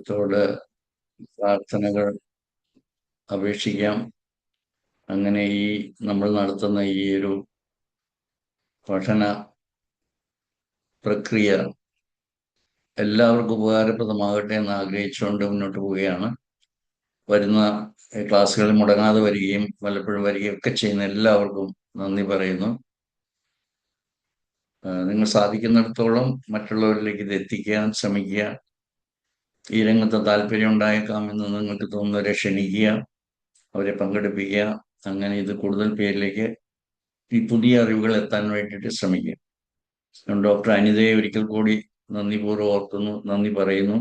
ദൈവത്തോട് പ്രാർത്ഥനകൾ അപേക്ഷിക്കാം. അങ്ങനെ നമ്മൾ നടത്തുന്ന ഈ ഒരു പഠന പ്രക്രിയ എല്ലാവർക്കും ഉപകാരപ്രദമാകട്ടെ എന്ന് ആഗ്രഹിച്ചുകൊണ്ട് മുന്നോട്ട് പോവുകയാണ്. വരുന്ന ക്ലാസ്സുകളിൽ മുടങ്ങാതെ വരികയും വല്ലപ്പോഴും വരികയും ഒക്കെ ചെയ്യുന്ന എല്ലാവർക്കും നന്ദി പറയുന്നു. നിങ്ങൾ സാധിക്കുന്നിടത്തോളം മറ്റുള്ളവരിലേക്ക് ഇത് എത്തിക്കാൻ ശ്രമിക്കുക. ഈ രംഗത്ത് താല്പര്യം ഉണ്ടായേക്കാമെന്ന് നിങ്ങൾക്ക് തോന്നുന്നവരെ ക്ഷണിക്കുക, അവരെ പങ്കെടുപ്പിക്കുക. അങ്ങനെ ഇത് കൂടുതൽ പേരിലേക്ക് ഈ പുതിയ അറിവുകൾ എത്താൻ വേണ്ടിയിട്ട് ശ്രമിക്കുക. ഡോക്ടർ അനിതയെ ഒരിക്കൽ കൂടി നന്ദിപൂർവ്വം ഓർക്കുന്നു, നന്ദി പറയുന്നു.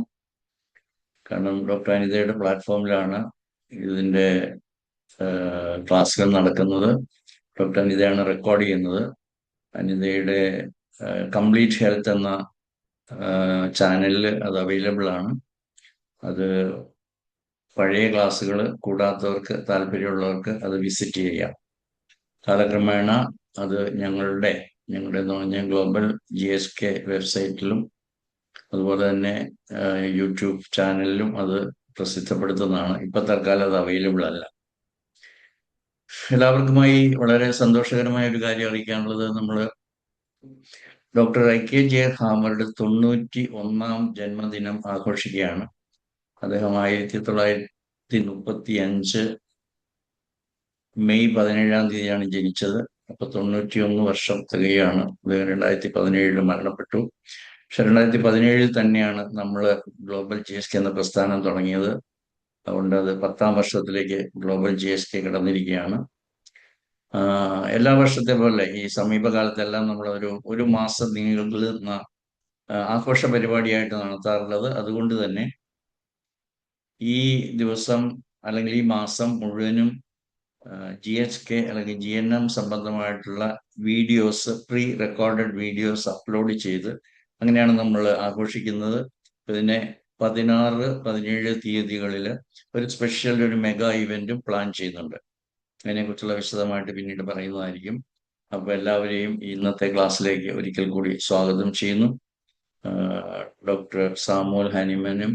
കാരണം ഡോക്ടർ അനിതയുടെ പ്ലാറ്റ്ഫോമിലാണ് ഇതിൻ്റെ ക്ലാസ്സുകൾ നടക്കുന്നത്. ഡോക്ടർ അനിതയാണ് റെക്കോർഡ് ചെയ്യുന്നത്. അനിതയുടെ കംപ്ലീറ്റ് ഹെൽത്ത് എന്ന ചാനലിൽ അത് അവൈലബിൾ ആണ്. അത് പഴയ ക്ലാസ്സുകൾ കൂടാത്തവർക്ക്, താല്പര്യമുള്ളവർക്ക് അത് വിസിറ്റ് ചെയ്യാം. കാലക്രമേണ അത് ഞങ്ങളുടെ എന്ന് പറഞ്ഞാൽ ഗ്ലോബൽ GSK വെബ്സൈറ്റിലും അതുപോലെ തന്നെ യൂട്യൂബ് ചാനലിലും അത് പ്രസിദ്ധപ്പെടുത്തുന്നതാണ്. ഇപ്പൊ തൽക്കാലം അത് അവൈലബിൾ അല്ല. എല്ലാവർക്കുമായി വളരെ സന്തോഷകരമായ ഒരു കാര്യം അറിയിക്കാനുള്ളത്, നമ്മൾ ഡോക്ടർ IKJ ഹാമറുടെ 91-ാം ജന്മദിനം ആഘോഷിക്കുകയാണ്. അദ്ദേഹം 1935 മെയ് 17-ാം തീയതിയാണ് ജനിച്ചത്. അപ്പൊ 91 വർഷം തികയാണ്. അദ്ദേഹം 2017 മരണപ്പെട്ടു. പക്ഷെ 2017 തന്നെയാണ് നമ്മൾ ഗ്ലോബൽ GSK എന്ന പ്രസ്ഥാനം തുടങ്ങിയത്. അതുകൊണ്ട് അത് 10-ാം വർഷത്തിലേക്ക് ഗ്ലോബൽ GSK കടന്നിരിക്കുകയാണ്. എല്ലാ വർഷത്തെ പോലെ ഈ സമീപകാലത്തെല്ലാം നമ്മൾ ഒരു മാസം നീളുന്ന ആഘോഷ പരിപാടിയായിട്ട് നടത്താറുള്ളത്. അതുകൊണ്ട് തന്നെ ഈ ദിവസം അല്ലെങ്കിൽ ഈ മാസം മുഴുവനും GHK അല്ലെങ്കിൽ GNM സംബന്ധമായിട്ടുള്ള videos, pre recorded videos upload ചെയ്ത് അങ്ങനെയാണ് നമ്മൾ ആഘോഷിക്കുന്നത്. ഇതിനെ 16, 17 തീയതികളിൽ ഒരു സ്പെഷ്യൽ ഒരു മെഗാ ഇവന്റും പ്ലാൻ ചെയ്യുന്നുണ്ട്. അതിനെക്കുറിച്ചുള്ള വിശദമായിട്ട് പിന്നീട് പറയുന്നതായിരിക്കും. അപ്പൊ എല്ലാവരെയും ഇന്നത്തെ ക്ലാസ്സിലേക്ക് ഒരിക്കൽ കൂടി സ്വാഗതം ചെയ്യുന്നു. ഡോക്ടർ സാമുവൽ ഹാനിമനും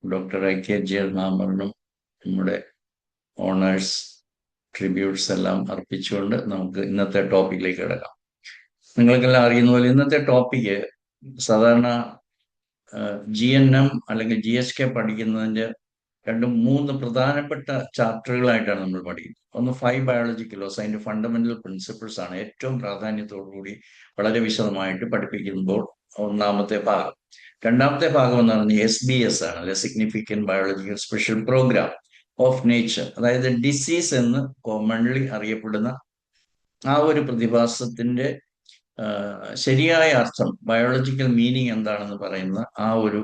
ഡോക്ടർ IKJ ഹാമറിനും നമ്മുടെ ഓണേഴ്സ് ട്രിബ്യൂട്ട്സ് എല്ലാം അർപ്പിച്ചുകൊണ്ട് നമുക്ക് ഇന്നത്തെ ടോപ്പിക്കിലേക്ക് കിടക്കാം. നിങ്ങൾക്കെല്ലാം അറിയുന്ന പോലെ ഇന്നത്തെ ടോപ്പിക്ക് സാധാരണ GNM അല്ലെങ്കിൽ GSK പഠിക്കുന്നതിൻ്റെ 2-3 പ്രധാനപ്പെട്ട ചാപ്റ്ററുകളായിട്ടാണ് നമ്മൾ പഠിക്കുന്നത്. ഒന്ന് 5 ബയോളജിക്കൽ ലോസ്, അതിന്റെ ഫണ്ടമെന്റൽ പ്രിൻസിപ്പിൾസ് ആണ് ഏറ്റവും പ്രാധാന്യത്തോടുകൂടി വളരെ വിശദമായിട്ട് പഠിപ്പിക്കുമ്പോൾ ഒന്നാമത്തെ ഭാഗം. രണ്ടാമത്തെ ഭാഗം എന്ന് പറഞ്ഞാൽ SBS ആണ്, അല്ലെ significant biological special programme of nature. അതായത് ഡിസീസ് എന്ന് കോമൺലി അറിയപ്പെടുന്ന ആ ഒരു പ്രതിഭാസത്തിന്റെ ശരിയായ അർത്ഥം, ബയോളജിക്കൽ മീനിങ് എന്താണെന്ന് പറയുന്ന ആ ഒരു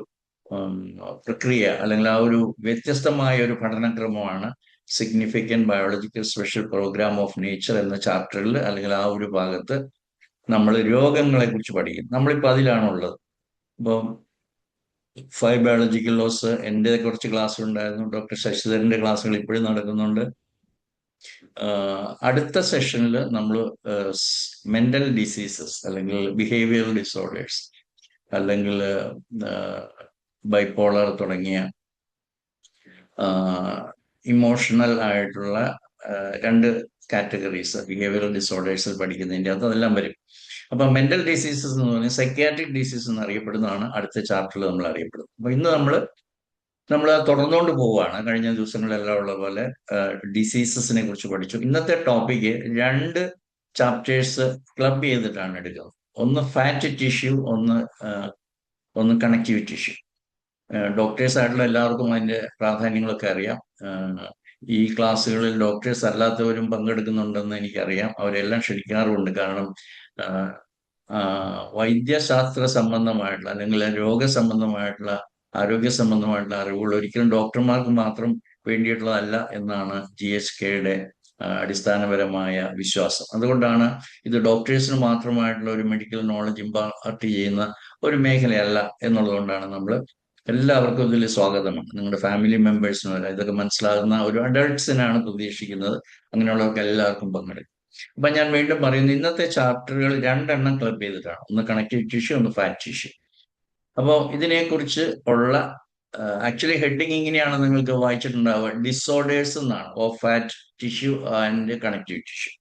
പ്രക്രിയ അല്ലെങ്കിൽ ആ ഒരു വ്യത്യസ്തമായ ഒരു പഠനക്രമമാണ് significant biological special programme of nature എന്ന ചാപ്റ്ററിൽ അല്ലെങ്കിൽ ആ ഒരു ഭാഗത്ത് നമ്മൾ രോഗങ്ങളെ കുറിച്ച് പഠിക്കും. നമ്മളിപ്പോൾ അതിലാണുള്ളത്. ഇപ്പം 5 ബയോളജിക്കൽ ലോസ് എൻ്റെ കുറച്ച് ക്ലാസ് ഉണ്ടായിരുന്നു. ഡോക്ടർ ശശിധരന്റെ ക്ലാസ്സുകൾ ഇപ്പോഴും നടക്കുന്നുണ്ട്. അടുത്ത സെഷനിൽ നമ്മൾ മെന്റൽ ഡിസീസസ് അല്ലെങ്കിൽ ബിഹേവിയറൽ ഡിസോർഡേഴ്സ് അല്ലെങ്കിൽ ബൈപ്പോളർ തുടങ്ങിയ ഇമോഷണൽ ആയിട്ടുള്ള 2 കാറ്റഗറീസ് ബിഹേവിയറൽ ഡിസോർഡേഴ്സിൽ പഠിക്കുന്നതിൻ്റെ അത് അതെല്ലാം വരും. അപ്പൊ മെന്റൽ ഡിസീസസ് എന്ന് പറഞ്ഞാൽ സൈക്യാട്രിക് ഡിസീസ് എന്ന് അറിയപ്പെടുന്നതാണ് അടുത്ത ചാപ്റ്ററിൽ നമ്മൾ അറിയപ്പെടുന്നത്. അപ്പൊ ഇന്ന് നമ്മൾ തുടർന്നുകൊണ്ട് പോവുകയാണ്. കഴിഞ്ഞ ദിവസങ്ങളിലെല്ലാം ഉള്ള പോലെ ഡിസീസസിനെ കുറിച്ച് പഠിച്ചു. ഇന്നത്തെ ടോപ്പിക്ക് 2 ചാപ്റ്റേഴ്സ് ക്ലബ് ചെയ്തിട്ടാണ് എടുക്കുന്നത്. ഒന്ന് ഫാറ്റ് ടിഷ്യൂ, ഒന്ന് കണക്റ്റീവ് ടിഷ്യൂ. ഡോക്ടേഴ്സ് ആയിട്ടുള്ള എല്ലാവർക്കും അതിന്റെ പ്രാധാന്യങ്ങളൊക്കെ അറിയാം. ഈ ക്ലാസ്സുകളിൽ ഡോക്ടേഴ്സ് അല്ലാത്തവരും പങ്കെടുക്കുന്നുണ്ടെന്ന് എനിക്കറിയാം. അവരെല്ലാം ക്ഷണിക്കാറുമുണ്ട്. കാരണം വൈദ്യശാസ്ത്ര സംബന്ധമായിട്ടുള്ള അല്ലെങ്കിൽ രോഗസംബന്ധമായിട്ടുള്ള ആരോഗ്യ സംബന്ധമായിട്ടുള്ള അറിവുകൾ ഒരിക്കലും ഡോക്ടർമാർക്ക് മാത്രം വേണ്ടിയിട്ടുള്ളതല്ല എന്നാണ് GSKയുടെ അടിസ്ഥാനപരമായ വിശ്വാസം. അതുകൊണ്ടാണ് ഇത് ഡോക്ടേഴ്സിന് മാത്രമായിട്ടുള്ള ഒരു മെഡിക്കൽ നോളജ് ഇമ്പാർട്ട് ചെയ്യുന്ന ഒരു മേഖലയല്ല എന്നുള്ളതുകൊണ്ടാണ് നമ്മൾ എല്ലാവർക്കും ഇതിൽ സ്വാഗതമാണ്. നിങ്ങളുടെ ഫാമിലി മെമ്പേഴ്സിനും വരെ ഇതൊക്കെ മനസ്സിലാകുന്ന ഒരു അഡൾട്ട്സിനാണ് പ്രതീക്ഷിക്കുന്നത്. അങ്ങനെയുള്ളവർക്ക് എല്ലാവർക്കും പങ്കെടുക്കും. അപ്പൊ ഞാൻ വീണ്ടും പറയുന്നു, ഇന്നത്തെ ചാപ്റ്ററുകൾ 2 ക്ലബ് ചെയ്തിട്ടാണ്. ഒന്ന് കണക്റ്റീവ് ടിഷ്യൂ, ഒന്ന് ഫാറ്റ് ടിഷ്യൂ. അപ്പോൾ ഇതിനെക്കുറിച്ച് ഉള്ള ആക്ച്വലി ഹെഡിങ് ഇങ്ങനെയാണ് നിങ്ങൾക്ക് വായിച്ചിട്ടുണ്ടാവുക, ഡിസോർഡേഴ്സ് എന്നാണ് of fat tissue and connective tissue.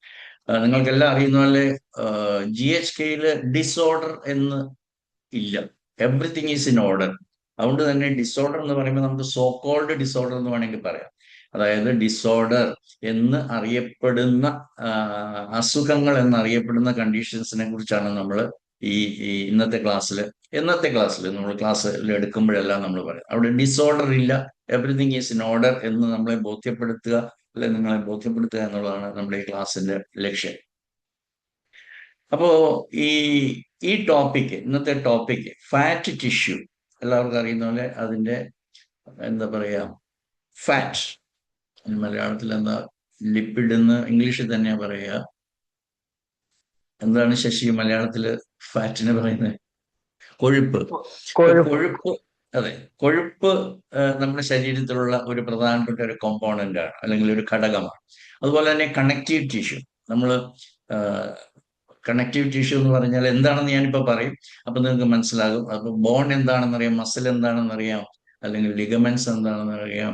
നിങ്ങൾക്കെല്ലാം അറിയുന്ന പോലെ GHKയില് ഡിസോർഡർ എന്ന് ഇല്ല. Everything is in order. അതുകൊണ്ട് തന്നെ ഡിസോർഡർ എന്ന് പറയുമ്പോൾ നമുക്ക് സോ കോൾഡ് ഡിസോർഡർ എന്ന് വേണമെങ്കിൽ പറയാം. അതായത് ഡിസോർഡർ എന്ന് അറിയപ്പെടുന്ന അസുഖങ്ങൾ എന്നറിയപ്പെടുന്ന കണ്ടീഷൻസിനെ കുറിച്ചാണ് നമ്മൾ ഈ ഈ ഇന്നത്തെ ക്ലാസ്സിൽ നമ്മൾ ക്ലാസ്സിൽ എടുക്കുമ്പോഴെല്ലാം നമ്മൾ പറയും. അവിടെ ഡിസോർഡർ ഇല്ല, എവറിത്തിങ് ഈസ് ഇൻ ഓർഡർ എന്ന് നമ്മളെ ബോധ്യപ്പെടുത്തുക, അല്ലെ നിങ്ങളെ ബോധ്യപ്പെടുത്തുക എന്നുള്ളതാണ് നമ്മുടെ ഈ ക്ലാസ്സിന്റെ ലക്ഷ്യം. അപ്പോ ഈ ഈ ഇന്നത്തെ ടോപ്പിക്ക് ഫാറ്റ് ടിഷ്യൂ, എല്ലാവർക്കും അറിയുന്ന പോലെ അതിന്റെ എന്താ പറയാ, ഫാറ്റ് മലയാളത്തിൽ എന്താ, ലിപ്പിഡ് എന്ന് ഇംഗ്ലീഷിൽ തന്നെയാ പറയുക. എന്താണ് ശശി മലയാളത്തില് ഫാറ്റിന് പറയുന്നത്? കൊഴുപ്പ്. കൊഴുപ്പ്, അതെ, കൊഴുപ്പ് നമ്മുടെ ശരീരത്തിലുള്ള ഒരു പ്രധാനപ്പെട്ട ഒരു കോമ്പോണന്റ് ആണ്, അല്ലെങ്കിൽ ഒരു ഘടകമാണ്. അതുപോലെ തന്നെ കണക്റ്റീവ് ടിഷ്യൂ. നമ്മൾ കണക്റ്റീവ് ടിഷ്യൂ എന്ന് പറഞ്ഞാൽ എന്താണെന്ന് ഞാനിപ്പോൾ പറയും, അപ്പൊ നിങ്ങൾക്ക് മനസ്സിലാകും. അപ്പൊ ബോൺ എന്താണെന്നറിയാം, മസിൽ എന്താണെന്നറിയാം, അല്ലെങ്കിൽ ലിഗമെന്റ്സ് എന്താണെന്നറിയാം,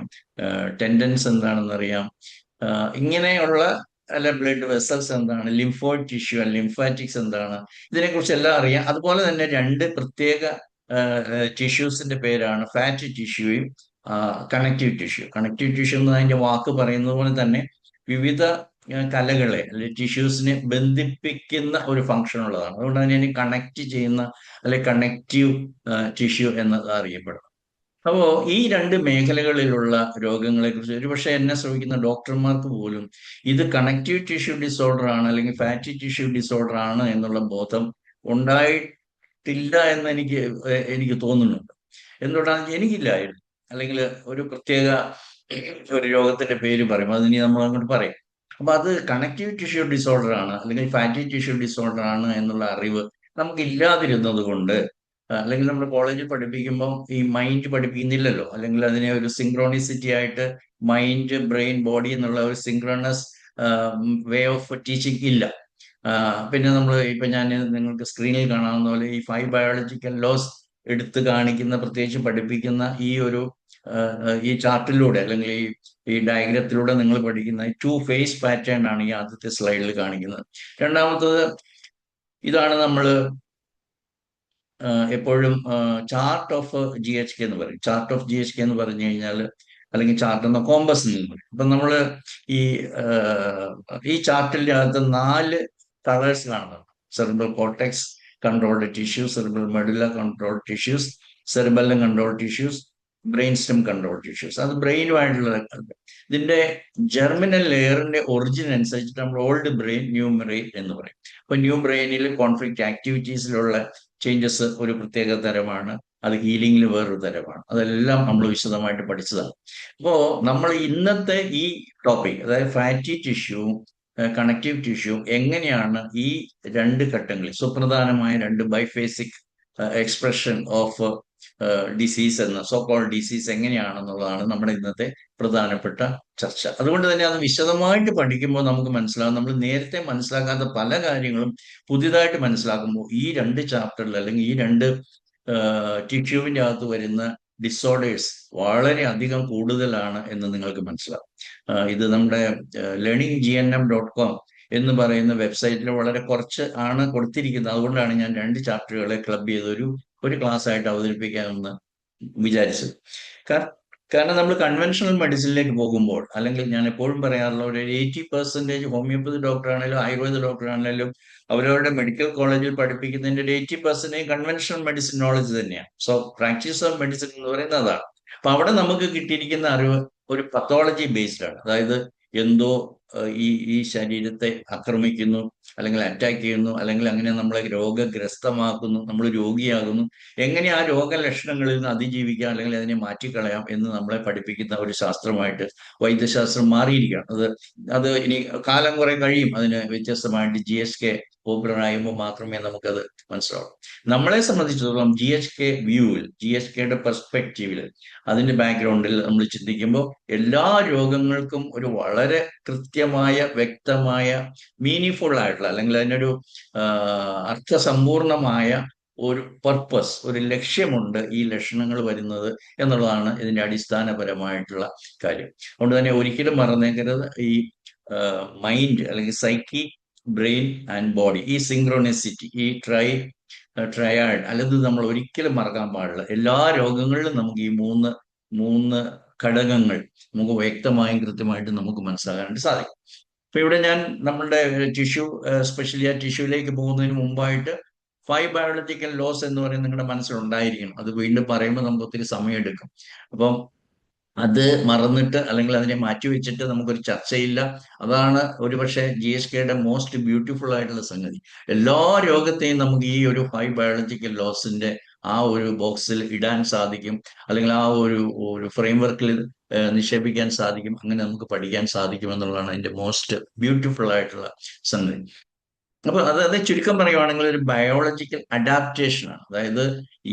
ടെൻഡൻസ് എന്താണെന്നറിയാം, ഇങ്ങനെയുള്ള അല്ല ബ്ലഡ് വെസൽസ് എന്താണ്, ലിംഫോയിഡ് ടിഷ്യൂ ലിംഫാറ്റിക്സ് എന്താണ്, ഇതിനെക്കുറിച്ച് എല്ലാം അറിയാം. അതുപോലെ തന്നെ രണ്ട് പ്രത്യേക ടിഷ്യൂസിന്റെ പേരാണ് ഫാറ്റ് ടിഷ്യൂയും കണക്റ്റീവ് ടിഷ്യൂ. കണക്റ്റീവ് ടിഷ്യൂ എന്ന് അതിന്റെ വാക്ക് പറയുന്നത് പോലെ തന്നെ വിവിധ കലകളെ അല്ലെങ്കിൽ ടിഷ്യൂസിനെ ബന്ധിപ്പിക്കുന്ന ഒരു ഫംഗ്ഷൻ ഉള്ളതാണ്. അതുകൊണ്ട് തന്നെ അതിനെ കണക്ട് ചെയ്യുന്ന അല്ലെങ്കിൽ കണക്റ്റീവ് ടിഷ്യൂ എന്ന് അറിയപ്പെടുന്നു. അപ്പോ ഈ രണ്ട് മേഖലകളിലുള്ള രോഗങ്ങളെ കുറിച്ച് ഒരുപക്ഷെ എന്നെ ശ്രമിക്കുന്ന ഡോക്ടർമാർക്ക് പോലും ഇത് കണക്റ്റീവ് ടിഷ്യൂ ഡിസോർഡർ ആണ് അല്ലെങ്കിൽ ഫാറ്റി ടിഷ്യൂ ഡിസോർഡർ ആണ് എന്നുള്ള ബോധം ഉണ്ടായിട്ടില്ല എന്ന് എനിക്ക് തോന്നുന്നുണ്ട്. എന്തുകൊണ്ടാണെന്ന് എനിക്കില്ലായിരുന്നു. അല്ലെങ്കിൽ ഒരു പ്രത്യേക ഒരു രോഗത്തിന്റെ പേര് പറയും, അതിനി നമ്മൾ അങ്ങോട്ട് പറയും. അപ്പൊ അത് കണക്റ്റീവ് ടിഷ്യൂ ഡിസോർഡർ ആണ് അല്ലെങ്കിൽ ഫാറ്റി ടിഷ്യൂ ഡിസോർഡർ ആണ് എന്നുള്ള അറിവ് നമുക്ക് ഇല്ലാതിരുന്നത് കൊണ്ട്, അല്ലെങ്കിൽ നമ്മൾ കോളേജിൽ പഠിപ്പിക്കുമ്പോൾ ഈ മൈൻഡ് പഠിപ്പിക്കുന്നില്ലല്ലോ, അല്ലെങ്കിൽ അതിനെ ഒരു സിങ്ക്രോണിസിറ്റി ആയിട്ട് മൈൻഡ് ബ്രെയിൻ ബോഡി എന്നുള്ള ഒരു സിങ്ക്രണസ് വേ ഓഫ് ടീച്ചിങ് ഇല്ല. പിന്നെ നമ്മൾ ഇപ്പൊ ഞാൻ നിങ്ങൾക്ക് സ്ക്രീനിൽ കാണാവുന്ന പോലെ ഈ 5 ബയോളജിക്കൽ ലോസ് എടുത്ത് കാണിക്കുന്ന, പ്രത്യേകിച്ച് പഠിപ്പിക്കുന്ന ഈ ചാർട്ടിലൂടെ അല്ലെങ്കിൽ ഈ ഡയഗ്രത്തിലൂടെ നിങ്ങൾ പഠിക്കുന്ന 2 ഫേസ് പാറ്റേൺ ആണ് ഈ ആദ്യത്തെ സ്ലൈഡിൽ കാണിക്കുന്നത്. രണ്ടാമത്തത് ഇതാണ് നമ്മൾ എപ്പോഴും ചാർട്ട് ഓഫ് GHK എന്ന് പറയും. ചാർട്ട് ഓഫ് GHK എന്ന് പറഞ്ഞു കഴിഞ്ഞാൽ, അല്ലെങ്കിൽ ചാർട്ട് എന്ന കോമ്പസ് എന്ന് പറയും. അപ്പൊ നമ്മള് ഈ ഈ ചാർട്ടിന്റെ അകത്ത് 4 കളേഴ്സ് കാണുന്നുണ്ട്. Cerebral cortex controlled tissues, cerebral medulla controlled tissues, cerebellum controlled tissues, brain stem controlled tissues. അത് ബ്രെയിനുമായിട്ടുള്ള ഇതിന്റെ ജെർമിനൽ ലെയറിന്റെ ഒറിജിൻ അനുസരിച്ചിട്ട് നമ്മൾ ഓൾഡ് ബ്രെയിൻ, ന്യൂ ബ്രെയിൻ എന്ന് പറയും. അപ്പൊ ന്യൂ ബ്രെയിനിൽ കോൺഫ്ലിക്റ്റ് ആക്ടിവിറ്റീസിലുള്ള ചേഞ്ചസ് ഒരു പ്രത്യേക തരമാണ്, അത് ഹീലിംഗിൽ വേറൊരു തരമാണ്. അതെല്ലാം നമ്മൾ വിശദമായിട്ട് പഠിച്ചതാണ്. അപ്പോ നമ്മൾ ഇന്നത്തെ ഈ ടോപ്പിക്, അതായത് ഫാറ്റി ടിഷ്യൂ കണക്റ്റീവ് ടിഷ്യൂ എങ്ങനെയാണ് ഈ രണ്ട് ഘട്ടങ്ങളിൽ സുപ്രധാനമായ രണ്ട് ബൈഫേസിക് എക്സ്പ്രഷൻ ഓഫ് ഡിസീസ് എന്ന സോ കോൾ ഡിസീസ് എങ്ങനെയാണെന്നുള്ളതാണ് നമ്മുടെ ഇന്നത്തെ പ്രധാനപ്പെട്ട ചർച്ച. അതുകൊണ്ട് തന്നെ അത് വിശദമായിട്ട് പഠിക്കുമ്പോൾ നമുക്ക് മനസ്സിലാകും, നമ്മൾ നേരത്തെ മനസ്സിലാക്കാത്ത പല കാര്യങ്ങളും പുതിയതായിട്ട് മനസ്സിലാക്കുമ്പോൾ ഈ രണ്ട് ചാപ്റ്ററിൽ അല്ലെങ്കിൽ ഈ രണ്ട് ടിഷ്യൂവിൻ്റെ അകത്ത് വരുന്ന ഡിസോർഡേഴ്സ് വളരെ അധികം കൂടുതലാണ് എന്ന് നിങ്ങൾക്ക് മനസ്സിലാവും. ഇത് നമ്മുടെ learninggmm.com എന്ന് പറയുന്ന വെബ്സൈറ്റിൽ വളരെ കുറച്ച് ആണ് കൊടുത്തിരിക്കുന്നത്. അതുകൊണ്ടാണ് ഞാൻ 2 ചാപ്റ്ററുകളെ ക്ലബ് ചെയ്ത് ഒരു ക്ലാസ് ആയിട്ട് അവതരിപ്പിക്കാമെന്ന് വിചാരിച്ചത്. കാരണം നമ്മൾ കൺവെൻഷണൽ മെഡിസിനിലേക്ക് പോകുമ്പോൾ, അല്ലെങ്കിൽ ഞാൻ എപ്പോഴും പറയാറുള്ള ഒരു 80% ഹോമിയോപ്പതി ഡോക്ടറാണെങ്കിലും ആയുർവേദ ഡോക്ടറാണെങ്കിലും അവരവരുടെ മെഡിക്കൽ കോളേജിൽ പഠിപ്പിക്കുന്നതിന്റെ 80% കൺവെൻഷണൽ മെഡിസിൻ നോളജ് തന്നെയാണ്. സോ പ്രാക്ടീസ് ഓഫ് മെഡിസിൻ എന്ന് പറയുന്നത് അതാണ്. അപ്പൊ അവിടെ നമുക്ക് കിട്ടിയിരിക്കുന്ന അറിവ് ഒരു പത്തോളജി ബേസ്ഡ് ആണ്. അതായത് എന്തോ ഈ ശരീരത്തെ ആക്രമിക്കുന്നു, അല്ലെങ്കിൽ അറ്റാക്ക് ചെയ്യുന്നു, അല്ലെങ്കിൽ അങ്ങനെ നമ്മളെ രോഗഗ്രസ്തമാക്കുന്നു, നമ്മൾ രോഗിയാകുന്നു, എങ്ങനെ ആ രോഗലക്ഷണങ്ങളിൽ നിന്ന് അതിജീവിക്കാം അല്ലെങ്കിൽ അതിനെ മാറ്റിക്കളയാം എന്ന് നമ്മളെ പഠിപ്പിക്കുന്ന ഒരു ശാസ്ത്രമായിട്ട് വൈദ്യശാസ്ത്രം മാറിയിരിക്കുകയാണ്. അത് ഇനി കാലം കുറെ കഴിയും അതിന് വ്യത്യസ്തമായിട്ട് GHK പോപ്പുലറായുമ്പോൾ മാത്രമേ നമുക്കത് മനസ്സിലാവൂ. നമ്മളെ സംബന്ധിച്ചിടത്തോളം GHK വ്യൂവിൽ, GHKയുടെ പെർസ്പെക്റ്റീവിൽ, അതിന്റെ ബാക്ക്ഗ്രൗണ്ടിൽ നമ്മൾ ചിന്തിക്കുമ്പോൾ എല്ലാ രോഗങ്ങൾക്കും ഒരു വളരെ കൃത്യമായ, വ്യക്തമായ, മീനിങ് ഫുൾ ആയിട്ടുള്ള അല്ലെങ്കിൽ അതിനൊരു അർത്ഥസമ്പൂർണമായ ഒരു പർപ്പസ്, ഒരു ലക്ഷ്യമുണ്ട് ഈ ലക്ഷണങ്ങൾ വരുന്നത് എന്നുള്ളതാണ് ഇതിന്റെ അടിസ്ഥാനപരമായിട്ടുള്ള കാര്യം. അതുകൊണ്ട് തന്നെ ഒരിക്കലും മറന്നേക്കരുത്, ഈ മൈൻഡ് അല്ലെങ്കിൽ സൈക്കി, ബ്രെയിൻ ആൻഡ് ബോഡി, ഈ സിങ്ക്രോണിസിറ്റി, ഈ ട്രയാഡ് അല്ലെങ്കിൽ നമ്മൾ ഒരിക്കലും മറക്കാൻ പാടില്ല. എല്ലാ രോഗങ്ങളിലും നമുക്ക് ഈ മൂന്ന് മൂന്ന് ഘടകങ്ങൾ നമുക്ക് വ്യക്തമായും കൃത്യമായിട്ടും നമുക്ക് മനസ്സിലാക്കാനായിട്ട് സാധിക്കും. ഇപ്പൊ ഇവിടെ ഞാൻ നമ്മളുടെ ടിഷ്യൂ, സ്പെഷ്യലി ആ ടിഷ്യൂലേക്ക് പോകുന്നതിന് മുമ്പായിട്ട് 5 ബയോളജിക്കൽ ലോസ് എന്ന് പറയുന്നത് നിങ്ങളുടെ മനസ്സിലുണ്ടായിരിക്കണം. അത് വീണ്ടും പറയുമ്പോൾ നമുക്ക് ഒത്തിരി സമയമെടുക്കും. അപ്പം അത് മറന്നിട്ട് അല്ലെങ്കിൽ അതിനെ മാറ്റിവെച്ചിട്ട് നമുക്കൊരു ചർച്ചയില്ല. അതാണ് ഒരുപക്ഷെ GSKയുടെ മോസ്റ്റ് ബ്യൂട്ടിഫുൾ ആയിട്ടുള്ള സംഗതി. എല്ലാ രോഗത്തെയും നമുക്ക് ഈ ഒരു 5 ബയോളജിക്കൽ ലോസിന്റെ ആ ഒരു ബോക്സിൽ ഇടാൻ സാധിക്കും, അല്ലെങ്കിൽ ആ ഒരു ഒരു ഫ്രെയിംവർക്കിൽ നിക്ഷേപിക്കാൻ സാധിക്കും. അങ്ങനെ നമുക്ക് പഠിക്കാൻ സാധിക്കും എന്നുള്ളതാണ് അതിന്റെ മോസ്റ്റ് ബ്യൂട്ടിഫുൾ ആയിട്ടുള്ള സംഗതി. അപ്പൊ അതായത് ചുരുക്കം പറയുവാണെങ്കിൽ ഒരു ബയോളജിക്കൽ അഡാപ്റ്റേഷൻ ആണ്. അതായത്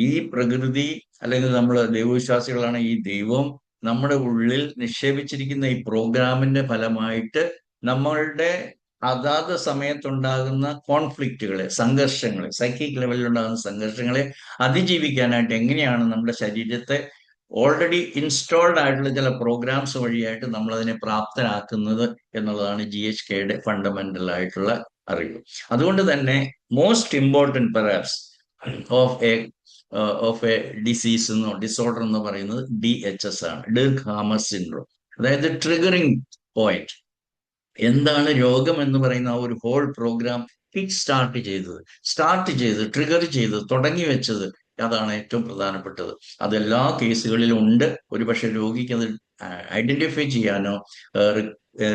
ഈ പ്രകൃതി, അല്ലെങ്കിൽ നമ്മൾ ദൈവവിശ്വാസികളാണ്, ഈ ദൈവം നമ്മുടെ ഉള്ളിൽ നിക്ഷേപിച്ചിരിക്കുന്ന ഈ പ്രോഗ്രാമിന്റെ ഫലമായിട്ട് നമ്മളുടെ അതാത് സമയത്തുണ്ടാകുന്ന കോൺഫ്ലിക്റ്റുകളെ, സംഘർഷങ്ങളെ, സൈക്കിക് ലെവലിൽ ഉണ്ടാകുന്ന സംഘർഷങ്ങളെ അതിജീവിക്കാനായിട്ട് എങ്ങനെയാണ് നമ്മുടെ ശരീരത്തെ ഓൾറെഡി ഇൻസ്റ്റാൾഡ് ആയിട്ടുള്ള ചില പ്രോഗ്രാംസ് വഴിയായിട്ട് നമ്മൾ അതിനെ പ്രാപ്തരാക്കുന്നത് എന്നുള്ളതാണ് GHKയുടെ ഫണ്ടമെന്റൽ ആയിട്ടുള്ള അറിവ്. അതുകൊണ്ട് തന്നെ most important perhaps of A disease എന്നോ ഡിസോർഡർ എന്ന് പറയുന്നത് DHS ആണ്, ഡിർക്ക് ഹാമർ സിൻഡ്രോം. അതായത് ട്രിഗറിങ് പോയിന്റ്, എന്താണ് രോഗം എന്ന് പറയുന്ന ആ ഒരു ഹോൾ പ്രോഗ്രാം കിക്ക് സ്റ്റാർട്ട് ചെയ്ത് ട്രിഗർ ചെയ്ത് തുടങ്ങി വെച്ചത്, അതാണ് ഏറ്റവും പ്രധാനപ്പെട്ടത്. അത് എല്ലാ കേസുകളിലും ഉണ്ട്. ഒരുപക്ഷെ രോഗിക്ക് അത് ഐഡന്റിഫൈ ചെയ്യാനോ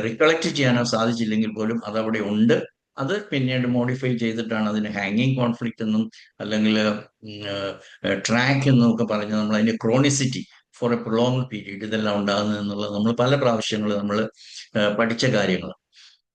റിക്കളക്ട് ചെയ്യാനോ സാധിച്ചില്ലെങ്കിൽ പോലും അതവിടെ ഉണ്ട്. അത് പിന്നീട് മോഡിഫൈ ചെയ്തിട്ടാണ് അതിന് ഹാങ്ങിങ് കോൺഫ്ലിക്റ്റ് എന്നും അല്ലെങ്കിൽ ട്രാക്ക് എന്നും ഒക്കെ പറഞ്ഞ് നമ്മൾ അതിന്റെ ക്രോണിസിറ്റി ഫോർ എ പ്രൊലോങ് പീരീഡ് ഇതെല്ലാം ഉണ്ടാകുന്നത് എന്നുള്ളത് നമ്മൾ പല പ്രാവശ്യങ്ങൾ നമ്മൾ പഠിച്ച കാര്യങ്ങൾ.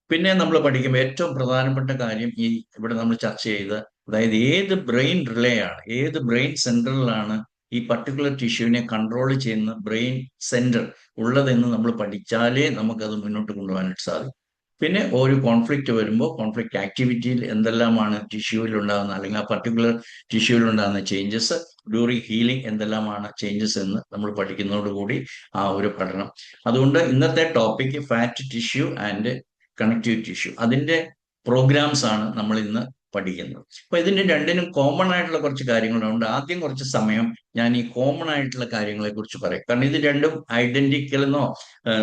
പിന്നെ നമ്മൾ പഠിക്കുമ്പോൾ ഏറ്റവും പ്രധാനപ്പെട്ട കാര്യം ഈ ഇവിടെ നമ്മൾ ചർച്ച ചെയ്ത, അതായത് ഏത് ബ്രെയിൻ റിലേ ആണ്, ഏത് ബ്രെയിൻ സെന്ററിലാണ് ഈ പർട്ടിക്കുലർ ടിഷ്യൂവിനെ കൺട്രോൾ ചെയ്യുന്ന ബ്രെയിൻ സെന്റർ ഉള്ളതെന്ന് നമ്മൾ പഠിച്ചാലേ നമുക്കത് മുന്നോട്ട് കൊണ്ടുപോകാനായിട്ട് സാധിക്കും. പിന്നെ ഒരു കോൺഫ്ലിക്റ്റ് വരുമ്പോൾ കോൺഫ്ലിക്റ്റ് ആക്ടിവിറ്റിയിൽ എന്തെല്ലാമാണ് ടിഷ്യൂവിൽ ഉണ്ടാകുന്ന, അല്ലെങ്കിൽ ആ പർട്ടിക്കുലർ ടിഷ്യൂവിൽ ഉണ്ടാകുന്ന ചേഞ്ചസ്, ഡ്യൂറിങ് ഹീലിംഗ് എന്തെല്ലാമാണ് ചേഞ്ചസ് എന്ന് നമ്മൾ പഠിക്കുന്നതോടുകൂടി ആ ഒരു പഠനം. അതുകൊണ്ട് ഇന്നത്തെ topic fat tissue and connective tissue, അതിന്റെ പ്രോഗ്രാംസ് ആണ് നമ്മൾ ഇന്ന് പഠിക്കുന്നത്. അപ്പൊ ഇതിന്റെ രണ്ടിനും കോമൺ ആയിട്ടുള്ള കുറച്ച് കാര്യങ്ങളുണ്ട്. ആദ്യം കുറച്ച് സമയം ഞാൻ ഈ കോമൺ ആയിട്ടുള്ള കാര്യങ്ങളെ കുറിച്ച് പറയാം. കാരണം ഇത് രണ്ടും ഐഡന്റിക്കൽ എന്നോ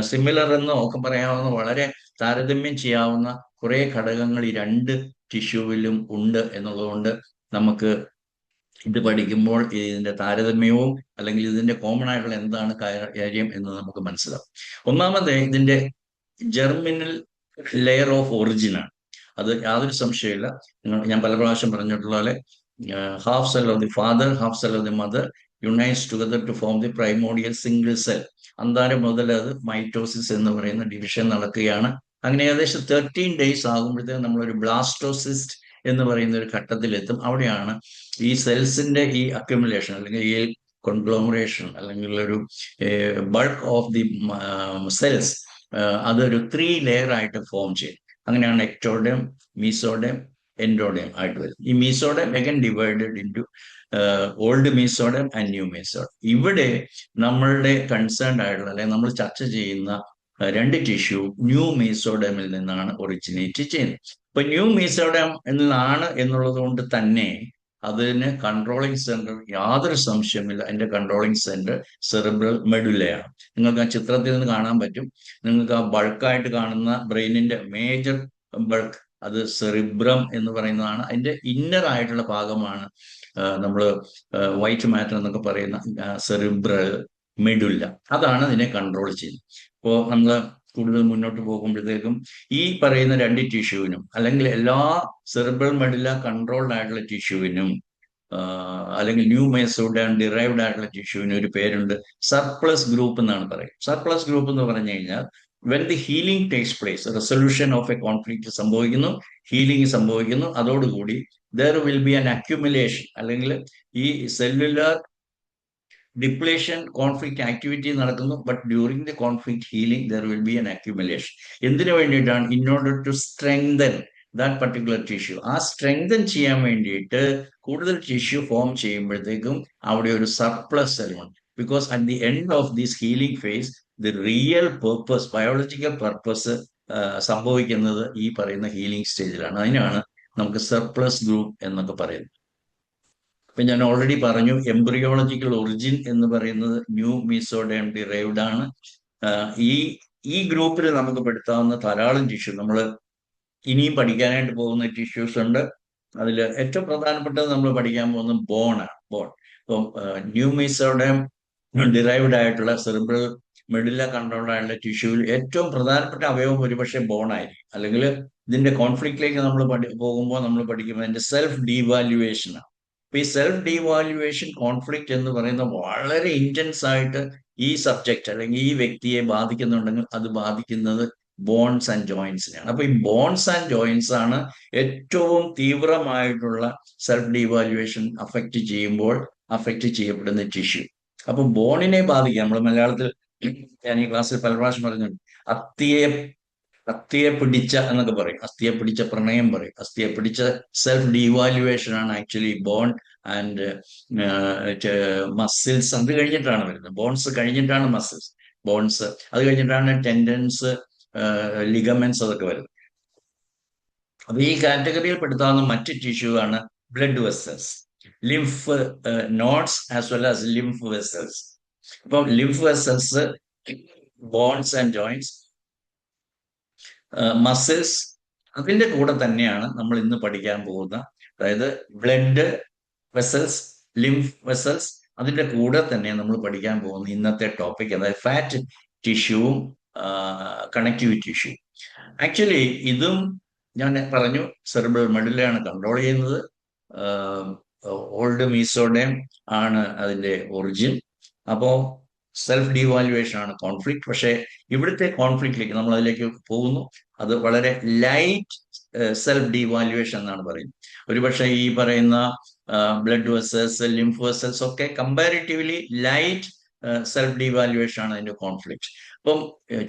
സിമിലർ എന്നോ ഒക്കെ പറയാവുന്ന, വളരെ താരതമ്യം ചെയ്യാവുന്ന കുറെ ഘടകങ്ങൾ ഈ രണ്ട് ടിഷ്യൂവിലും ഉണ്ട് എന്നുള്ളതുകൊണ്ട് നമുക്ക് ഇത് പഠിക്കുമ്പോൾ ഇതിന്റെ താരതമ്യവും അല്ലെങ്കിൽ ഇതിന്റെ കോമൺ ആയിട്ടുള്ള എന്താണ് കാര്യം എന്ന് നമുക്ക് മനസ്സിലാവും. ഒന്നാമത് ഇതിന്റെ ജെർമിനൽ ലെയർ ഓഫ് ഒറിജിൻ ആണ്. അത് യാതൊരു സംശയമില്ല. ഞാൻ പല പ്രാവശ്യം പറഞ്ഞിട്ടുള്ള പോലെ half cell of the father, half cell of the mother unites together to form the primordial single cell. അന്താരം മുതൽ അത് മൈറ്റോസിസ് എന്ന് പറയുന്ന ഡിവിഷൻ നടക്കുകയാണ്. അങ്ങനെ ഏകദേശം 13 days ആകുമ്പോഴത്തേക്കും നമ്മളൊരു ബ്ലാസ്റ്റോസിസ്റ്റ് എന്ന് പറയുന്ന ഒരു ഘട്ടത്തിലെത്തും. അവിടെയാണ് ഈ സെൽസിന്റെ ഈ അക്യുമുലേഷൻ അല്ലെങ്കിൽ ഈ കോൺഗ്ലോമറേഷൻ അല്ലെങ്കിൽ ഒരു ബൾക്ക് ഓഫ് ദി സെൽസ് അതൊരു 3 ലെയർ ആയിട്ട് ഫോം ചെയ്യും. അങ്ങനെയാണ് എക്ടോഡേം, മീസോഡേം, എൻഡോഡേം ആയിട്ട് വരും. ഈ mesoderm again divided into old mesoderm and new mesoderm. ഇവിടെ നമ്മളുടെ കൺസേൺഡ് ആയിട്ടുള്ള അല്ലെങ്കിൽ നമ്മൾ ചർച്ച ചെയ്യുന്ന രണ്ട് ടിഷ്യൂ ന്യൂ മീസോഡേമിൽ നിന്നാണ് ഒറിജിനേറ്റ് ചെയ്യുന്നത്. ഇപ്പൊ ന്യൂ മീസോഡേം നിന്നാണ് എന്നുള്ളത് കൊണ്ട് തന്നെ അതിന് കൺട്രോളിങ് സെന്റർ യാതൊരു സംശയമില്ല. അതിന്റെ കൺട്രോളിങ് സെന്റർ സെറിബ്രൽ മെഡുലയാണ്. നിങ്ങൾക്ക് ആ ചിത്രത്തിൽ നിന്ന് കാണാൻ പറ്റും. നിങ്ങൾക്ക് ആ ബൾക്കായിട്ട് കാണുന്ന ബ്രെയിനിന്റെ മേജർ ബൾക്ക് അത് സെറിബ്രം എന്ന് പറയുന്നതാണ്. അതിന്റെ ഇന്നർ ആയിട്ടുള്ള ഭാഗമാണ് നമ്മൾ വൈറ്റ് മാറ്റർ എന്നൊക്കെ പറയുന്ന സെറിബ്രൽ മെഡുല്ല. അതാണ് ഇതിനെ കൺട്രോൾ ചെയ്യുന്നത്. ഇപ്പോൾ നമ്മൾ കൂടുതൽ മുന്നോട്ട് പോകുമ്പോഴത്തേക്കും ഈ പറയുന്ന രണ്ട് ടിഷ്യൂവിനും അല്ലെങ്കിൽ എല്ലാ സെറിബ്രൽ മെഡുല കൺട്രോൾഡ് ആയിട്ടുള്ള ടിഷ്യൂവിനും അല്ലെങ്കിൽ ന്യൂ മീസോഡേം ഡിറൈവ്ഡ് ആയിട്ടുള്ള ടിഷ്യൂവിന് ഒരു പേരുണ്ട്, സർപ്ലസ് ഗ്രൂപ്പ് എന്നാണ് പറയുന്നത്. സർപ്ലസ് ഗ്രൂപ്പ് എന്ന് പറഞ്ഞു കഴിഞ്ഞാൽ when the healing takes place, resolution of a conflict സംഭവിക്കുന്നു, ഹീലിംഗ് സംഭവിക്കുന്നു, അതോടുകൂടി there will be an accumulation അല്ലെങ്കിൽ ഈ സെല്ലുലാർ ഡിപ്ലേഷൻ കോൺഫ്ലിക്റ്റ് ആക്ടിവിറ്റി നടക്കുന്നു. But during the conflict healing there will be an accumulation. എന്തിനു വേണ്ടിയിട്ടാണ്? In order to strengthen that particular tissue. ആ strengthen ചെയ്യാൻ വേണ്ടിയിട്ട് കൂടുതൽ ടിഷ്യൂ ഫോം ചെയ്യുമ്പോഴത്തേക്കും അവിടെ ഒരു surplus element, because at the end of this healing phase the real purpose, biological purpose സംഭവിക്കുന്നത് ഈ പറയുന്ന ഹീലിംഗ് സ്റ്റേജിലാണ്. അതിനാണ് നമുക്ക് സർപ്ലസ് ഗ്രൂപ്പ് എന്നൊക്കെ പറയുന്നത്. ഇപ്പൊ ഞാൻ ഓൾറെഡി പറഞ്ഞു, എംബ്രിയോളജിക്കൽ ഒറിജിൻ എന്ന് പറയുന്നത് ന്യൂ മീസോഡേം ഡിറൈവ്ഡ് ആണ്. ഈ ഈ ഗ്രൂപ്പിൽ നമുക്ക് പെടുത്താവുന്ന ധാരാളം ടിഷ്യൂ, നമ്മൾ ഇനിയും പഠിക്കാനായിട്ട് പോകുന്ന ടിഷ്യൂസ് ഉണ്ട്. അതിൽ ഏറ്റവും പ്രധാനപ്പെട്ടത് നമ്മൾ പഠിക്കാൻ പോകുന്ന ബോൺ ആണ്. ബോൺ ഇപ്പം ന്യൂ മീസോഡേം ഡിറൈവ്ഡ് ആയിട്ടുള്ള സെറിബ്രൽ മെഡുല കൺട്രോൾഡ് ആയിട്ടുള്ള ടിഷ്യൂവിൽ ഏറ്റവും പ്രധാനപ്പെട്ട അവയവം ഒരുപക്ഷെ ബോൺ ആയിരിക്കും. അല്ലെങ്കിൽ ഇതിന്റെ കോൺഫ്ലിക്റ്റിലേക്ക് നമ്മൾ പോകുമ്പോൾ നമ്മൾ പഠിക്കുമ്പോൾ അതിന്റെ സെൽഫ് ഡീവാല്യുവേഷൻ ആണ്. അപ്പൊ ഈ സെൽഫ് ഡീവാല്യുവേഷൻ കോൺഫ്ലിക്റ്റ് എന്ന് പറയുന്ന വളരെ ഇന്റൻസ് ആയിട്ട് ഈ സബ്ജക്റ്റ് അല്ലെങ്കിൽ ഈ വ്യക്തിയെ ബാധിക്കുന്നുണ്ടെങ്കിൽ അത് ബാധിക്കുന്നത് ബോൺസ് ആൻഡ് ജോയിന്റ്സിനെയാണ്. അപ്പൊ ഈ ബോൺസ് ആൻഡ് ജോയിന്റ്സ് ആണ് ഏറ്റവും തീവ്രമായിട്ടുള്ള സെൽഫ് ഡീവാല്യുവേഷൻ അഫക്റ്റ് ചെയ്യുമ്പോൾ അഫക്റ്റ് ചെയ്യപ്പെടുന്ന ടിഷ്യൂ. അപ്പൊ ബോണിനെ ബാധിക്കുക, നമ്മൾ മലയാളത്തിൽ ഞാൻ ഈ ക്ലാസ്സിൽ പല പ്രാവശ്യം പറഞ്ഞിട്ടുണ്ട്, അസ്ഥിയെ അസ്ഥിയെ പിടിച്ച എന്നൊക്കെ പറയും, അസ്ഥിയെ പിടിച്ച പ്രണയം പറയും, അസ്ഥിയെ പിടിച്ച സെൽഫ് ഡീവാല്യുവേഷൻ ആണ് ആക്ച്വലി ബോൺ ആൻഡ് മസിൽസ്. അത് കഴിഞ്ഞിട്ടാണ് വരുന്നത്. ബോൺസ് കഴിഞ്ഞിട്ടാണ് മസിൽസ്, ബോൺസ് അത് കഴിഞ്ഞിട്ടാണ് ടെൻഡൻസ്, ലിഗമെന്റ്സ് അതൊക്കെ വരുന്നത്. അപ്പൊ ഈ കാറ്റഗറിയിൽ പെടുത്താവുന്ന മറ്റ് ടിഷ്യൂ ആണ് blood vessels, lymph nodes as well as lymph vessels. അപ്പം lymph vessels, bones and joints, muscles, അതിന്റെ കൂടെ തന്നെയാണ് നമ്മൾ ഇന്ന് പഠിക്കാൻ പോകുന്ന, അതായത് ബ്ലഡ് വെസൽസ്, ലിംഫ് വെസൽസ്, അതിന്റെ കൂടെ തന്നെ നമ്മൾ പഠിക്കാൻ പോകുന്ന ഇന്നത്തെ ടോപ്പിക്, അതായത് ഫാറ്റ് ടിഷ്യൂവും കണക്റ്റീവ് ടിഷ്യൂ. ആക്ച്വലി ഇതും ഞാൻ പറഞ്ഞു സെറിബ്രൽ മെഡുലയാണ് കൺട്രോൾ ചെയ്യുന്നത്. ഓൾഡ് മീസോഡേം ആണ് അതിന്റെ ഒറിജിൻ. അപ്പോ സെൽഫ് ഡീവാല്യുവേഷൻ ആണ് കോൺഫ്ലിക്ട്. പക്ഷേ ഇവിടുത്തെ കോൺഫ്ലിക്റ്റിലേക്ക് നമ്മൾ അതിലേക്ക് പോകുന്നു. അത് വളരെ ലൈറ്റ് സെൽഫ് ഡീവാല്യുവേഷൻ എന്നാണ് പറയുന്നത്. ഒരുപക്ഷെ ഈ പറയുന്ന ബ്ലഡ് വെസൽസ്, ലിംഫ് വെസൽസ് ഒക്കെ കമ്പാരിറ്റീവ്ലി ലൈറ്റ് സെൽഫ് ഡീവാല്യുവേഷൻ ആണ് അതിന്റെ കോൺഫ്ലിക്ട്. അപ്പം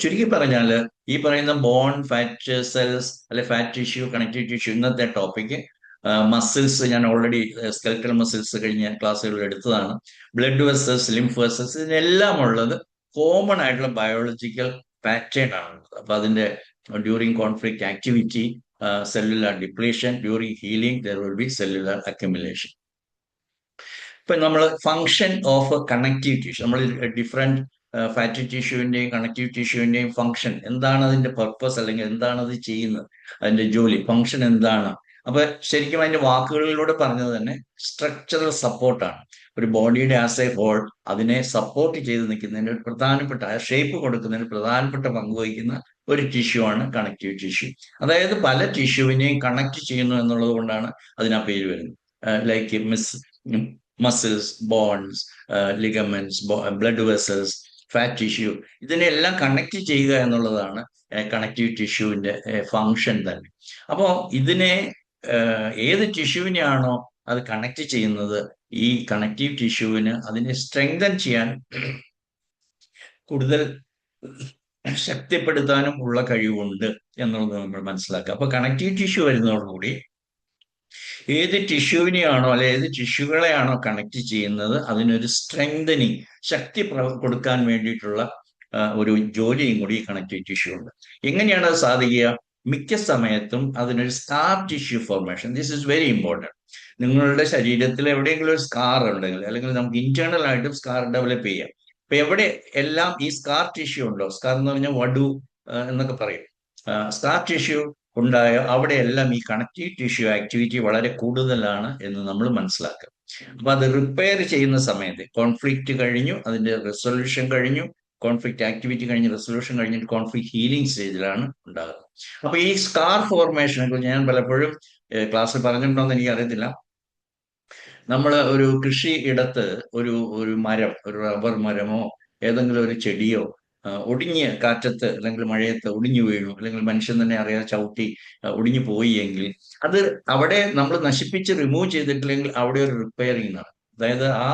ചുരുക്കി പറഞ്ഞാൽ ഈ പറയുന്ന ബോൺ, ഫാറ്റ് സെൽസ് അല്ലെ ഫാറ്റ് ടിഷ്യൂ, കണക്റ്റീവ് ടിഷ്യൂ, ഇന്നത്തെ ടോപ്പിക്ക്. മസിൽസ് ഞാൻ ഓൾറെഡി സ്കെൽറ്റൽ മസിൽസ് കഴിഞ്ഞ ക്ലാസ്സുകളിൽ എടുത്തതാണ്. ബ്ലഡ് വെസൽസ്, ലിംഫ് വെസൽസ്, ഇതിനെല്ലാം ഉള്ളത് കോമൺ ആയിട്ടുള്ള ബയോളജിക്കൽ പാറ്റേൺ ആണ്. അപ്പൊ അതിന്റെ during conflict activity, cellular depletion, during healing there will B cellular accumulation. ഇപ്പൊ നമ്മൾ ഫങ്ഷൻ ഓഫ് കണക്റ്റീവ് ടിഷ്യൂ, നമ്മൾ ഡിഫറെന്റ് ഫാറ്റി ടിഷ്യൂവിന്റെയും കണക്റ്റീവ് ടിഷ്യൂവിന്റെയും ഫങ്ഷൻ എന്താണ്, അതിന്റെ പർപ്പസ് അല്ലെങ്കിൽ എന്താണ് അത് ചെയ്യുന്നത്, അതിന്റെ ജോലി, ഫങ്ഷൻ എന്താണ്. അപ്പൊ ശരിക്കും അതിന്റെ വാക്കുകളിലൂടെ പറഞ്ഞത് തന്നെ സ്ട്രക്ചറൽ സപ്പോർട്ടാണ്. ഒരു ബോഡിയുടെ ആസ് എ ഹോൾ അതിനെ സപ്പോർട്ട് ചെയ്ത് നിൽക്കുന്നതിന് ഒരു പ്രധാനപ്പെട്ട, ഷേപ്പ് കൊടുക്കുന്നതിന് പ്രധാനപ്പെട്ട പങ്ക് വഹിക്കുന്ന ഒരു ടിഷ്യൂ ആണ് കണക്റ്റീവ് ടിഷ്യൂ. അതായത് പല ടിഷ്യൂവിനെയും കണക്ട് ചെയ്യുന്നു എന്നുള്ളത് കൊണ്ടാണ് അതിന് ആ പേര് വരുന്നത്. Like muscles, bones, ligaments, blood vessels, fat tissue, ഇതിനെല്ലാം കണക്ട് ചെയ്യുക എന്നുള്ളതാണ് കണക്റ്റീവ് ടിഷ്യൂവിന്റെ ഫങ്ഷൻ തന്നെ. അപ്പോ ഇതിനെ ഏത് ടിഷ്യൂവിനെയാണോ അത് കണക്ട് ചെയ്യുന്നത്, ഈ കണക്റ്റീവ് ടിഷ്യൂവിന് അതിനെ സ്ട്രെങ്തൻ ചെയ്യാൻ, കൂടുതൽ ശക്തിപ്പെടുത്താനും ഉള്ള കഴിവുണ്ട് എന്നുള്ളത് നമ്മൾ മനസ്സിലാക്കുക. അപ്പൊ കണക്റ്റീവ് ടിഷ്യൂ വരുന്നതോടുകൂടി ഏത് ടിഷ്യൂവിനെയാണോ അല്ലെ ഏത് ടിഷ്യൂകളെയാണോ കണക്ട് ചെയ്യുന്നത് അതിനൊരു സ്ട്രെങ്തനിങ്, ശക്തി കൊടുക്കാൻ വേണ്ടിയിട്ടുള്ള ഒരു ജോലിയും കൂടി ഈ കണക്റ്റീവ് ടിഷ്യൂ ഉണ്ട്. എങ്ങനെയാണ് അത് സാധിക്കുക? മിക്ക സമയത്തും അതിനൊരു scar tissue formation, this is very important. നിങ്ങളുടെ ശരീരത്തിൽ എവിടെയെങ്കിലും ഒരു സ്കാർ ഉണ്ടെങ്കിൽ, അല്ലെങ്കിൽ നമുക്ക് ഇന്റേണൽ ആയിട്ടും സ്കാർ ഡെവലപ്പ് ചെയ്യാം. ഇപ്പൊ എവിടെ എല്ലാം ഈ സ്കാർ ടിഷ്യൂ ഉണ്ടോ, സ്കാർ എന്ന് പറഞ്ഞാൽ വടു എന്നൊക്കെ പറയും, സ്കാർ ടിഷ്യൂ ഉണ്ടായ അവിടെയെല്ലാം ഈ കണക്റ്റീവ് ടിഷ്യൂ ആക്ടിവിറ്റി വളരെ കൂടുതലാണ് എന്ന് നമ്മൾ മനസ്സിലാക്കുക. അപ്പൊ അത് റിപ്പയർ ചെയ്യുന്ന സമയത്ത് കോൺഫ്ലിക്റ്റ് കഴിഞ്ഞു, അതിന്റെ റെസൊല്യൂഷൻ കഴിഞ്ഞു, കോൺഫ്ലിക്റ്റ് ആക്ടിവിറ്റി കഴിഞ്ഞ് റെസൊല്യൂഷൻ കഴിഞ്ഞിട്ട് കോൺഫ്ലിക്റ്റ് ഹീലിംഗ് സ്റ്റേജിലാണ് ഉണ്ടാകുന്നത്. അപ്പൊ ഈ സ്കാർ ഫോർമേഷനെ കുറിച്ച് ഞാൻ പലപ്പോഴും ക്ലാസ്സിൽ പറഞ്ഞിട്ടുണ്ടോ എന്ന് എനിക്ക് അറിയത്തില്ല. നമ്മൾ ഒരു കൃഷി ഇടത്ത് ഒരു ഒരു മരം, ഒരു റബ്ബർ മരമോ ഏതെങ്കിലും ഒരു ചെടിയോ ഒടിഞ്ഞ് കാറ്റത്ത് അല്ലെങ്കിൽ മഴയത്ത് ഒടിഞ്ഞു വീണു, അല്ലെങ്കിൽ മനുഷ്യൻ തന്നെ അറിയാതെ ചവിട്ടി ഒടിഞ്ഞു പോയി എങ്കിൽ അത് അവിടെ നമ്മൾ നശിപ്പിച്ച് റിമൂവ് ചെയ്തിട്ടില്ലെങ്കിൽ അവിടെ ഒരു റിപ്പയറിംഗ് നടക്കും. അതായത് ആ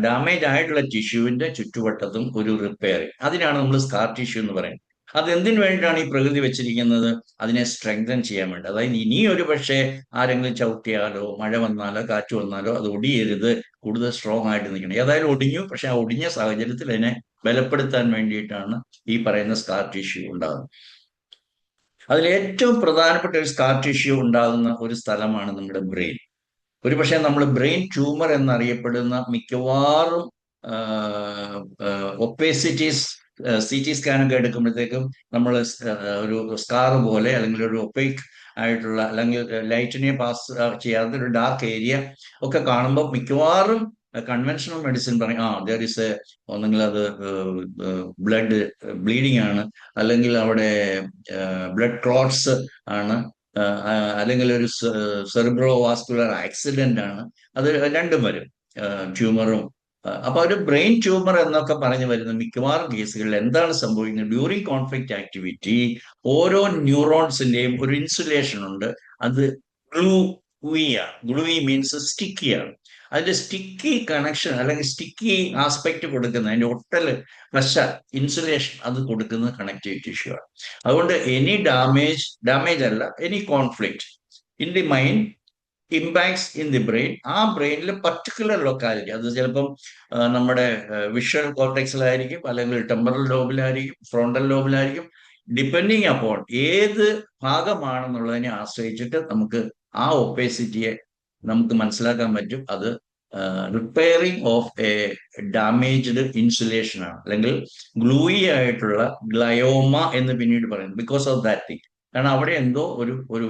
ഡാമേജ് ആയിട്ടുള്ള ടിഷ്യൂവിന്റെ ചുറ്റുവട്ടത്തും ഒരു റിപ്പയറിംഗ്, അതിനാണ് നമ്മൾ സ്കാർ ടിഷ്യൂ എന്ന് പറയുന്നത്. അതെന്തിനു വേണ്ടിയിട്ടാണ് ഈ പ്രകൃതി വെച്ചിരിക്കുന്നത്? അതിനെ സ്ട്രെങ്തൻ ചെയ്യാൻ വേണ്ടി. അതായത് ഇനി ഒരു പക്ഷേ ആരെങ്കിലും ചവിട്ടിയാലോ മഴ വന്നാലോ കാറ്റ് വന്നാലോ അത് ഒടിയരുത്, കൂടുതൽ സ്ട്രോങ് ആയിട്ട് നിൽക്കണം. ഏതായാലും ഒടിഞ്ഞു, പക്ഷെ ആ ഒടിഞ്ഞ സാഹചര്യത്തിൽ അതിനെ ബലപ്പെടുത്താൻ വേണ്ടിയിട്ടാണ് ഈ പറയുന്ന സ്കാർ ടിഷ്യൂ ഉണ്ടാകുന്നത്. അതിൽ ഏറ്റവും പ്രധാനപ്പെട്ട ഒരു സ്കാർ ടിഷ്യൂ ഉണ്ടാകുന്ന ഒരു സ്ഥലമാണ് നമ്മുടെ ബ്രെയിൻ. ഒരുപക്ഷെ നമ്മൾ ബ്രെയിൻ ട്യൂമർ എന്നറിയപ്പെടുന്ന മിക്കവാറും ഒപ്പേസിറ്റീസ് സി ടി സ്കാനൊക്കെ എടുക്കുമ്പോഴത്തേക്കും നമ്മൾ ഒരു സ്കാർ പോലെ അല്ലെങ്കിൽ ഒരു ഒപ്പേക്ക് ആയിട്ടുള്ള അല്ലെങ്കിൽ ലൈറ്റിനെ പാസ് ചെയ്യാത്ത ഒരു ഡാർക്ക് ഏരിയ ഒക്കെ കാണുമ്പോൾ മിക്കവാറും കൺവെൻഷണൽ മെഡിസിൻ പറയും ദർ ഇസ് എ ഒന്നെങ്കിൽ അത് ബ്ലഡ് ബ്ലീഡിംഗ് ആണ്, അല്ലെങ്കിൽ അവിടെ ബ്ലഡ് ക്ലോട്ട്സ് ആണ്, അല്ലെങ്കിൽ ഒരു സെറിബ്രോ വാസ്കുലർ ആക്സിഡന്റ് ആണ്. അത് രണ്ടും വരും, ട്യൂമറും. അപ്പൊ ഒരു ബ്രെയിൻ ട്യൂമർ എന്നൊക്കെ പറഞ്ഞു വരുന്ന മിക്കവാറും കേസുകളിൽ എന്താണ് സംഭവിക്കുന്നത്? ഡ്യൂറിങ് കോൺഫ്ലിക്റ്റ് ആക്ടിവിറ്റി ഓരോ ന്യൂറോൺസിന്റെയും ഒരു ഇൻസുലേഷൻ ഉണ്ട്. അത് ഗ്ലൂയിയാണ്. ഗ്ലൂയി മീൻസ് സ്റ്റിക്കിയാണ്. അതിന്റെ സ്റ്റിക്കി കണക്ഷൻ അല്ലെങ്കിൽ സ്റ്റിക്കി ആസ്പെക്ട് കൊടുക്കുന്ന അതിന്റെ ഒട്ടല് പശ ഇൻസുലേഷൻ അത് കൊടുക്കുന്നത് കണക്റ്റീവ് ടിഷ്യൂ ആണ്. അതുകൊണ്ട് എനി ഡാമേജ് അല്ല, any conflict in the mind impacts in the brain. ആ ബ്രെയിനിൽ പർട്ടിക്കുലർ ലൊക്കാലിറ്റി, അത് ചിലപ്പം നമ്മുടെ വിഷ്വൽ കോർട്ടെക്സിലായിരിക്കും, അല്ലെങ്കിൽ ടെമ്പറൽ ലോബിലായിരിക്കും, ഫ്രോണ്ടൽ ലോബിലായിരിക്കും. ഡിപ്പെൻഡിങ് അപ്പോൺ ഏത് ഭാഗമാണെന്നുള്ളതിനെ ആശ്രയിച്ചിട്ട് നമുക്ക് ആ ഒപ്പേസിറ്റിയെ നമുക്ക് മനസ്സിലാക്കാൻ പറ്റും. അത് repairing of A damaged insulation ആണ്, അല്ലെങ്കിൽ ഗ്ലൂയി ആയിട്ടുള്ള ഗ്ലയോമ എന്ന് പിന്നീട് പറയുന്നത് ബിക്കോസ് ഓഫ് ദാറ്റ് തിങ്. കാരണം അവിടെ എന്തോ ഒരു ഒരു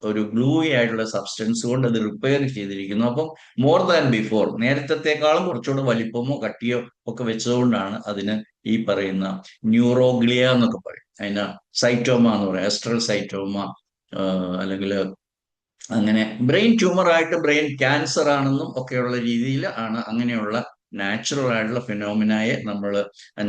ഒരു ഗ്ലൂയി ആയിട്ടുള്ള സബ്സ്റ്റൻസ് കൊണ്ട് അത് റിപ്പയർ ചെയ്തിരിക്കുന്നു. അപ്പം മോർ ദാൻ ബിഫോർ, നേരത്തെക്കാളും കുറച്ചുകൂടെ വലിപ്പമോ കട്ടിയോ ഒക്കെ വെച്ചതുകൊണ്ടാണ് അതിന് ഈ പറയുന്ന ന്യൂറോഗ്ലിയ എന്നൊക്കെ പറയും. അതിന് സൈറ്റോമ എന്ന് പറയും, എസ്ട്രൽ സൈറ്റോമ, അല്ലെങ്കിൽ അങ്ങനെ ബ്രെയിൻ ട്യൂമർ ആയിട്ട് ബ്രെയിൻ ക്യാൻസർ ആണെന്നും ഒക്കെയുള്ള രീതിയിൽ ആണ് അങ്ങനെയുള്ള നാച്ചുറൽ ആയിട്ടുള്ള ഫിനോമിനായെ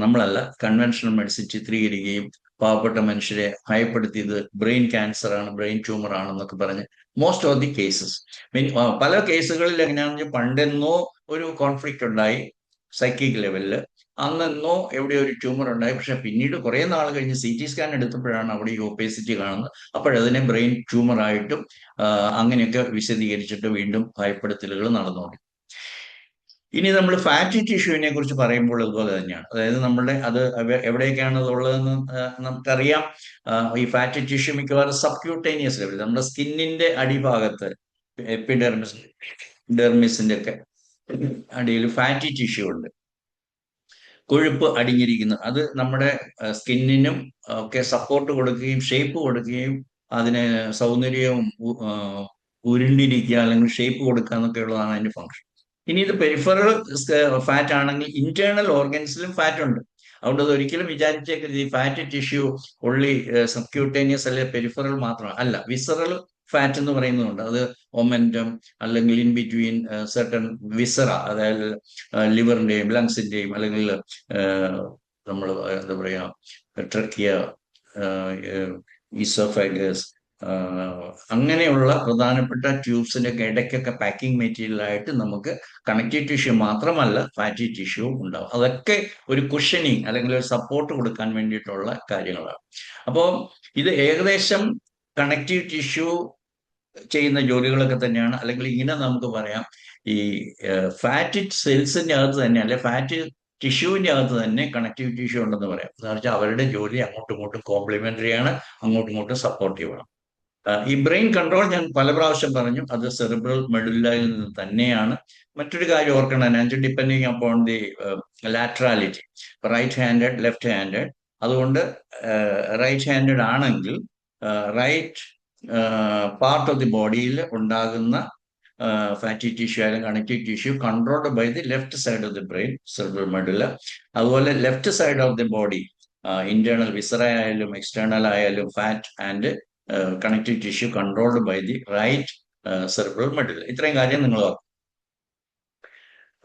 നമ്മളല്ല കൺവെൻഷണൽ മെഡിസിൻ ചിത്രീകരിക്കുകയും പാവപ്പെട്ട മനുഷ്യരെ ഭയപ്പെടുത്തിയത് ബ്രെയിൻ ക്യാൻസർ ആണ്, ബ്രെയിൻ ട്യൂമർ ആണെന്നൊക്കെ പറഞ്ഞ് മോസ്റ്റ് ഓഫ് ദി കേസസ്. പല കേസുകളിൽ എങ്ങനെയാണെന്ന് വെച്ചാൽ പണ്ടെന്നോ ഒരു കോൺഫ്ലിക്റ്റ് ഉണ്ടായി സൈക്കിക് ലെവലില്, അന്നെന്നോ എവിടെ ഒരു ട്യൂമർ ഉണ്ടായി, പക്ഷെ പിന്നീട് കുറെ നാൾ കഴിഞ്ഞ് സി ടി സ്കാൻ എടുത്തപ്പോഴാണ് അവിടെ ഈ ഒപ്പേസിറ്റി കാണുന്നത്. അപ്പോഴതിനെ ബ്രെയിൻ ട്യൂമർ ആയിട്ടും അങ്ങനെയൊക്കെ വിശദീകരിച്ചിട്ട് വീണ്ടും ഭയപ്പെടുത്തലുകൾ നടന്നുകൊണ്ട്. ഇനി നമ്മൾ ഫാറ്റി ടിഷ്യൂവിനെ കുറിച്ച് പറയുമ്പോൾ അതുപോലെ തന്നെയാണ്. അതായത് നമ്മളുടെ അത് എവിടെയൊക്കെയാണ് അതുള്ളതെന്ന് നമുക്കറിയാം. ഈ ഫാറ്റി ടിഷ്യൂ മിക്കവാറും സബ്ക്യൂട്ടേനിയസ് ലെവൽ, നമ്മുടെ സ്കിന്നിന്റെ അടിഭാഗത്ത് എപ്പിഡെർമിസ് ഡെർമിസിന്റെ ഒക്കെ അടിയിൽ ഫാറ്റി ടിഷ്യൂ ഉണ്ട്, കൊഴുപ്പ് അടിഞ്ഞിരിക്കുന്നു. അത് നമ്മുടെ സ്കിന്നിനും ഒക്കെ സപ്പോർട്ട് കൊടുക്കുകയും ഷേപ്പ് കൊടുക്കുകയും അതിന് സൗന്ദര്യവും ഉരുണ്ടിരിക്കുക അല്ലെങ്കിൽ ഷേപ്പ് കൊടുക്കുക എന്നൊക്കെ ഉള്ളതാണ് അതിന്റെ ഫംഗ്ഷൻ. ഇനി ഇത് പെരിഫറൽ ഫാറ്റ് ആണെങ്കിൽ ഇന്റേണൽ ഓർഗൻസിലും ഫാറ്റ് ഉണ്ട്. അതുകൊണ്ട് അത് ഒരിക്കലും വിചാരിച്ചേക്കരുത് ഈ ഫാറ്റ് ടിഷ്യൂ ഉള്ളി സബ്ക്യൂട്ടേനിയസ് അല്ലെ പെരിഫറൽ മാത്രമാണ്. അല്ല, വിസറൽ ഫാറ്റ് എന്ന് പറയുന്നുണ്ട്. അത് ഒമെന്റം അല്ലെങ്കിൽ ഇൻ ബിറ്റ്വീൻ സെർട്ടൺ വിസറ, അതായത് ലിവറിന്റെയും ലങ്സിന്റെയും അല്ലെങ്കിൽ നമ്മൾ എന്താ പറയാ ട്രക്കിയ, ഈസോഫാഗസ്, അങ്ങനെയുള്ള പ്രധാനപ്പെട്ട ട്യൂബ്സിന്റെ ഒക്കെ ഇടയ്ക്കൊക്കെ പാക്കിംഗ് മെറ്റീരിയൽ ആയിട്ട് നമുക്ക് കണക്റ്റീവ് ടിഷ്യൂ മാത്രമല്ല ഫാറ്റി ടിഷ്യൂ ഉണ്ടാവും. അതൊക്കെ ഒരു കുഷനിങ് അല്ലെങ്കിൽ ഒരു സപ്പോർട്ട് കൊടുക്കാൻ വേണ്ടിയിട്ടുള്ള കാര്യങ്ങളാണ്. അപ്പോൾ ഇത് ഏകദേശം കണക്റ്റീവ് ടിഷ്യൂ ചെയ്യുന്ന ജോലികളൊക്കെ തന്നെയാണ്. അല്ലെങ്കിൽ ഇങ്ങനെ നമുക്ക് പറയാം, ഈ ഫാറ്റ് സെൽസിന്റെ അകത്ത് തന്നെ അല്ലെ ഫാറ്റ് ടിഷ്യൂവിന്റെ അകത്ത് തന്നെ കണക്റ്റീവ് ടിഷ്യൂ ഉണ്ടെന്ന് പറയാം. എന്ന് വെച്ചാൽ അവരുടെ ജോലി അങ്ങോട്ടും ഇങ്ങോട്ടും കോംപ്ലിമെന്ററി ആണ്, അങ്ങോട്ടും ഇങ്ങോട്ടും സപ്പോർട്ടീവ് ആണ്. ഈ ബ്രെയിൻ കൺട്രോൾ ഞാൻ പല പ്രാവശ്യം പറഞ്ഞു, അത് സെറിബ്രൽ മെഡുല്ലയിൽ നിന്ന് തന്നെയാണ്. മറ്റൊരു കാര്യം ഓർക്കണം, depending upon the laterality, right handed left handed. അതുകൊണ്ട് റൈറ്റ് ഹാൻഡഡ് ആണെങ്കിൽ റൈറ്റ് പാർട്ട് ഓഫ് ദി ബോഡിയിൽ ഉണ്ടാകുന്ന ഫാറ്റി ടിഷ്യൂ അല്ലെങ്കിൽ connective tissue controlled by the left side of the brain, cerebral medulla. അതുപോലെ left side of the body, internal viscera ആയാലും external ആയാലും fat and connective tissue controlled by the right cerebral medulla. ഇത്രയും കാര്യം നിങ്ങൾ ഓർക്കും.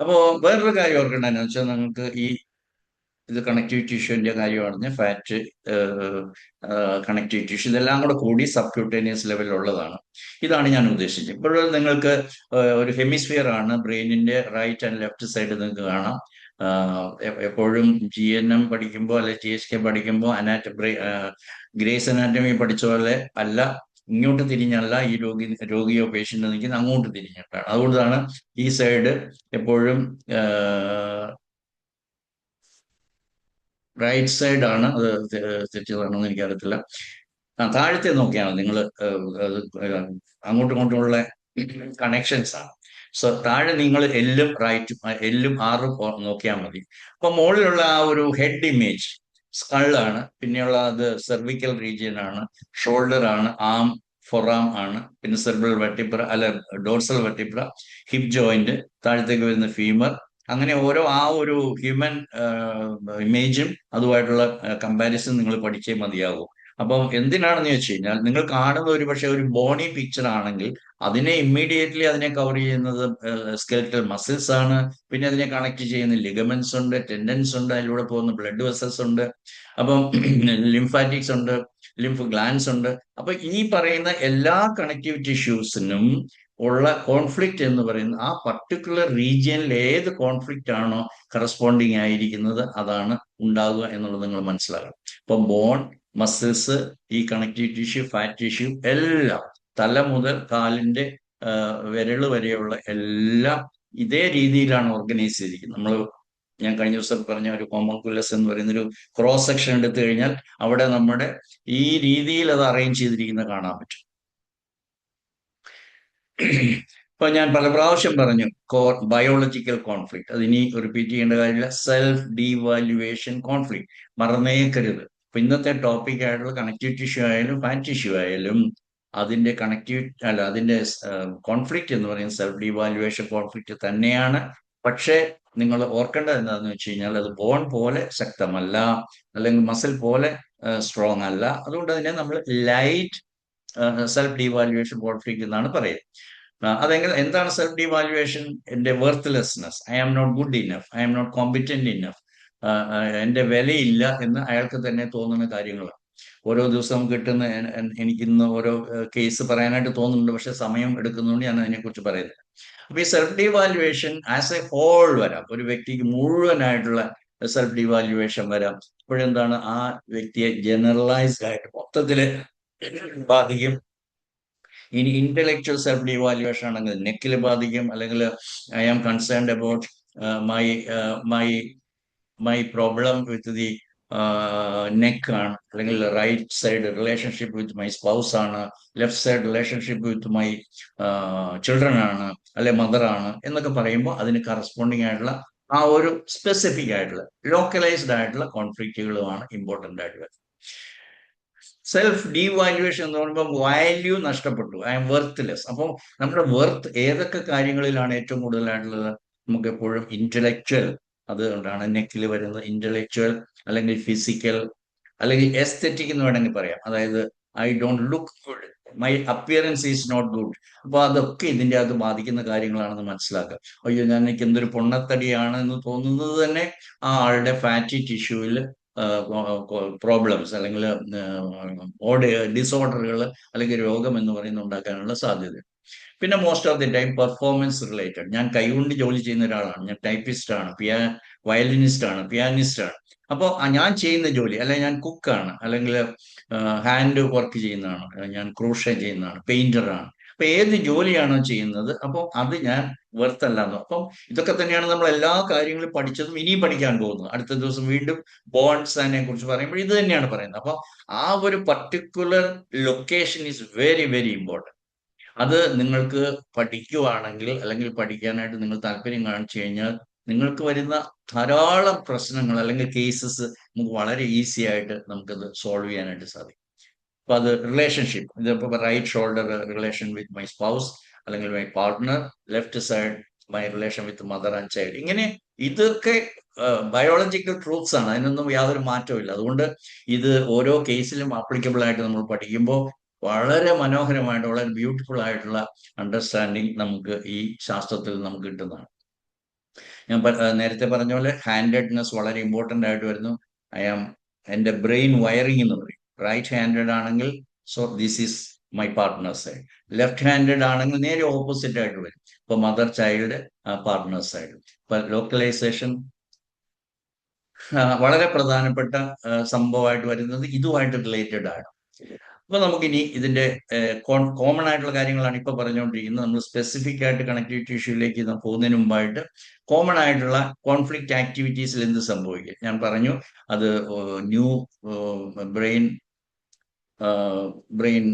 അപ്പോ വേറൊരു കാര്യം ഓർക്കേണ്ടതെന്ന് വെച്ചാൽ നിങ്ങൾക്ക് ഇത് കണക്റ്റീവ് ടിഷ്യൂവിന്റെ കാര്യമാണെന്ന് ഫാറ്റ്, കണക്റ്റീവ് ടിഷ്യൂ ഇതെല്ലാം കൂടെ കൂടി സബ്ക്യൂട്ടേനിയസ് ലെവലിലുള്ളതാണ്. ഇതാണ് ഞാൻ ഉദ്ദേശിച്ചത്. ഇപ്പോൾ നിങ്ങൾക്ക് ഒരു ഹെമിസ്ഫിയർ ആണ് ബ്രെയിനിന്റെ റൈറ്റ് ആൻഡ് ലെഫ്റ്റ് സൈഡ് നിങ്ങൾക്ക് കാണാം. എപ്പോഴും GNM പഠിക്കുമ്പോൾ അല്ലെ GSK പഠിക്കുമ്പോൾ ഗ്രേസ് അനാറ്റമി പഠിച്ച പോലെ അല്ല, ഇങ്ങോട്ട് തിരിഞ്ഞല്ല ഈ രോഗിയോ പേഷ്യന്റ് നിൽക്കുന്നത്, അങ്ങോട്ട് തിരിഞ്ഞിട്ടാണ്. അതുകൊണ്ടാണ് ഈ സൈഡ് എപ്പോഴും റൈറ്റ് സൈഡ് ആണ്. അത് തെറ്റിയതാണെന്ന് എനിക്കറിയത്തില്ല. താഴത്തെ നോക്കിയാണ് നിങ്ങൾ, അങ്ങോട്ടും ഇങ്ങോട്ടുമുള്ള കണക്ഷൻസ് ആണ്. സോ താഴെ നിങ്ങൾ എല്ലും ആറും നോക്കിയാൽ മതി. അപ്പൊ മുകളിലുള്ള ആ ഒരു ഹെഡ് ഇമേജ് സ്കള്ളാണ്, പിന്നെയുള്ള അത് സെർവിക്കൽ റീജിയൻ ആണ്, ഷോൾഡർ ആണ്, ആം ഫൊറാം ആണ്, പിന്നെ സെർബ്രൽ വെർട്ടിബ്ര അല്ല ഡോർസൽ വെർട്ടിബ്ര, ഹിപ്പ് ജോയിന്റ്, താഴത്തേക്ക് വരുന്ന ഫീമർ. അങ്ങനെ ഓരോ ആ ഒരു ഹ്യൂമൻ ഇമേജും അതുമായിട്ടുള്ള കമ്പാരിസൺ നിങ്ങൾ പഠിച്ചേ മതിയാകൂ. അപ്പം എന്തിനാണെന്ന് വെച്ച് കഴിഞ്ഞാൽ, നിങ്ങൾ കാണുന്ന ഒരു പക്ഷെ ഒരു ബോണി പിക്ചർ ആണെങ്കിൽ അതിനെ ഇമ്മീഡിയറ്റ്ലി അതിനെ കവർ ചെയ്യുന്നത് സ്കെൽറ്റൽ മസിൽസ് ആണ്. പിന്നെ അതിനെ കണക്ട് ചെയ്യുന്ന ലിഗമെന്റ്സ് ഉണ്ട്, ടെൻഡൻസ് ഉണ്ട്, അതിലൂടെ പോകുന്ന ബ്ലഡ് വെസൽസ് ഉണ്ട്, അപ്പം ലിംഫാറ്റിക്സ് ഉണ്ട്, ലിംഫ് ഗ്ലാൻസ് ഉണ്ട്. അപ്പൊ ഈ പറയുന്ന എല്ലാ കണക്റ്റീവ് ടിഷ്യൂസിനും ഉള്ള കോൺഫ്ലിക്റ്റ് എന്ന് പറയുന്നത് ആ പർട്ടിക്കുലർ റീജിയനിൽ ഏത് കോൺഫ്ലിക്റ്റ് ആണോ കറസ്പോണ്ടിങ് ആയിരിക്കുന്നത് അതാണ് ഉണ്ടാകുക എന്നുള്ളത് നിങ്ങൾ മനസ്സിലാക്കണം. ഇപ്പൊ ബോൺ, മസിൽസ്, ഈ കണക്റ്റീവ് ടിഷ്യൂ, ഫാറ്റ് ടിഷ്യൂ എല്ലാം തല മുതൽ കാലിന്റെ വിരല് വരെയുള്ള എല്ലാം ഇതേ രീതിയിലാണ് ഓർഗനൈസ് ചെയ്തിരിക്കുന്നത്. ഞാൻ കഴിഞ്ഞ ദിവസം പറഞ്ഞ ഒരു ഹോമോങ്കുലസ് എന്ന് പറയുന്ന ഒരു ക്രോസ് സെക്ഷൻ എടുത്തു കഴിഞ്ഞാൽ അവിടെ നമ്മുടെ ഈ രീതിയിൽ അത് അറേഞ്ച് ചെയ്തിരിക്കുന്നത് കാണാൻ പറ്റും. ഇപ്പൊ ഞാൻ പല പ്രാവശ്യം പറഞ്ഞു ബയോളജിക്കൽ കോൺഫ്ലിക്റ്റ്, അത് ഇനി റിപ്പീറ്റ് ചെയ്യേണ്ട കാര്യമില്ല. സെൽഫ് ഡീവാലുവേഷൻ കോൺഫ്ലിക്റ്റ് മറന്നേക്കരുത്. ഇപ്പൊ ഇന്നത്തെ ടോപ്പിക് ആയിട്ടുള്ള കണക്റ്റീവ് ടിഷ്യൂ ആയാലും ഫാറ്റ് ടിഷ്യൂ ആയാലും അതിന്റെ അതിന്റെ കോൺഫ്ലിക്റ്റ് എന്ന് പറയുന്നത് സെൽഫ് ഡീവാലുവേഷൻ കോൺഫ്ലിക്റ്റ് തന്നെയാണ്. പക്ഷേ നിങ്ങൾ ഓർക്കേണ്ടത് എന്താണെന്ന് വെച്ച് കഴിഞ്ഞാൽ അത് ബോൺ പോലെ ശക്തമല്ല, അല്ലെങ്കിൽ മസിൽ പോലെ സ്ട്രോങ് അല്ല. അതുകൊണ്ട് തന്നെ നമ്മൾ ലൈറ്റ് സെൽഫ് ഡീവാലുവേഷൻ കോൺഫ്ലിക്റ്റ് എന്നാണ് പറയുന്നത്. എന്താണ് സെൽഫ് ഡീവാലുവേഷൻ? എന്റെ worthlessness, I am not good enough, I am not competent enough, എന്റെ വിലയില്ല എന്ന് അയാൾക്ക് തന്നെ തോന്നുന്ന കാര്യങ്ങളാണ്. ഓരോ ദിവസവും കിട്ടുന്ന എനിക്കിന്ന് ഓരോ കേസ് പറയാനായിട്ട് തോന്നുന്നുണ്ട്, പക്ഷെ സമയം എടുക്കുന്നതുകൊണ്ട് ഞാൻ അതിനെക്കുറിച്ച് പറയുന്നില്ല. അപ്പൊ ഈ self devaluation as a whole വരാം, ഒരു വ്യക്തിക്ക് മുഴുവനായിട്ടുള്ള സെൽഫ് ഡീവാലുവേഷൻ വരാം. ഇപ്പോഴെന്താണ്, ആ വ്യക്തിയെ ജനറലൈസ്ഡ് ആയിട്ട് മൊത്തത്തില് ബാധിക്കും. ഇനി ഇന്റലക്ച്വൽ സെൽഫ് ഡീവാലുവേഷൻ ആണെങ്കിൽ നെക്കിൽ ബാധിക്കും, അല്ലെങ്കിൽ I am concerned about my my my problem with the neck ആണ്, അല്ലെങ്കിൽ right side relationship with my spouse ആണ്, left side relationship with my children ആണ്, അല്ലെ മദർ ആണ് എന്നൊക്കെ പറയുമ്പോൾ അതിന് കറസ്പോണ്ടിങ് ആയിട്ടുള്ള ആ ഒരു സ്പെസിഫിക് ആയിട്ടുള്ള ലോക്കലൈസ്ഡ് ആയിട്ടുള്ള കോൺഫ്ലിക്റ്റുകളുമാണ് ഇമ്പോർട്ടൻ്റ് ആയിട്ട് വരുന്നത്. സെൽഫ് ഡീവാലുവേഷൻ എന്ന് പറയുമ്പോൾ വാല്യൂ നഷ്ടപ്പെട്ടു, ഐ എം വെർത്ത്ലെസ്. അപ്പോൾ നമ്മുടെ വെർത്ത് ഏതൊക്കെ കാര്യങ്ങളിലാണ് ഏറ്റവും കൂടുതലായിട്ടുള്ളത്? നമുക്ക് എപ്പോഴും ഇന്റലക്ച്വൽ, അതുകൊണ്ടാണ് നെക്കിൽ വരുന്നത് ഇന്റലക്ച്വൽ, അല്ലെങ്കിൽ ഫിസിക്കൽ, അല്ലെങ്കിൽ എസ്തെറ്റിക് എന്ന് വേണമെങ്കിൽ പറയാം. അതായത് I don't look good, my appearance is not good. അപ്പൊ അതൊക്കെ ഇതിന്റെ അകത്ത് ബാധിക്കുന്ന കാര്യങ്ങളാണെന്ന് മനസ്സിലാക്കുക. അയ്യോ, ഞാൻ എനിക്ക് എന്തൊരു പൊണ്ണത്തടിയാണ് എന്ന് തോന്നുന്നത് തന്നെ ആ ആളുടെ ഫാറ്റി ടിഷ്യൂവിൽ പ്രോബ്ലംസ്, അല്ലെങ്കിൽ ഡിസോർഡറുകൾ, അല്ലെങ്കിൽ രോഗം എന്ന് പറയുന്നത് ഉണ്ടാക്കാനുള്ള സാധ്യത. പിന്നെ most of the time performance related. ഞാൻ കൈകൊണ്ട് ജോലി ചെയ്യുന്ന ഒരാളാണ്, ഞാൻ ടൈപ്പിസ്റ്റ് ആണ്, വയലിനിസ്റ്റ് ആണ്, പിയാനിസ്റ്റ് ആണ്. അപ്പോൾ ഞാൻ ചെയ്യുന്ന ജോലി, അല്ലെങ്കിൽ ഞാൻ കുക്കാണ്, അല്ലെങ്കിൽ ഹാൻഡ് വർക്ക് ചെയ്യുന്നതാണ്, ഞാൻ ക്രൂഷേ ചെയ്യുന്നതാണ്, പെയിന്ററാണ്. അപ്പൊ ഏത് ജോലിയാണോ ചെയ്യുന്നത് അപ്പോൾ അത് ഞാൻ വെറുത്തല്ലാന്നോ. അപ്പം ഇതൊക്കെ തന്നെയാണ് നമ്മൾ എല്ലാ കാര്യങ്ങളും പഠിച്ചതും ഇനിയും പഠിക്കാൻ പോകുന്നത്. അടുത്ത ദിവസം വീണ്ടും ബോൺസിനെ കുറിച്ച് പറയുമ്പോൾ ഇത് തന്നെയാണ് പറയുന്നത്. അപ്പൊ ആ ഒരു particular location is very very important. അത് നിങ്ങൾക്ക് പഠിക്കുവാണെങ്കിൽ, അല്ലെങ്കിൽ പഠിക്കാനായിട്ട് നിങ്ങൾ താല്പര്യം കാണിച്ചു കഴിഞ്ഞാൽ നിങ്ങൾക്ക് വരുന്ന ധാരാളം പ്രശ്നങ്ങൾ അല്ലെങ്കിൽ കേസസ് നമുക്ക് വളരെ ഈസി ആയിട്ട് നമുക്കത് സോൾവ് ചെയ്യാനായിട്ട് സാധിക്കും. അപ്പൊ അത് റിലേഷൻഷിപ്പ്, ഇതിപ്പോ right shoulder relation with my spouse, അല്ലെങ്കിൽ my partner, left side my relation with mother and child. ഇങ്ങനെ ഇതൊക്കെ ബയോളജിക്കൽ ട്രൂത്ത്സ് ആണ്, അതിനൊന്നും യാതൊരു മാറ്റവും ഇല്ല. അതുകൊണ്ട് ഇത് ഓരോ കേസിലും ആപ്ലിക്കബിൾ ആയിട്ട് നമ്മൾ പഠിക്കുമ്പോൾ വളരെ മനോഹരമായിട്ട്, വളരെ ബ്യൂട്ടിഫുൾ ആയിട്ടുള്ള അണ്ടർസ്റ്റാൻഡിങ് നമുക്ക് ഈ ശാസ്ത്രത്തിൽ നമുക്ക് കിട്ടുന്നതാണ്. ഞാൻ നേരത്തെ പറഞ്ഞ പോലെ ഹാൻഡഡ്നെസ് വളരെ ഇമ്പോർട്ടൻ്റ് ആയിട്ട് വരുന്നു. എൻ്റെ ബ്രെയിൻ വയറിംഗ് എന്ന് പറയും. റൈറ്റ് ഹാൻഡഡ് ആണെങ്കിൽ so this is my partner side, left handed ആണെങ്കിൽ നേരെ ഓപ്പോസിറ്റ് ആയിട്ട് വരും. ഇപ്പൊ മദർ ചൈൽഡ്, പാർട്ട്ണർ സൈഡ്. ഇപ്പൊ ലോക്കലൈസേഷൻ വളരെ പ്രധാനപ്പെട്ട സംഭവമായിട്ട് വരുന്നത് ഇതുമായിട്ട് റിലേറ്റഡ് ആണ്. അപ്പൊ നമുക്കിനി ഇതിന്റെ കോമൺ ആയിട്ടുള്ള കാര്യങ്ങളാണ് ഇപ്പൊ പറഞ്ഞുകൊണ്ടിരിക്കുന്നത്. നമ്മൾ സ്പെസിഫിക് ആയിട്ട് കണക്റ്റീവ് ടിഷ്യൂലേക്ക് പോകുന്നതിന് മുമ്പായിട്ട് കോമൺ ആയിട്ടുള്ള കോൺഫ്ലിക്റ്റ് ആക്ടിവിറ്റീസിൽ എന്ത് സംഭവിക്കും ഞാൻ പറഞ്ഞു. അത് ന്യൂ ബ്രെയിൻ ബ്രെയിൻ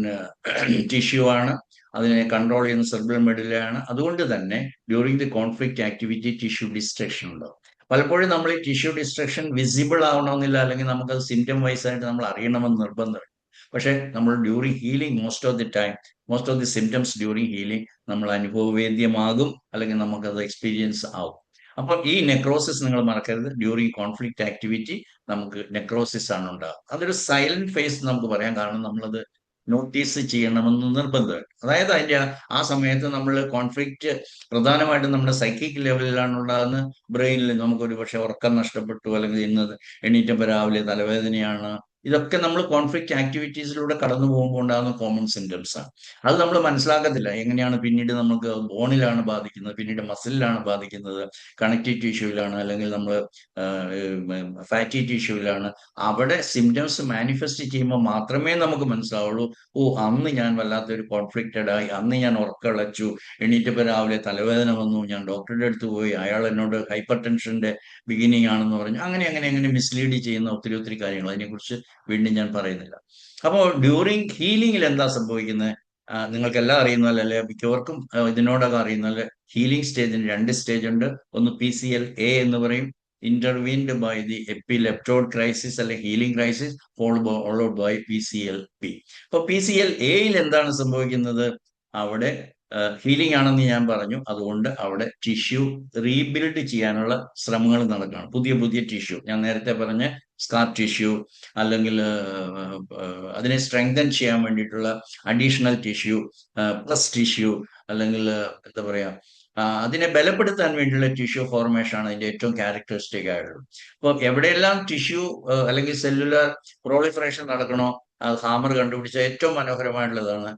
ടിഷ്യൂ ആണ്, അതിനെ കൺട്രോൾ ചെയ്യുന്ന സെർബ്രൽ മെഡുലയാണ്. അതുകൊണ്ട് തന്നെ during the conflict activity tissue destruction ഉണ്ടാവും. പലപ്പോഴും നമ്മൾ ഈ ടിഷ്യൂ ഡിസ്ട്രക്ഷൻ വിസിബിൾ ആവണമെന്നില്ല, അല്ലെങ്കിൽ നമുക്കത് സിംറ്റം വൈസ് ആയിട്ട് നമ്മൾ അറിയണമെന്ന് നിർബന്ധമില്ല. പക്ഷെ നമ്മൾ during healing most of the symptoms during healing നമ്മൾ അനുഭവവേദ്യമാകും, അല്ലെങ്കിൽ നമുക്കത് എക്സ്പീരിയൻസ് ആവും. അപ്പൊ ഈ നെക്രോസിസ് നിങ്ങൾ മറക്കരുത്. ഡ്യൂറിങ് കോൺഫ്ലിക്റ്റ് ആക്ടിവിറ്റി നമുക്ക് നെക്രോസിസ് ആണ് ഉണ്ടാകുക. അതൊരു സൈലന്റ് ഫേസ് നമുക്ക് പറയാം, കാരണം നമ്മളത് നോട്ടീസ് ചെയ്യണമെന്ന് നിർബന്ധമാണ്. അതായത് അതിന്റെ ആ സമയത്ത് നമ്മൾ കോൺഫ്ലിക്റ്റ് പ്രധാനമായിട്ടും നമ്മുടെ സൈക്കിക് ലെവലിലാണ് ഉണ്ടാകുന്നത്. ബ്രെയിനിൽ നമുക്കൊരു പക്ഷെ ഉറക്കം നഷ്ടപ്പെട്ടു, അല്ലെങ്കിൽ ഇന്ന് എണീറ്റപ്പോൾ രാവിലെ തലവേദനയാണ്. ഇതൊക്കെ നമ്മൾ കോൺഫ്ലിക്റ്റ് ആക്ടിവിറ്റീസിലൂടെ കടന്നു പോകുമ്പോൾ ഉണ്ടാകുന്ന കോമൺ സിംറ്റംസ് ആണ്. അത് നമ്മൾ മനസ്സിലാക്കത്തില്ല. എങ്ങനെയാണ് പിന്നീട് നമുക്ക് ബോണിലാണ് ബാധിക്കുന്നത്, പിന്നീട് മസിലിലാണ് ബാധിക്കുന്നത്, കണക്റ്റീവ് ടിഷ്യൂവിലാണ്, അല്ലെങ്കിൽ നമ്മൾ ഫാറ്റി ടിഷ്യൂവിലാണ്. അവിടെ സിംറ്റംസ് മാനിഫെസ്റ്റ് ചെയ്യുമ്പോൾ മാത്രമേ നമുക്ക് മനസ്സിലാവുള്ളൂ, ഓ അന്ന് ഞാൻ വല്ലാത്തൊരു കോൺഫ്ലിക്റ്റഡ് ആയി, അന്ന് ഞാൻ ഉറക്കളച്ചു, എണീറ്റപ്പോൾ രാവിലെ തലവേദന വന്നു, ഞാൻ ഡോക്ടറുടെ അടുത്ത് പോയി, അയാൾ എന്നോട് ഹൈപ്പർ ടെൻഷന്റെ ബിഗിനിങ് ആണെന്ന് പറഞ്ഞു. അങ്ങനെ മിസ്ലീഡ് ചെയ്യുന്ന ഒത്തിരി കാര്യങ്ങൾ, അതിനെക്കുറിച്ച് വീണ്ടും ഞാൻ പറയുന്നില്ല. അപ്പോൾ ഡ്യൂറിങ് ഹീലിംഗിൽ എന്താ സംഭവിക്കുന്നത്? നിങ്ങൾക്കെല്ലാം അറിയുന്നതല്ലേ, മിക്കവർക്കും ഇതിനോടൊക്കെ അറിയുന്നതല്ലേ, ഹീലിംഗ് സ്റ്റേജിന് 2 സ്റ്റേജ് ഉണ്ട്. ഒന്ന് PCL-A എന്ന് പറയും, intervened by the epileptoid crisis അല്ലെ healing crisis, followed by PCL-B. അപ്പൊ PCL-Aയിൽ എന്താണ് സംഭവിക്കുന്നത്? അവിടെ ഹീലിംഗ് ആണെന്ന് ഞാൻ പറഞ്ഞു. അതുകൊണ്ട് അവിടെ ടിഷ്യൂ റീബിൽഡ് ചെയ്യാനുള്ള ശ്രമങ്ങൾ നടക്കുകയാണ്. പുതിയ ടിഷ്യൂ, ഞാൻ നേരത്തെ പറഞ്ഞ സ്കാർ ടിഷ്യൂ, അല്ലെങ്കിൽ അതിനെ സ്ട്രെങ്തൻ ചെയ്യാൻ വേണ്ടിയിട്ടുള്ള അഡീഷണൽ ടിഷ്യൂ, പ്ലസ് ടിഷ്യൂ, അല്ലെങ്കിൽ എന്താ പറയാ, അതിനെ ബലപ്പെടുത്താൻ വേണ്ടിയുള്ള ടിഷ്യൂ ഫോർമേഷൻ ആണ് അതിന്റെ ഏറ്റവും ക്യാരക്ടറിസ്റ്റിക് ആയിട്ടുള്ളത്. അപ്പോൾ എവിടെയെല്ലാം ടിഷ്യൂ അല്ലെങ്കിൽ സെല്ലുലാർ പ്രോളിഫറേഷൻ നടക്കണോ, ഹാമർ കണ്ടുപിടിച്ച ഏറ്റവും മനോഹരമായിട്ടുള്ളതാണ്,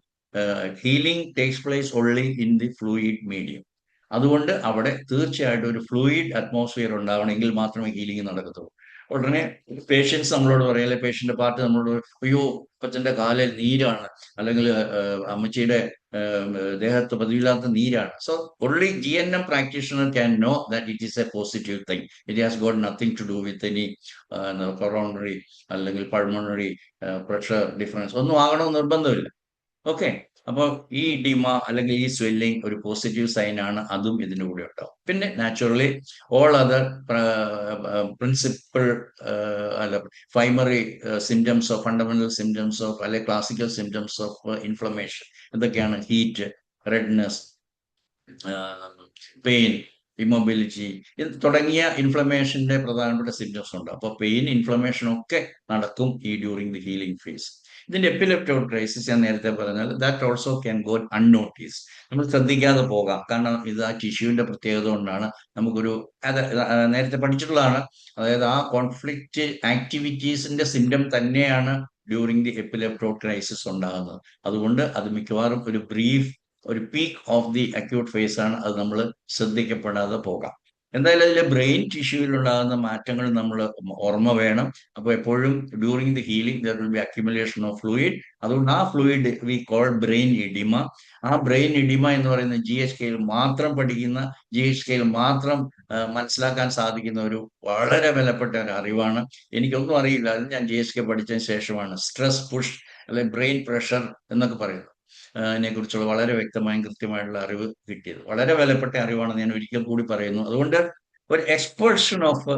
healing takes place only in the fluid medium. അതുകൊണ്ട് അവിടെ തീർച്ചയായിട്ടും ഒരു ഫ്ലൂയിഡ് അറ്റ്മോസ്ഫിയർ ഉണ്ടാവണമെങ്കിൽ മാത്രമേ ഹീലിംഗ് നടക്കത്തുള്ളൂ. ഉടനെ പേഷ്യൻസ് നമ്മളോട് പറയും, അല്ലെ പേഷ്യന്റെ പാർട്ടി നമ്മളോട്, അയ്യോ കൊച്ചന്റെ കാലിൽ നീരാണ്, അല്ലെങ്കിൽ അമ്മച്ചിയുടെ ദേഹത്ത് പതിവില്ലാത്ത നീരാണ്. So only GNM practitioner can know that it is a positive thing. It has got nothing to do with any coronary അല്ലെങ്കിൽ പൾമണറി പ്രഷർ ഡിഫറൻസ് ഒന്നും ആകണമെന്ന് നിർബന്ധമില്ല. ഓക്കെ. അപ്പോൾ ഈ ഇഡിമ അല്ലെങ്കിൽ ഈ സ്വെല്ലിംഗ് ഒരു പോസിറ്റീവ് സൈൻ ആണ്, അതും ഇതിന്റെ കൂടെ ഉണ്ടാവും. പിന്നെ നാച്ചുറലി ഓൾ അതർ പ്രിൻസിപ്പൽ അല്ല primary symptoms of fundamental symptoms of അല്ലെ ക്ലാസിക്കൽ സിംറ്റംസ് ഓഫ് ഇൻഫ്ലമേഷൻ എന്തൊക്കെയാണ്? ഹീറ്റ്, റെഡ്നെസ്, പെയിൻ, ഇമ്മൊബിലിറ്റി തുടങ്ങിയ ഇൻഫ്ലമേഷന്റെ പ്രധാനപ്പെട്ട സിംറ്റംസ് ഉണ്ട്. അപ്പോൾ പെയിൻ, ഇൻഫ്ലമേഷൻ ഒക്കെ നടക്കും ഈ ഡ്യൂറിങ് ദി ഹീലിംഗ് ഫേസ്. ഇതിന്റെ എപ്പിലെപ്റ്റോഡ് ക്രൈസിസ് ഞാൻ നേരത്തെ പറഞ്ഞാൽ ദാറ്റ് ഓൾസോ ക്യാൻ ഗോ അൺനോട്ടീസ്. നമ്മൾ ശ്രദ്ധിക്കാതെ പോകാം, കാരണം ഇത് ആ ടിഷ്യൂവിന്റെ പ്രത്യേകത കൊണ്ടാണ്. നമുക്കൊരു നേരത്തെ പഠിച്ചിട്ടുള്ളതാണ്, അതായത് ആ കോൺഫ്ലിക്റ്റ് ആക്ടിവിറ്റീസിന്റെ സിംറ്റം തന്നെയാണ് ഡ്യൂറിങ് ദി എപ്പിലെപ്റ്റോഡ് ക്രൈസിസ് ഉണ്ടാകുന്നത്. അതുകൊണ്ട് അത് മിക്കവാറും ഒരു peak of the acute phase ആണ്. അത് നമ്മൾ ശ്രദ്ധിക്കപ്പെടാതെ പോകാം. എന്തായാലും അതിലെ ബ്രെയിൻ ടിഷ്യൂവിൽ ഉണ്ടാകുന്ന മാറ്റങ്ങൾ നമ്മൾ ഓർമ്മ വേണം. അപ്പോൾ എപ്പോഴും during the healing there will B accumulation of fluid. അതുകൊണ്ട് ആ ഫ്ലൂയിഡ് വി കോൾ ബ്രെയിൻ ഇഡിമ. ആ ബ്രെയിൻ ഇഡിമ എന്ന് പറയുന്ന GHKയിൽ മാത്രം പഠിക്കുന്ന, GHKയിൽ മാത്രം മനസ്സിലാക്കാൻ സാധിക്കുന്ന ഒരു വളരെ വിലപ്പെട്ട ഒരു അറിവാണ്. എനിക്കൊന്നും അറിയില്ല, അത് ഞാൻ GHK പഠിച്ചതിന് ശേഷമാണ് സ്ട്രെസ് പുഷ് അല്ലെ ബ്രെയിൻ പ്രഷർ എന്നൊക്കെ പറയുന്നത് അതിനെ കുറിച്ചുള്ള വളരെ വ്യക്തമായും കൃത്യമായിട്ടുള്ള അറിവ് കിട്ടിയത്. വളരെ വിലപ്പെട്ട അറിവാണെന്ന് ഞാൻ ഒരിക്കൽ കൂടി പറയുന്നു. അതുകൊണ്ട് ഒരു എക്സ്പൾഷൻ ഓഫ്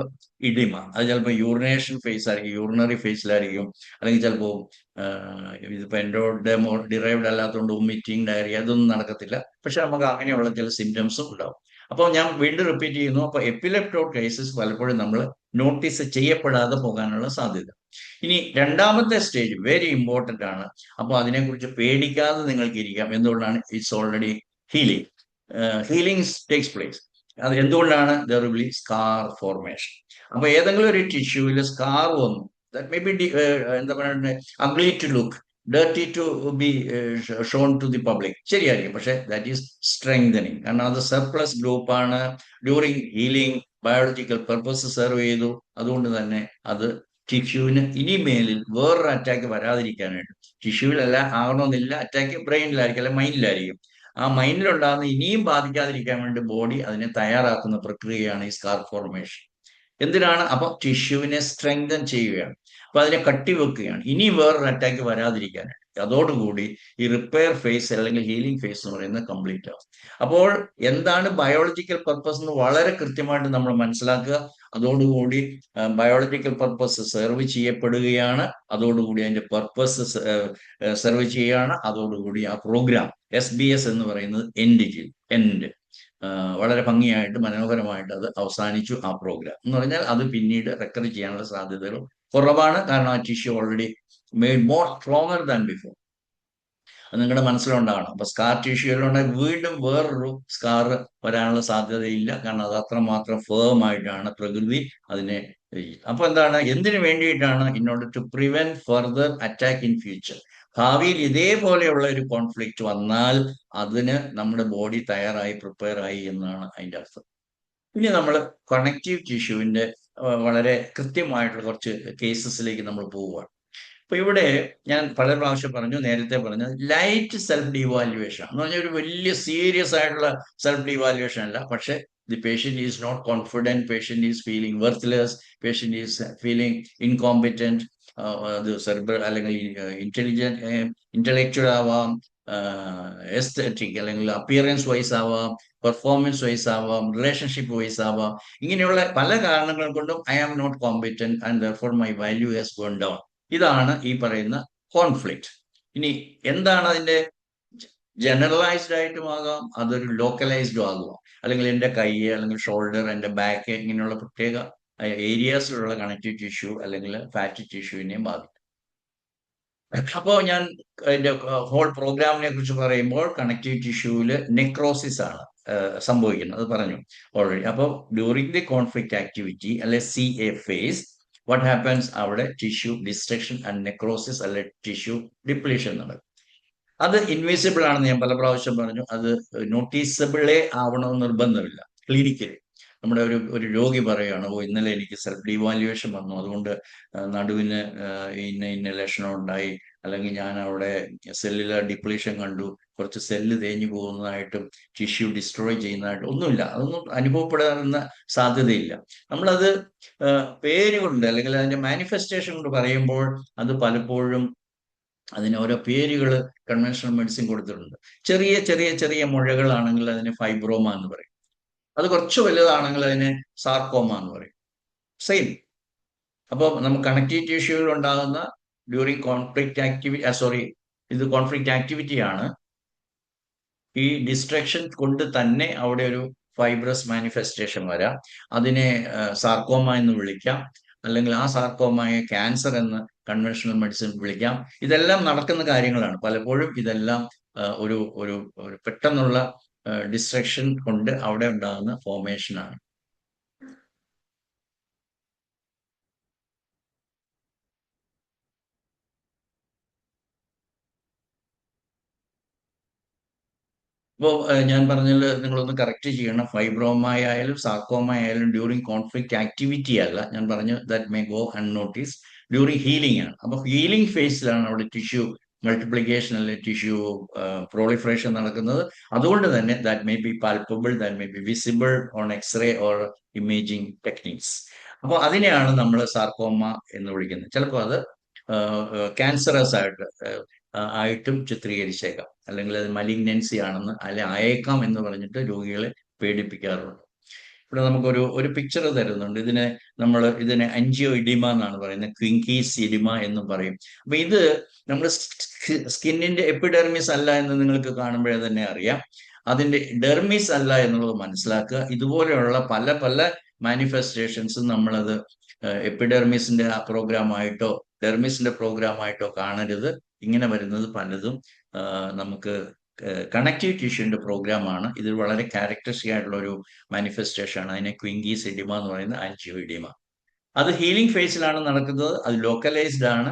ഇഡിമ, അത് ചിലപ്പോൾ യൂറിനേഷൻ ഫേസ് ആയിരിക്കും, യൂറിനറി ഫേസിലായിരിക്കും, അല്ലെങ്കിൽ ചിലപ്പോൾ ഇതിപ്പോ എൻഡോഡെമോ ഡിറൈവ്ഡ് അല്ലാത്തതുകൊണ്ട് വോമിറ്റിംഗ്, ഡയറിയ അതൊന്നും നടക്കത്തില്ല. പക്ഷെ നമുക്ക് അങ്ങനെയുള്ള ചില സിംറ്റംസും ഉണ്ടാവും. അപ്പോൾ ഞാൻ വീണ്ടും റിപ്പീറ്റ് ചെയ്യുന്നു, അപ്പൊ എപ്പിലെപ്റ്റോഡ് കേസസ് പലപ്പോഴും നമ്മൾ നോട്ടീസ് ചെയ്യപ്പെടാതെ പോകാനുള്ള സാധ്യത. ഇനി രണ്ടാമത്തെ സ്റ്റേജ് വെരി ഇമ്പോർട്ടന്റ് ആണ്. അപ്പോൾ അതിനെക്കുറിച്ച് പേടിക്കാതെ നിങ്ങൾക്ക് ഇരിക്കാം. എന്തുകൊണ്ടാണ്? It's already healing. Healing takes place. അത് എന്തുകൊണ്ടാണ്? There will be scar formation. അപ്പൊ ഏതെങ്കിലും ഒരു ടിഷ്യൂവിൽ സ്കാർ വന്നു, ദാറ്റ് മേ ബി എന്താ പറയുക, ugly to look, dirty to be shown to the public, ശരിയായിരിക്കും. പക്ഷെ ദാറ്റ് ഈസ് സ്ട്രെങ്തനിങ്, കാരണം അത് സർപ്ലസ് ഗ്രൂപ്പ് ആണ്. During healing biological purpose serve ചെയ്തു. അതുകൊണ്ട് തന്നെ അത് ടിഷ്യൂവിന് ഇനി മേലിൽ വേറൊരു അറ്റാക്ക് വരാതിരിക്കാനായിട്ട്, ടിഷ്യൂവിലല്ല ആകണമെന്നില്ല, അറ്റാക്ക് ബ്രെയിനിലായിരിക്കും അല്ലെ മൈൻഡിലായിരിക്കും. ആ മൈൻഡിലുണ്ടാകുന്ന ഇനിയും ബാധിക്കാതിരിക്കാൻ വേണ്ടി ബോഡി അതിനെ തയ്യാറാക്കുന്ന പ്രക്രിയയാണ് ഈ സ്കാർ ഫോർമേഷൻ. എന്തിനാണ്? അപ്പൊ ടിഷ്യൂവിനെ സ്ട്രെങ്തൻ ചെയ്യുകയാണ്, അപ്പൊ അതിനെ കട്ടിവെക്കുകയാണ്, ഇനി വേറൊരു അറ്റാക്ക് വരാതിരിക്കാനായിട്ട്. അതോടുകൂടി ഈ റിപ്പയർ ഫേസ് അല്ലെങ്കിൽ ഹീലിംഗ് ഫേസ് എന്ന് പറയുന്നത് കംപ്ലീറ്റ് ആവും. അപ്പോൾ എന്താണ് ബയോളജിക്കൽ പർപ്പസ് എന്ന് വളരെ കൃത്യമായിട്ട് നമ്മൾ മനസ്സിലാക്കുക. അതോടുകൂടി ബയോളജിക്കൽ പർപ്പസ് സെർവ് ചെയ്യപ്പെടുകയാണ്, അതോടുകൂടി അതിന്റെ പർപ്പസ് സെർവ് ചെയ്യുകയാണ്, അതോടുകൂടി ആ പ്രോഗ്രാം SBS എന്ന് പറയുന്നത് എൻഡ് വളരെ ഭംഗിയായിട്ട് മനോഹരമായിട്ട് അത് അവസാനിച്ചു. ആ പ്രോഗ്രാം എന്ന് പറഞ്ഞാൽ അത് പിന്നീട് റെക്കർ ചെയ്യാനുള്ള സാധ്യതകൾ കുറവാണ്. കാരണം ആ tissue already made more stronger than before. അത് നിങ്ങളുടെ മനസ്സിലുണ്ടാകണം. അപ്പൊ സ്കാർ ടിഷ്യൂയിലുണ്ടെങ്കിൽ വീണ്ടും വേറൊരു സ്കാർ വരാനുള്ള സാധ്യതയില്ല. കാരണം അത് അത്രമാത്രം ഫേം ആയിട്ടാണ് പ്രകൃതി അതിനെ അപ്പൊ എന്താണ്, എന്തിനു വേണ്ടിയിട്ടാണ്? In order to prevent further attack in future. ഭാവിയിൽ ഇതേപോലെയുള്ള ഒരു കോൺഫ്ലിക്റ്റ് വന്നാൽ അതിന് നമ്മുടെ ബോഡി തയ്യാറായി, പ്രിപ്പയർ ആയി എന്നാണ് അതിന്റെ അർത്ഥം. ഇനി നമ്മൾ കണക്റ്റീവ് ടിഷ്യൂവിന്റെ വളരെ കൃത്യമായിട്ടുള്ള കുറച്ച് കേസസിലേക്ക് നമ്മൾ പോവുകയാണ്. അപ്പൊ ഇവിടെ ഞാൻ പല പ്രാവശ്യം പറഞ്ഞു, നേരത്തെ പറഞ്ഞു, ലൈറ്റ് സെൽഫ് ഡിവാലുവേഷൻ എന്ന് പറഞ്ഞാൽ ഒരു വലിയ സീരിയസ് ആയിട്ടുള്ള സെൽഫ് ഡിവാലുവേഷൻ അല്ല. പക്ഷെ the patient is not confident, patient is feeling worthless, patient is feeling incompetent. അത് സെർബൽ അല്ലെങ്കിൽ ഇന്റലക്ച്വൽ ആവാം, എസ്തെറ്റിക് അല്ലെങ്കിൽ അപ്പിയറൻസ് വൈസ് ആവാം, പെർഫോമൻസ് വൈസ് ആവാം, റിലേഷൻഷിപ്പ് വൈസ് ആവാം. ഇങ്ങനെയുള്ള പല കാരണങ്ങൾ കൊണ്ടും I am not competent and therefore my value has gone down. ഇതാണ് ഈ പറയുന്ന കോൺഫ്ലിക്റ്റ്. ഇനി എന്താണ് അതിന്റെ? ജനറലൈസ്ഡ് ആയിട്ടും ആകാം, അതൊരു ലോക്കലൈസ്ഡും ആകുക. അല്ലെങ്കിൽ എൻ്റെ കൈ അല്ലെങ്കിൽ ഷോൾഡർ, എൻ്റെ ബാക്ക്, ഇങ്ങനെയുള്ള പ്രത്യേക ഏരിയാസിലുള്ള കണക്റ്റീവ് ടിഷ്യൂ അല്ലെങ്കിൽ ഫാറ്റി ടിഷ്യൂവിനെയും ബാധിക്കും. അപ്പോൾ ഞാൻ അതിന്റെ ഹോൾ പ്രോഗ്രാമിനെ കുറിച്ച് പറയുമ്പോൾ കണക്റ്റീവ് ടിഷ്യൂവിൽ നെക്രോസിസ് ആണ് സംഭവിക്കുന്നത്, അത് പറഞ്ഞു ഓൾറെഡി. അപ്പോൾ ഡ്യൂറിങ് ദി കോൺഫ്ലിക്റ്റ് ആക്ടിവിറ്റി അല്ലെ CA ഫേസ്, വാട്ട് ഹാപ്പൻസ്? അവിടെ ടിഷ്യൂ ഡിസ്ട്രക്ഷൻ ആൻഡ് നെക്രോസിസ് അല്ലെ ടിഷ്യൂ ഡിപ്ലീഷൻ നടക്കും. അത് ഇൻവിസിബിൾ ആണെന്ന് ഞാൻ പല പ്രാവശ്യം പറഞ്ഞു. അത് നോട്ടീസബിളേ ആവണമെന്ന് നിർബന്ധമില്ല. ക്ലിനിക്കലി നമ്മുടെ ഒരു രോഗി പറയുകയാണ്, ഓ ഇന്നലെ എനിക്ക് സെൽഫ് ഡിവാലുവേഷൻ വന്നു, അതുകൊണ്ട് നടുവിന് ഇന്ന ലക്ഷണം ഉണ്ടായി, അല്ലെങ്കിൽ ഞാൻ അവിടെ സെല്ലുലാർ ഡിപ്ലീഷൻ കണ്ടു, കുറച്ച് സെല്ല് തേഞ്ഞു പോകുന്നതായിട്ടും ടിഷ്യൂ ഡിസ്ട്രോയ് ചെയ്യുന്നതായിട്ടും ഒന്നുമില്ല. അതൊന്നും അനുഭവപ്പെടാവുന്ന സാധ്യതയില്ല. നമ്മളത് പേരുകൊണ്ട് അല്ലെങ്കിൽ അതിന്റെ മാനിഫെസ്റ്റേഷൻ കൊണ്ട് പറയുമ്പോൾ അത് പലപ്പോഴും അതിന് ഓരോ പേരുകൾ കൺവെൻഷണൽ മെഡിസിൻ കൊടുത്തിട്ടുണ്ട്. ചെറിയ ചെറിയ ചെറിയ മുഴകളാണെങ്കിൽ അതിന് ഫൈബ്രോമ എന്ന് പറയും. അത് കുറച്ച് വലുതാണെങ്കിൽ അതിന് സാർക്കോമ എന്ന് പറയും. സെയിം. അപ്പോൾ നമുക്ക് കണക്റ്റീവ് ടിഷ്യൂവിൽ ഉണ്ടാകുന്ന ഡ്യൂറിങ് കോൺഫ്ലിക്റ്റ് ആക്ടിവിറ്റി ഇത് കോൺഫ്ലിക്റ്റ് ആക്ടിവിറ്റി ആണ്. ഈ ഡിസ്ട്രക്ഷൻ കൊണ്ട് തന്നെ അവിടെ ഒരു ഫൈബ്രസ് മാനിഫെസ്റ്റേഷൻ വരാം. അതിനെ സാർക്കോമ എന്ന് വിളിക്കാം, അല്ലെങ്കിൽ ആ സാർക്കോമയെ ക്യാൻസർ എന്ന് കൺവെൻഷണൽ മെഡിസിൻ വിളിക്കാം. ഇതെല്ലാം നടക്കുന്ന കാര്യങ്ങളാണ്. പലപ്പോഴും ഇതെല്ലാം ഒരു ഒരു പെട്ടെന്നുള്ള ഡിസ്ട്രക്ഷൻ കൊണ്ട് അവിടെ ഉണ്ടാകുന്ന ഫോർമേഷനാണ്. ഇപ്പോൾ ഞാൻ പറഞ്ഞതിൽ നിങ്ങളൊന്ന് കറക്റ്റ് ചെയ്യണം. ഫൈബ്രോമ ആയാലും സാർക്കോമ ആയാലും ഡ്യൂറിങ് കോൺഫ്ലിക്റ്റ് ആക്ടിവിറ്റി അല്ല. ഞാൻ പറഞ്ഞു that may go unnoticed during healing ആണ്. അപ്പോൾ ഹീലിംഗ് ഫേസിലാണ് അവിടെ ടിഷ്യൂ മൾട്ടിപ്ലിക്കേഷൻ അല്ലെങ്കിൽ ടിഷ്യൂ പ്രോളിഫറേഷൻ നടക്കുന്നത്. അതുകൊണ്ട് തന്നെ that may be palpable, that may be visible on x-ray or imaging techniques. അപ്പോൾ അതിനെയാണ് നമ്മൾ സാർക്കോമ എന്ന് വിളിക്കുന്നത്. ചിലപ്പോൾ അത് ക്യാൻസറസ് ആയിട്ടും ചിത്രീകരിച്ചേക്കാം, അല്ലെങ്കിൽ അത് മലിഗ്നൻസി ആണെന്ന് അല്ലെ അയക്കാം എന്ന് പറഞ്ഞിട്ട് രോഗികളെ പേടിപ്പിക്കാറുണ്ട്. ഇവിടെ നമുക്കൊരു പിക്ചർ തരുന്നുണ്ട്. ഇതിനെ അഞ്ചിയോ ഇഡിമ എന്നാണ് പറയുന്നത്, ക്വിങ്കീസ് ഇഡിമ എന്നും പറയും. അപ്പൊ ഇത് നമ്മൾ സ്കിന്നിന്റെ എപ്പിഡെർമിസ് അല്ല എന്ന് നിങ്ങൾക്ക് കാണുമ്പോഴേ തന്നെ അറിയാം. അതിന്റെ ഡെർമിസ് അല്ല എന്നുള്ളത് മനസ്സിലാക്കുക. ഇതുപോലെയുള്ള പല പല മാനിഫെസ്റ്റേഷൻസും നമ്മളത് എപ്പിഡെർമിസിന്റെ പ്രോഗ്രാമായിട്ടോ ഡെർമിസിന്റെ പ്രോഗ്രാമായിട്ടോ കാണരുത്. ഇങ്ങനെ വരുന്നത് പലതും നമുക്ക് കണക്റ്റീവ് ടിഷ്യൂവിന്റെ പ്രോഗ്രാമാണ്. ഇത് വളരെ ക്യാരക്ടറിസ്റ്റിക് ആയിട്ടുള്ള ഒരു മാനിഫെസ്റ്റേഷൻ ആണ്. അതിനെ ക്വിങ്കീസ് ഇഡിമ എന്ന് പറയുന്നത്, ആൻജിയോ ഇഡിമ. അത് ഹീലിംഗ് ഫേസിലാണ് നടക്കുന്നത്. അത് ലോക്കലൈസ്ഡ് ആണ്.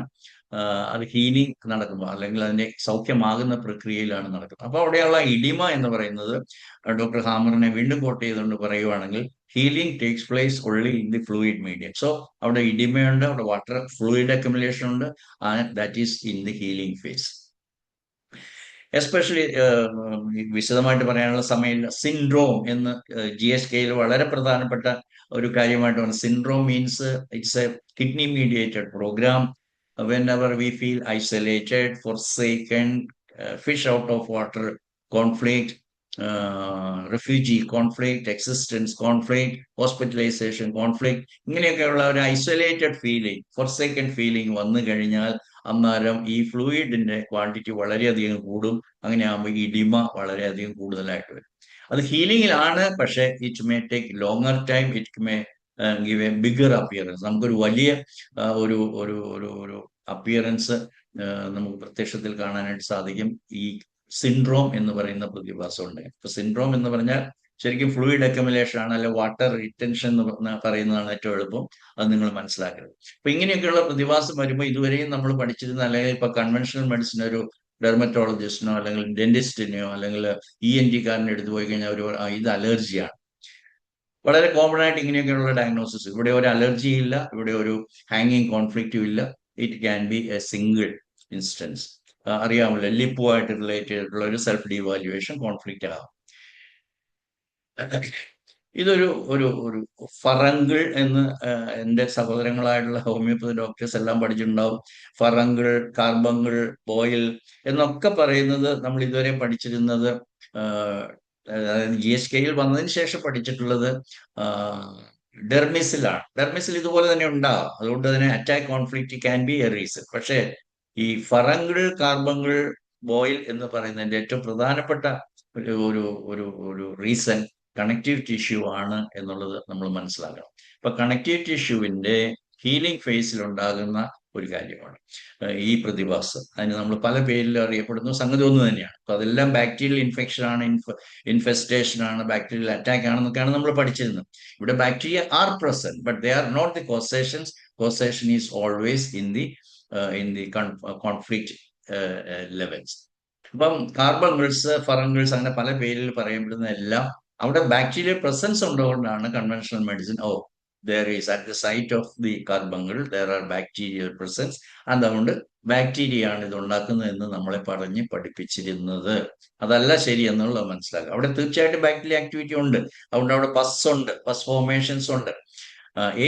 അത് ഹീലിംഗ് നടക്കുമ്പോൾ അല്ലെങ്കിൽ അതിന്റെ സൗഖ്യമാകുന്ന പ്രക്രിയയിലാണ് നടക്കുന്നത്. അപ്പൊ അവിടെയുള്ള ഇഡിമ എന്ന് പറയുന്നത് ഡോക്ടർ ഹാമറിനെ വീണ്ടും കോട്ട് ചെയ്തുകൊണ്ട് പറയുവാണെങ്കിൽ healing takes place only in the fluid medium. So അവിടെ ഇഡിമയുണ്ട്, അവിടെ വാട്ടർ ഫ്ലൂയിഡ് അക്യുമുലേഷൻ ഉണ്ട്, and that is in the healing phase. Especially വിശദമായിട്ട് പറയാനുള്ള സമയമില്ല. സിൻഡ്രോം എന്ന് GSKയിൽ വളരെ പ്രധാനപ്പെട്ട ഒരു കാര്യമായിട്ട് വന്നു. Syndrome means it's a kidney mediated programme. Whenever we feel isolated, forsaken, fish out of water conflict, refugee conflict, existence conflict, hospitalization conflict, ഇങ്ങനെയൊക്കെയുള്ള ഒരു ഐസൊലേറ്റഡ് ഫീലിംഗ്, ഫോർസേക്കൻ ഫീലിംഗ് വന്നു കഴിഞ്ഞാൽ അന്നേരം ഈ ഫ്ലൂയിഡിന്റെ ക്വാണ്ടിറ്റി വളരെയധികം കൂടും. അങ്ങനെ ആകുമ്പോൾ ഈ ഡിമ വളരെയധികം കൂടുതലായിട്ട് വരും. അത് ഹീലിംഗിലാണ്, പക്ഷെ it may take longer time, it may give A bigger appearance. നമുക്കൊരു വലിയ ഒരു ഒരു ഒരു ഒരു അപ്പിയറൻസ് നമുക്ക് പ്രത്യക്ഷത്തിൽ കാണാനായിട്ട് സാധിക്കും ഈ സിൻഡ്രോം എന്ന് പറയുന്ന പ്രതിഭാസം ഉണ്ട്. ഇപ്പൊ സിൻഡ്രോം എന്ന് പറഞ്ഞാൽ ശരിക്കും ഫ്ലൂയിഡ് അക്യുമുലേഷൻ ആണ്, അല്ലെ വാട്ടർ റിറ്റൻഷൻ എന്ന് പറയുന്നതാണ് ഏറ്റവും എളുപ്പം. അത് നിങ്ങൾ മനസ്സിലാക്കരുത്. അപ്പൊ ഇങ്ങനെയൊക്കെയുള്ള പ്രതിഭാസം വരുമ്പോൾ ഇതുവരെയും നമ്മൾ പഠിച്ചിരുന്ന, അല്ലെങ്കിൽ ഇപ്പൊ കൺവെൻഷണൽ മെഡിസിൻ ഒരു ഡെർമറ്റോളജിസ്റ്റിനോ അല്ലെങ്കിൽ ഡെന്റിസ്റ്റിനെയോ അല്ലെങ്കിൽ ENT കാരനെ എടുത്തു പോയി കഴിഞ്ഞാൽ ഒരു ഇത് അലർജിയാണ്. വളരെ കോമൺ ആയിട്ട് ഇങ്ങനെയൊക്കെയുള്ള ഡയഗ്നോസിസ്. ഇവിടെ ഒരു അലർജി ഇല്ല, ഇവിടെ ഒരു ഹാങ്ങിങ് കോൺഫ്ലിക്റ്റും ഇല്ല. It can B A single instance. അറിയാമല്ലോ, ലിപ്പുമായിട്ട് റിലേറ്റ് ചെയ്തിട്ടുള്ള ഒരു സെൽഫ് ഡീവാലുവേഷൻ കോൺഫ്ലിക്റ്റ് ആകാം. ഇതൊരു ഒരു ഒരു ഫറങ്കിൾ എന്ന് എൻ്റെ സഹോദരങ്ങളായിട്ടുള്ള ഹോമിയോപ്പതി ഡോക്ടേഴ്സ് എല്ലാം പഠിച്ചിട്ടുണ്ടാവും. ഫറങ്കിൾ, കാർബങ്കിൾ, ബോയിൽ എന്നൊക്കെ പറയുന്നത് നമ്മൾ ഇതുവരെ പഠിച്ചിരുന്നത്, അതായത് GSKയിൽ വന്നതിന് ശേഷം പഠിച്ചിട്ടുള്ളത് ഡെർമിസിലാണ്. ഡെർമിസിൽ ഇതുപോലെ തന്നെ ഉണ്ടാകാം, അതുകൊണ്ട് തന്നെ attack conflict can be A reason. പക്ഷേ ഈ ഫറങ്കിൾ, കാർബങ്കിൾ, ബോയിൽ എന്ന് പറയുന്നതിന്റെ ഏറ്റവും പ്രധാനപ്പെട്ട ഒരു ഒരു ഒരു ഒരു റീസൺ കണക്റ്റീവ് ടിഷ്യൂ ആണ് എന്നുള്ളത് നമ്മൾ മനസ്സിലാക്കണം. ഇപ്പൊ കണക്റ്റീവ് ടിഷ്യൂവിന്റെ ഹീലിംഗ് ഫേസിൽ ഉണ്ടാകുന്ന ഒരു കാര്യമാണ് ഈ പ്രതിഭാസം. അതിന് നമ്മൾ പല പേരിൽ അറിയപ്പെടുന്നു, സംഗതി ഒന്ന് തന്നെയാണ്. അപ്പൊ അതെല്ലാം ബാക്ടീരിയൽ ഇൻഫെക്ഷൻ ആണ്, ഇൻഫെസ്റ്റേഷൻ ആണ്, ബാക്ടീരിയൽ അറ്റാക്ക് ആണെന്നൊക്കെയാണ് നമ്മൾ പഠിച്ചിരുന്നത്. ഇവിടെ bacteria are present, but they are not the causations. Causation is always in the conflict levels. അപ്പം കാർബങ്കിൾസ്, ഫറങ്കിൾസ്, അങ്ങനെ പല പേരിൽ പറയപ്പെടുന്ന എല്ലാം അവിടെ ബാക്ടീരിയൽ പ്രസൻസ് ഉള്ളതുകൊണ്ടാണ് conventional medicine there is at the site of the carbuncle there are bacterial presence, അതുകൊണ്ട് bacteria ആണ് ഇത് ഉണ്ടാക്കുന്നതെന്ന് നമ്മളെ പറഞ്ഞ് പഠിപ്പിച്ചിരുന്നത്. അതല്ല ശരി എന്നുള്ളത് മനസ്സിലാക്കുക. അവിടെ തീർച്ചയായിട്ടും ബാക്ടീരിയ ആക്ടിവിറ്റി ഉണ്ട്, അതുകൊണ്ട് അവിടെ പസ് ഉണ്ട്, പസ് ഫോർമേഷൻസ് ഉണ്ട്.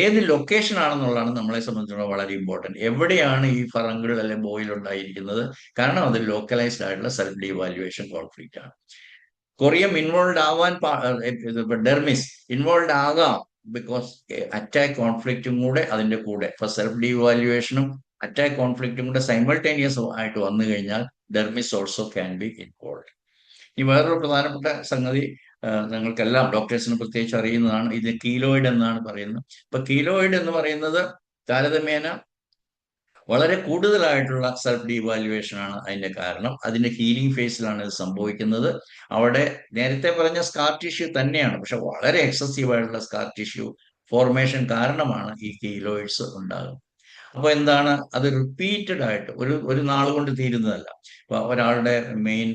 ഏത് ലൊക്കേഷൻ ആണെന്നുള്ളതാണ് നമ്മളെ സംബന്ധിച്ചിടത്തോളം വളരെ ഇമ്പോർട്ടൻറ്റ്. എവിടെയാണ് ഈ ഫറങ്കിൾ അല്ലെ ബോയിൽ ഉണ്ടായിരിക്കുന്നത്? കാരണം അത് ലോക്കലൈസ്ഡ് ആയിട്ടുള്ള സെൽഫ് ഡീവാലുവേഷൻ കോൺഫ്ലിക്റ്റ് ആണ്. കൊറിയം ഇൻവോൾവ് ആവാൻ, ഡെർമിസ് ഇൻവോൾവ് ആകാം, ബിക്കോസ് അറ്റാക്ക് കോൺഫ്ലിക്റ്റും കൂടെ അതിന്റെ കൂടെ, ഇപ്പൊ സെൽഫ് ഡീവാലുവേഷനും അറ്റാക്ക് കോൺഫ്ലിക്റ്റും കൂടെ സൈമൾട്ടേനിയസ് ആയിട്ട് വന്നു കഴിഞ്ഞാൽ dermis also can be involve. ഇനി വേറൊരു പ്രധാനപ്പെട്ട സംഗതി നിങ്ങൾക്കെല്ലാം ഡോക്ടേഴ്സിന് പ്രത്യേകിച്ച് അറിയുന്നതാണ്, ഇത് കീലോയിഡ് എന്നാണ് പറയുന്നത്. ഇപ്പൊ കീലോയിഡ് എന്ന് പറയുന്നത് താരതമ്യേന വളരെ കൂടുതലായിട്ടുള്ള സെൽഫ് ഡീവാലുവേഷൻ ആണ് അതിന്റെ കാരണം. അതിന്റെ ഹീലിംഗ് ഫേസിലാണ് ഇത് സംഭവിക്കുന്നത്. അവിടെ നേരത്തെ പറഞ്ഞ സ്കാർ ടിഷ്യൂ തന്നെയാണ്, പക്ഷെ വളരെ എക്സസീവ് ആയിട്ടുള്ള സ്കാർ ടിഷ്യൂ ഫോർമേഷൻ കാരണമാണ് ഈ കീലോയിഡ്സ് ഉണ്ടാകുന്നത്. അപ്പൊ എന്താണ്, അത് റിപ്പീറ്റഡ് ആയിട്ട് ഒരു നാൾ കൊണ്ട് തീരുന്നതല്ല. ഇപ്പൊ ഒരാളുടെ മെയിൻ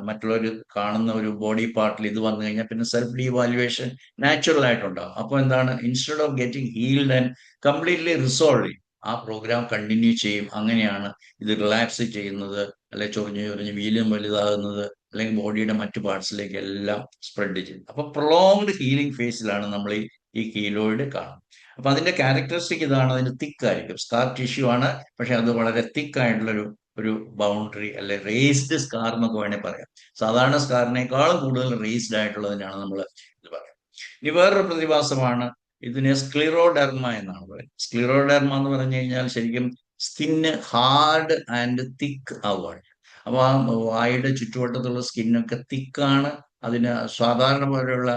മറ്റുള്ളവർ കാണുന്ന ഒരു ബോഡി പാർട്ടിൽ ഇത് വന്നു കഴിഞ്ഞാൽ പിന്നെ സെൽഫ് ഡീവാലുവേഷൻ നാച്ചുറൽ ആയിട്ടുണ്ടാകും. അപ്പൊ എന്താണ്, instead of getting healed and completely resolve, ആ പ്രോഗ്രാം കണ്ടിന്യൂ ചെയ്യും. അങ്ങനെയാണ് ഇത് റിലാക്സ് ചെയ്യുന്നത്, അല്ലെ ചൊറിഞ്ഞ് ചൊറിഞ്ഞ് വീലും വലുതാകുന്നത്, അല്ലെങ്കിൽ ബോഡിയുടെ മറ്റു പാർട്സിലേക്ക് എല്ലാം സ്പ്രെഡ് ചെയ്യും. അപ്പൊ പ്രൊലോങ്ഡ് ഹീലിംഗ് ഫേസിലാണ് നമ്മൾ ഈ കീലോയിഡ് കാണുന്നത്. അപ്പൊ അതിന്റെ ക്യാരക്ടറിസ്റ്റിക് ഇതാണ്, അതിന് തിക്ക് ആയിരിക്കും. സ്കാർ ടിഷ്യൂ ആണ്, പക്ഷെ അത് വളരെ തിക്ക് ആയിട്ടുള്ള ഒരു ബൗണ്ടറി, അല്ലെ റേസ്ഡ് സ്കാർ എന്നൊക്കെ വേണേൽ പറയാം. സാധാരണ സ്കാറിനേക്കാളും കൂടുതൽ റേസ്ഡ് ആയിട്ടുള്ളതിനാണ് നമ്മൾ ഇത് പറയാം. ഇനി വേറൊരു പ്രതിഭാസമാണ്, ഇതിനെ സ്ക്ലിറോഡെർമ എന്നാണ് പറയുന്നത്. സ്ക്ലിറോഡെർമ എന്ന് പറഞ്ഞു കഴിഞ്ഞാൽ ശരിക്കും സ്കിന്ന് ഹാർഡ് ആൻഡ് തിക്ക് ആവുകയാണ്. അപ്പൊ ആ വായുടെ ചുറ്റുവട്ടത്തുള്ള സ്കിന്നൊക്കെ തിക്കാണ്, അതിന് സാധാരണ പോലെയുള്ള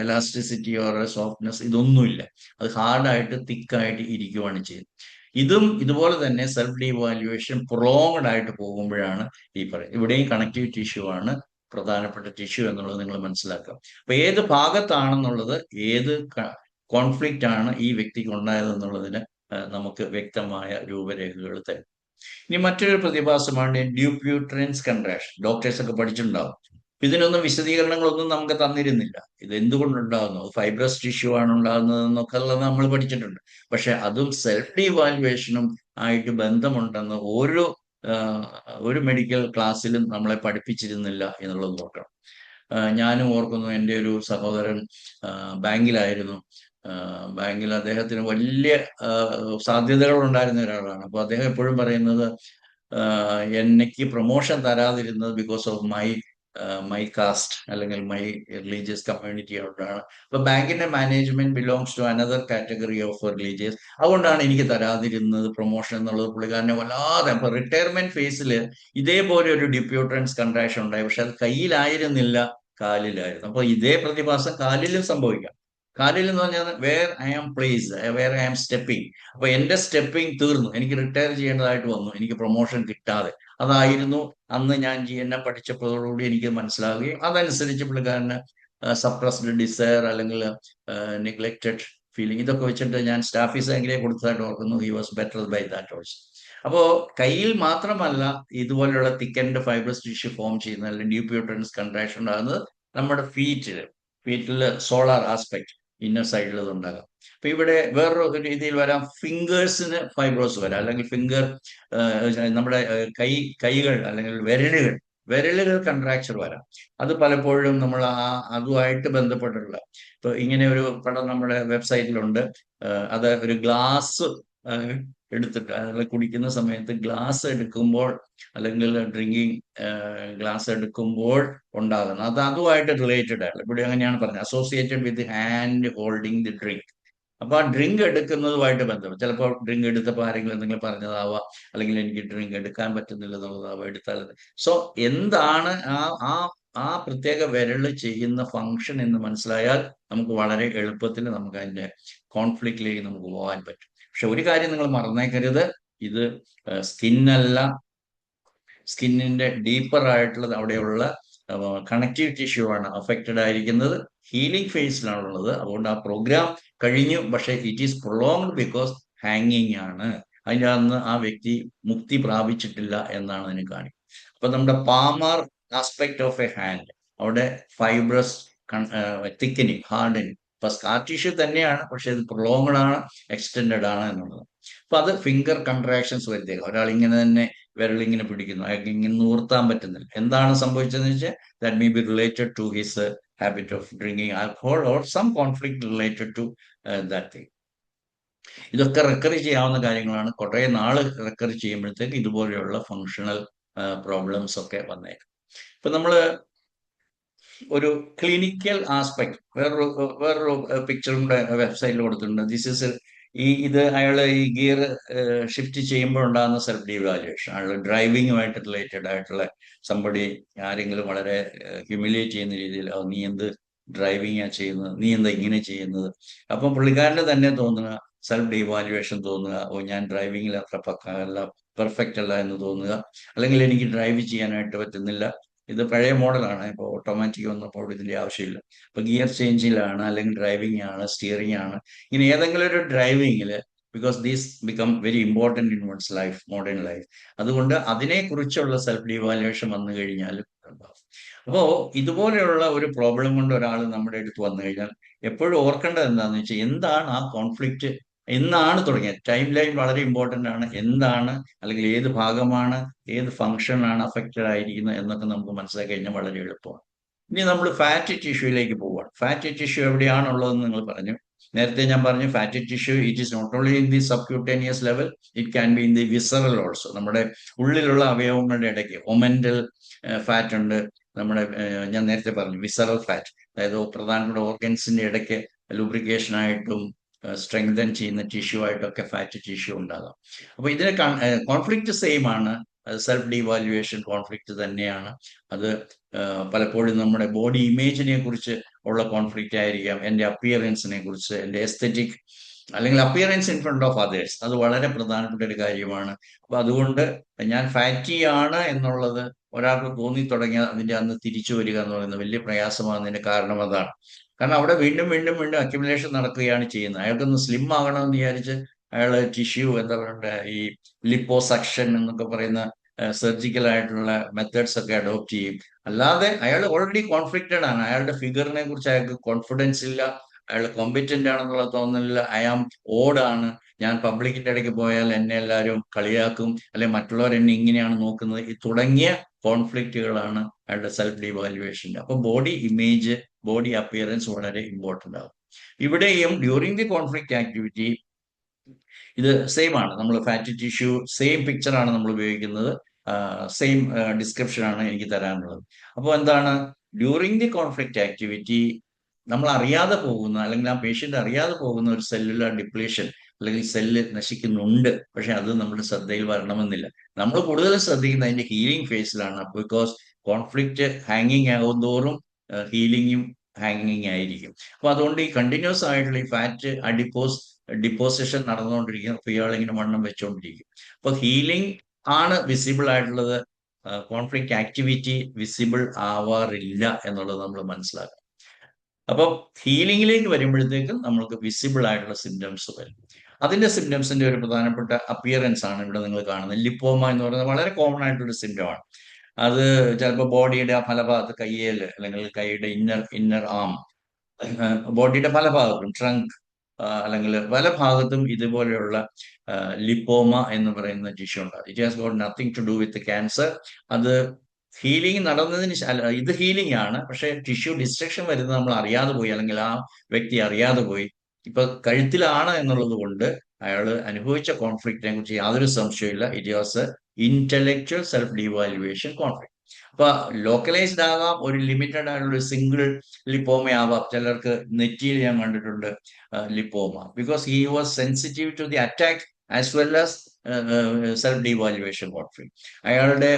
എലാസ്റ്റിസിറ്റി ഓർ സോഫ്റ്റ്നെസ് ഇതൊന്നുമില്ല. അത് ഹാർഡായിട്ട് തിക്കായിട്ട് ഇരിക്കുവാണ് ചെയ്യുന്നത്. ഇതും ഇതുപോലെ തന്നെ സെൽഫ് ഡീവാലുവേഷൻ പ്രൊലോങ്ഡ് ആയിട്ട് പോകുമ്പോഴാണ് ഈ പറയുന്നത്. ഇവിടെയും കണക്റ്റീവ് ടിഷ്യൂ ആണ് പ്രധാനപ്പെട്ട ടിഷ്യൂ എന്നുള്ളത് നിങ്ങൾ മനസ്സിലാക്കുക. അപ്പൊ ഏത് ഭാഗത്താണെന്നുള്ളത്, ഏത് കോൺഫ്ലിക്റ്റ് ആണ് ഈ വ്യക്തിക്ക് ഉണ്ടായതെന്നുള്ളതിന് നമുക്ക് വ്യക്തമായ രൂപരേഖകൾ തരും. ഇനി മറ്റൊരു പ്രതിഭാസമാണ് ഡ്യൂപ്യൂട്രൻസ് കൺട്രാക്ഷൻ. ഡോക്ടേഴ്സ് ഒക്കെ പഠിച്ചിട്ടുണ്ടാവും. ഇതിനൊന്നും വിശദീകരണങ്ങളൊന്നും നമുക്ക് തന്നിരുന്നില്ല. ഇത് എന്തുകൊണ്ടുണ്ടാകുന്നു, ഫൈബ്രസ് ടിഷ്യൂ ആണ് ഉണ്ടാകുന്നതെന്നൊക്കെ ഉള്ളത് നമ്മൾ പഠിച്ചിട്ടുണ്ട്. പക്ഷെ അതും സെൽഫ് ഡീവാലുവേഷനും ആയിട്ട് ബന്ധമുണ്ടെന്ന് ഒരു മെഡിക്കൽ ക്ലാസ്സിലും നമ്മളെ പഠിപ്പിച്ചിരുന്നില്ല എന്നുള്ളത് നോക്കണം. ഞാനും ഓർക്കുന്നു, എൻ്റെ ഒരു സഹോദരൻ ബാങ്കിലായിരുന്നു. ബാങ്കിൽ അദ്ദേഹത്തിന് വലിയ സാധ്യതകൾ ഉണ്ടായിരുന്ന ഒരാളാണ്. അപ്പോൾ അദ്ദേഹം എപ്പോഴും പറയുന്നത്, എനിക്ക് പ്രൊമോഷൻ തരാതിരുന്നത് ബിക്കോസ് ഓഫ് മൈ കാസ്റ്റ് അല്ലെങ്കിൽ മൈ റിലീജിയസ് കമ്മ്യൂണിറ്റി കൊണ്ടാണ്. അപ്പൊ ബാങ്കിന്റെ management belongs to another category of religious, അതുകൊണ്ടാണ് എനിക്ക് തരാതിരുന്നത് പ്രൊമോഷൻ എന്നുള്ളത് പുള്ളിക്കാരനെ വല്ലാതെ. അപ്പൊ റിട്ടയർമെന്റ് ഫേസിൽ ഇതേപോലെ ഒരു ഡിപ്യൂട്ടൻസ് കൺട്രാക്ഷൻ ഉണ്ടായി. പക്ഷെ അത് കയ്യിലായിരുന്നില്ല, കാലിലായിരുന്നു. അപ്പൊ ഇതേ പ്രതിഭാസം കാലിലും സംഭവിക്കാം. കാലിൽ എന്ന് പറഞ്ഞാൽ where I am placed, where I am stepping. അപ്പൊ എന്റെ സ്റ്റെപ്പിംഗ് തീർന്നു, എനിക്ക് റിട്ടയർ ചെയ്യേണ്ടതായിട്ട് വന്നു, എനിക്ക് പ്രൊമോഷൻ കിട്ടാതെ. അതായിരുന്നു അന്ന് ഞാൻ GNM പഠിച്ചപ്പോഴോടുകൂടി എനിക്ക് മനസ്സിലാവുകയും അതനുസരിച്ച് പുള്ളിക്കാരന് സപ്രസ്ഡ് ഡിസയർ അല്ലെങ്കിൽ നെഗ്ലക്റ്റഡ് ഫീലിംഗ്, ഇതൊക്കെ വെച്ചിട്ട് ഞാൻ സ്റ്റാഫീസ് എങ്കിലേ കൊടുത്തതായിട്ട് ഓർക്കുന്നു. He was better by that also. അപ്പോ കയ്യിൽ മാത്രമല്ല ഇതുപോലെയുള്ള തിക്കൻഡ് ഫൈബ്രസ് ടിഷ്യൂ ഫോം ചെയ്യുന്ന അല്ലെങ്കിൽ ഡ്യൂപ്യൂട്ടൻസ് കൺട്രാക്ഷൻ ഉണ്ടാകുന്നത് നമ്മുടെ ഫീറ്റില് സോളാർ ആസ്പെക്ട് ഇന്നർ സൈഡിൽ ഇത് ഉണ്ടാകാം. അപ്പൊ ഇവിടെ വേറൊരു രീതിയിൽ വരാം, ഫിംഗേഴ്സിന് ഫൈബ്രോസ് വരാം, അല്ലെങ്കിൽ നമ്മുടെ കൈകൾ അല്ലെങ്കിൽ വിരലുകൾ കൺട്രാക്ചർ വരാം. അത് പലപ്പോഴും നമ്മൾ അതുമായിട്ട് ബന്ധപ്പെട്ടിട്ടുള്ള, ഇപ്പൊ ഇങ്ങനെ ഒരു പടം നമ്മുടെ വെബ്സൈറ്റിലുണ്ട്. അത് ഒരു ഗ്ലാസ് എടുത്തിട്ട് അതിൽ കുടിക്കുന്ന സമയത്ത് ഗ്ലാസ് എടുക്കുമ്പോൾ അല്ലെങ്കിൽ ഡ്രിങ്കിങ് ഗ്ലാസ് എടുക്കുമ്പോൾ ഉണ്ടാകുന്നത് അതുമായിട്ട് റിലേറ്റഡ് ആണ്. ഇവിടെ അങ്ങനെയാണ് പറഞ്ഞത്, associated with hand holding the drink. അപ്പൊ ആ ഡ്രിങ്ക് എടുക്കുന്നതുമായിട്ട് ബന്ധം, ചിലപ്പോൾ ഡ്രിങ്ക് എടുത്തപ്പോൾ ആരെങ്കിലും എന്തെങ്കിലും പറഞ്ഞതാവാം, അല്ലെങ്കിൽ എനിക്ക് ഡ്രിങ്ക് എടുക്കാൻ പറ്റുന്നില്ല എന്നുള്ളതാവാം, എടുത്താൽ. സോ എന്താണ് ആ ആ ആ പ്രത്യേക വിരല് ചെയ്യുന്ന ഫങ്ഷൻ എന്ന് മനസ്സിലായാൽ നമുക്ക് വളരെ എളുപ്പത്തിൽ നമുക്ക് അതിന്റെ കോൺഫ്ലിക്റ്റിലേക്ക് നമുക്ക് പോകാൻ പറ്റും. പക്ഷെ ഒരു കാര്യം നിങ്ങൾ മറന്നേക്കരുത്, ഇത് സ്കിന്നല്ല, സ്കിന്നിന്റെ ഡീപ്പർ ആയിട്ടുള്ളത് അവിടെയുള്ള കണക്റ്റീവ് ടിഷ്യൂ ആണ് അഫക്റ്റഡ് ആയിരിക്കുന്നത്. ഹീലിംഗ് ഫേസിലാണുള്ളത്. അതുകൊണ്ട് ആ പ്രോഗ്രാം കഴിഞ്ഞു, പക്ഷെ ഇറ്റ് ഈസ് പ്രൊലോങ്ഡ് ബിക്കോസ് ഹാങ്ങിങ് ആണ്. അതിൻ്റെ അന്ന് ആ വ്യക്തി മുക്തി പ്രാപിച്ചിട്ടില്ല എന്നാണ് അതിന് കാണിക്കുന്നത്. അപ്പൊ നമ്മുടെ Palmer aspect of A hand, അവിടെ ഫൈബ്രസ് തിക്കനിങ്, ഹാർഡനിങ്. ഇപ്പൊ സ്കാർ ടിഷ്യൂ തന്നെയാണ്, പക്ഷെ ഇത് പ്രൊലോങ്ഡ് ആണ്, എക്സ്റ്റെൻഡഡ് ആണ് എന്നുള്ളത്. അപ്പൊ അത് ഫിംഗർ കൺട്രാക്ഷൻസ് വരുത്തിയേക്കാം. ഒരാൾ ഇങ്ങനെ തന്നെ വിരലിങ്ങനെ പിടിക്കുന്നു, അയാൾക്ക് ഇങ്ങനെ നൂർത്താൻ പറ്റുന്നില്ല. എന്താണ് സംഭവിച്ചതെന്ന് വെച്ചാൽ that may be related to his habit of drinking alcohol or some conflict related to that thing. ഇതൊക്കെ റിക്കറി ചെയ്യാവുന്ന കാര്യങ്ങളാണ്. കുറെ നാൾ റിക്കറി ചെയ്യുമ്പോഴത്തേക്ക് ഇതുപോലെയുള്ള ഫങ്ഷണൽ പ്രോബ്ലംസ് ഒക്കെ വന്നേക്കും. ഇപ്പൊ നമ്മള് ഒരു ക്ലിനിക്കൽ ആസ്പെക്ട് വേറൊരു പിക്ചറും കൂടെ വെബ്സൈറ്റിൽ കൊടുത്തിട്ടുണ്ട്. ഇത് അയാൾ ഈ ഗിയർ ഷിഫ്റ്റ് ചെയ്യുമ്പോൾ ഉണ്ടാകുന്ന സെൽഫ് ഡീവാലുവേഷൻ, അയാൾ ഡ്രൈവിങ്ങുമായിട്ട് റിലേറ്റഡ് ആയിട്ടുള്ള ആരെങ്കിലും വളരെ ഹ്യൂമിലിയേറ്റ് ചെയ്യുന്ന രീതിയിൽ, നീ എന്ത് ഡ്രൈവിംഗ് ചെയ്യുന്നത്, നീ എന്താ ഇങ്ങനെ ചെയ്യുന്നത്. അപ്പം പുള്ളിക്കാരന് തന്നെ തോന്നുക, സെൽഫ് ഡീവാലുവേഷൻ തോന്നുക, ഞാൻ ഡ്രൈവിങ്ങിൽ അത്ര പക്കല്ല, പെർഫെക്റ്റ് അല്ല എന്ന് തോന്നുക, അല്ലെങ്കിൽ എനിക്ക് ഡ്രൈവ് ചെയ്യാനായിട്ട് പറ്റുന്നില്ല. ഇത് പഴയ മോഡലാണ്, ഇപ്പോൾ ഓട്ടോമാറ്റിക് വന്നപ്പോൾ ഇതിന്റെ ആവശ്യമില്ല. ഇപ്പൊ ഗിയർ ചേഞ്ചിലാണ്, അല്ലെങ്കിൽ ഡ്രൈവിംഗ് ആണ്, സ്റ്റിയറിംഗ് ആണ്, ഇങ്ങനെ ഏതെങ്കിലും ഒരു ഡ്രൈവിങ്ങില്, because these become very important in one's life, modern life. അതുകൊണ്ട് അതിനെക്കുറിച്ചുള്ള സെൽഫ് ഡീവാലുവേഷൻ വന്നു കഴിഞ്ഞാൽ ഉണ്ടാവും. അപ്പോ ഇതുപോലെയുള്ള ഒരു പ്രോബ്ലം കൊണ്ട് ഒരാൾ നമ്മുടെ അടുത്ത് വന്നു കഴിഞ്ഞാൽ എപ്പോഴും ഓർക്കേണ്ടത് എന്താണെന്ന് വെച്ചാൽ, എന്താണ് ആ കോൺഫ്ലിക്റ്റ്, എന്നാണ് തുടങ്ങിയത്. ടൈം ലൈൻ വളരെ ഇമ്പോർട്ടൻ്റ് ആണ്. എന്താണ്, അല്ലെങ്കിൽ ഏത് ഭാഗമാണ്, ഏത് ഫംഗ്ഷനാണ് അഫക്റ്റഡ് ആയിരിക്കുന്നത് എന്നൊക്കെ നമുക്ക് മനസ്സിലാക്കി കഴിഞ്ഞാൽ വളരെ എളുപ്പമാണ്. ഇനി നമ്മൾ ഫാറ്റ് ടിഷ്യൂയിലേക്ക് പോവുകയാണ്. ഫാറ്റ് ടിഷ്യൂ എവിടെയാണുള്ളതെന്ന് നിങ്ങൾ പറഞ്ഞു. നേരത്തെ ഞാൻ പറഞ്ഞു, fat tissue it is not only in the subcutaneous level, it can be in the visceral also. നമ്മുടെ ഉള്ളിലുള്ള അവയവങ്ങളുടെ ഇടയ്ക്ക് ഒമെന്റൽ ഫാറ്റ് ഉണ്ട്. നമ്മുടെ ഞാൻ നേരത്തെ പറഞ്ഞു വിസറൽ ഫാറ്റ്, അതായത് പ്രധാനപ്പെട്ട ഓർഗൻസിന്റെ ഇടയ്ക്ക് ലൂബ്രിക്കേഷനായിട്ടും സ്ട്രെങ്തൻ ചെയ്യുന്ന ടിഷ്യൂ ആയിട്ടൊക്കെ ഫാറ്റ് ടിഷ്യൂ ഉണ്ടാകാം. അപ്പൊ ഇതിനെ കോൺഫ്ലിക്റ്റ് സെയിം ആണ്, സെൽഫ് ഡീവാലുവേഷൻ കോൺഫ്ലിക്റ്റ് തന്നെയാണ്. അത് പലപ്പോഴും നമ്മുടെ ബോഡി ഇമേജിനെ കുറിച്ച് ഉള്ള കോൺഫ്ലിക്റ്റ് ആയിരിക്കാം, എൻ്റെ അപ്പിയറൻസിനെ കുറിച്ച്, എൻ്റെ എസ്തെറ്റിക് അല്ലെങ്കിൽ appearance in front of others. അത് വളരെ പ്രധാനപ്പെട്ട ഒരു കാര്യമാണ്. അപ്പൊ അതുകൊണ്ട് ഞാൻ ഫാറ്റി ആണ് എന്നുള്ളത് ഒരാൾക്ക് തോന്നി തുടങ്ങിയാൽ അതിന്റെ അന്ന് തിരിച്ചു വരിക എന്ന് പറയുന്നത് വലിയ പ്രയാസമാകുന്നതിന്റെ കാരണം അതാണ്. കാരണം അവിടെ വീണ്ടും വീണ്ടും വീണ്ടും അക്യുമുലേഷൻ നടക്കുകയാണ് ചെയ്യുന്നത്. അയാൾക്കൊന്ന് സ്ലിം ആകണമെന്ന് വിചാരിച്ച് അയാൾ ടിഷ്യൂ എന്താ പറയണ്ട, ഈ ലിപ്പോസക്ഷൻ എന്നൊക്കെ പറയുന്ന സർജിക്കൽ ആയിട്ടുള്ള മെത്തേഡ്സ് ഒക്കെ അഡോപ്റ്റ് ചെയ്യും. അല്ലാതെ അയാൾ ഓൾറെഡി കോൺഫ്ലിക്റ്റഡ് ആണ്. അയാളുടെ ഫിഗറിനെ കുറിച്ച് അയാൾക്ക് കോൺഫിഡൻസ് ഇല്ല, അയാൾ കോമ്പറ്റന്റ് ആണെന്നുള്ള തോന്നലില്ല, അയാം ഓടാണ്. ഞാൻ പബ്ലിക്കിന്റെ ഇടയ്ക്ക് പോയാൽ എന്നെ എല്ലാവരും കളിയാക്കും, അല്ലെ മറ്റുള്ളവർ എന്നെ ഇങ്ങനെയാണ് നോക്കുന്നത്, ഈ തുടങ്ങിയ കോൺഫ്ലിക്റ്റുകളാണ് അയാളുടെ സെൽഫ് ഡിവാലുവേഷൻ്റെ. അപ്പൊ ബോഡി ഇമേജ്, ബോഡി അപ്പിയറൻസ് വളരെ ഇമ്പോർട്ടൻ്റ് ആകും. ഇവിടെയും ഡ്യൂറിങ് ദി കോൺഫ്ലിക്റ്റ് ആക്ടിവിറ്റി ഇത് സെയിം ആണ്. നമ്മൾ ഫാറ്റി ടിഷ്യൂ സെയിം പിക്ചറാണ് നമ്മൾ ഉപയോഗിക്കുന്നത്, സെയിം ഡിസ്ക്രിപ്ഷൻ ആണ് എനിക്ക് തരാനുള്ളത്. അപ്പോൾ എന്താണ്, ഡ്യൂറിങ് ദി കോൺഫ്ലിക്റ്റ് ആക്ടിവിറ്റി നമ്മൾ അറിയാതെ പോകുന്ന, അല്ലെങ്കിൽ ആ പേഷ്യന്റ് അറിയാതെ പോകുന്ന ഒരു സെല്ലുലാർ ഡിപ്ലീഷൻ, അല്ലെങ്കിൽ സെല്ല് നശിക്കുന്നുണ്ട്. പക്ഷെ അത് നമ്മുടെ ശ്രദ്ധയിൽ വരണമെന്നില്ല. നമ്മൾ കൂടുതൽ ശ്രദ്ധിക്കുന്ന അതിന്റെ ഹീലിംഗ് ഫേസിലാണ്. ബിക്കോസ് കോൺഫ്ലിക്റ്റ് ഹാങ്ങിങ് ആകുന്തോറും ഹീലിംഗും ഹാങ്ങിങ് ആയിരിക്കും. അപ്പൊ അതുകൊണ്ട് ഈ കണ്ടിന്യൂസ് ആയിട്ടുള്ള ഈ ഫാറ്റ് ഡിപ്പോസിഷൻ നടന്നുകൊണ്ടിരിക്കും. അപ്പൊ ഇയാളിങ്ങനെ വണ്ണം വെച്ചുകൊണ്ടിരിക്കും. അപ്പൊ ഹീലിംഗ് ആണ് വിസിബിൾ ആയിട്ടുള്ളത്, കോൺഫ്ലിക്റ്റ് ആക്ടിവിറ്റി വിസിബിൾ ആവാറില്ല എന്നുള്ളത് നമ്മൾ മനസ്സിലാക്കണം. അപ്പോൾ ഹീലിംഗിലേക്ക് വരുമ്പോഴത്തേക്കും നമ്മൾക്ക് വിസിബിൾ ആയിട്ടുള്ള സിംറ്റംസ് വരും. അതിന്റെ സിംറ്റംസിന്റെ ഒരു പ്രധാനപ്പെട്ട അപ്പിയറൻസ് ആണ് ഇവിടെ നിങ്ങൾ കാണുന്നത്. ലിപ്പോമ എന്ന് പറയുന്നത് വളരെ കോമൺ ആയിട്ടുള്ള സിംറ്റമാണ്. അത് ചിലപ്പോൾ ബോഡിയുടെ ആ ഫലഭാഗത്ത്, കയ്യേല് അല്ലെങ്കിൽ കൈയുടെ ഇന്നർ ആം, ബോഡിയുടെ പല ഭാഗത്തും, ട്രങ്ക് അല്ലെങ്കിൽ പല ഭാഗത്തും ഇതുപോലെയുള്ള ലിപ്പോമ എന്ന് പറയുന്ന ടിഷ്യൂ ഉണ്ടാകും. It has got nothing to do with cancer. അത് ഹീലിംഗ് നടന്നതിന് ഇത് ഹീലിംഗ് ആണ്, പക്ഷെ ടിഷ്യൂ ഡിസ്ട്രക്ഷൻ വരുന്നത് നമ്മൾ അറിയാതെ പോയി, അല്ലെങ്കിൽ ആ വ്യക്തി അറിയാതെ പോയി. ഇപ്പൊ കഴുത്തിലാണ് എന്നുള്ളത് കൊണ്ട് അയാൾ അനുഭവിച്ച കോൺഫ്ലിക്റ്റിനെ കുറിച്ച് യാതൊരു സംശയമില്ല. It was intellectual self devaluation conflict. അപ്പൊ ലോക്കലൈസ്ഡ് ആകാം, ഒരു ലിമിറ്റഡ് ആയിട്ടുള്ള സിംഗിൾ ലിപ്പോമ ആവാം. ചിലർക്ക് നെറ്റിയിൽ ഞാൻ കണ്ടിട്ടുണ്ട് lipoma, because he was sensitive to the attack as well as self devaluation conflict. അയാളുടെ,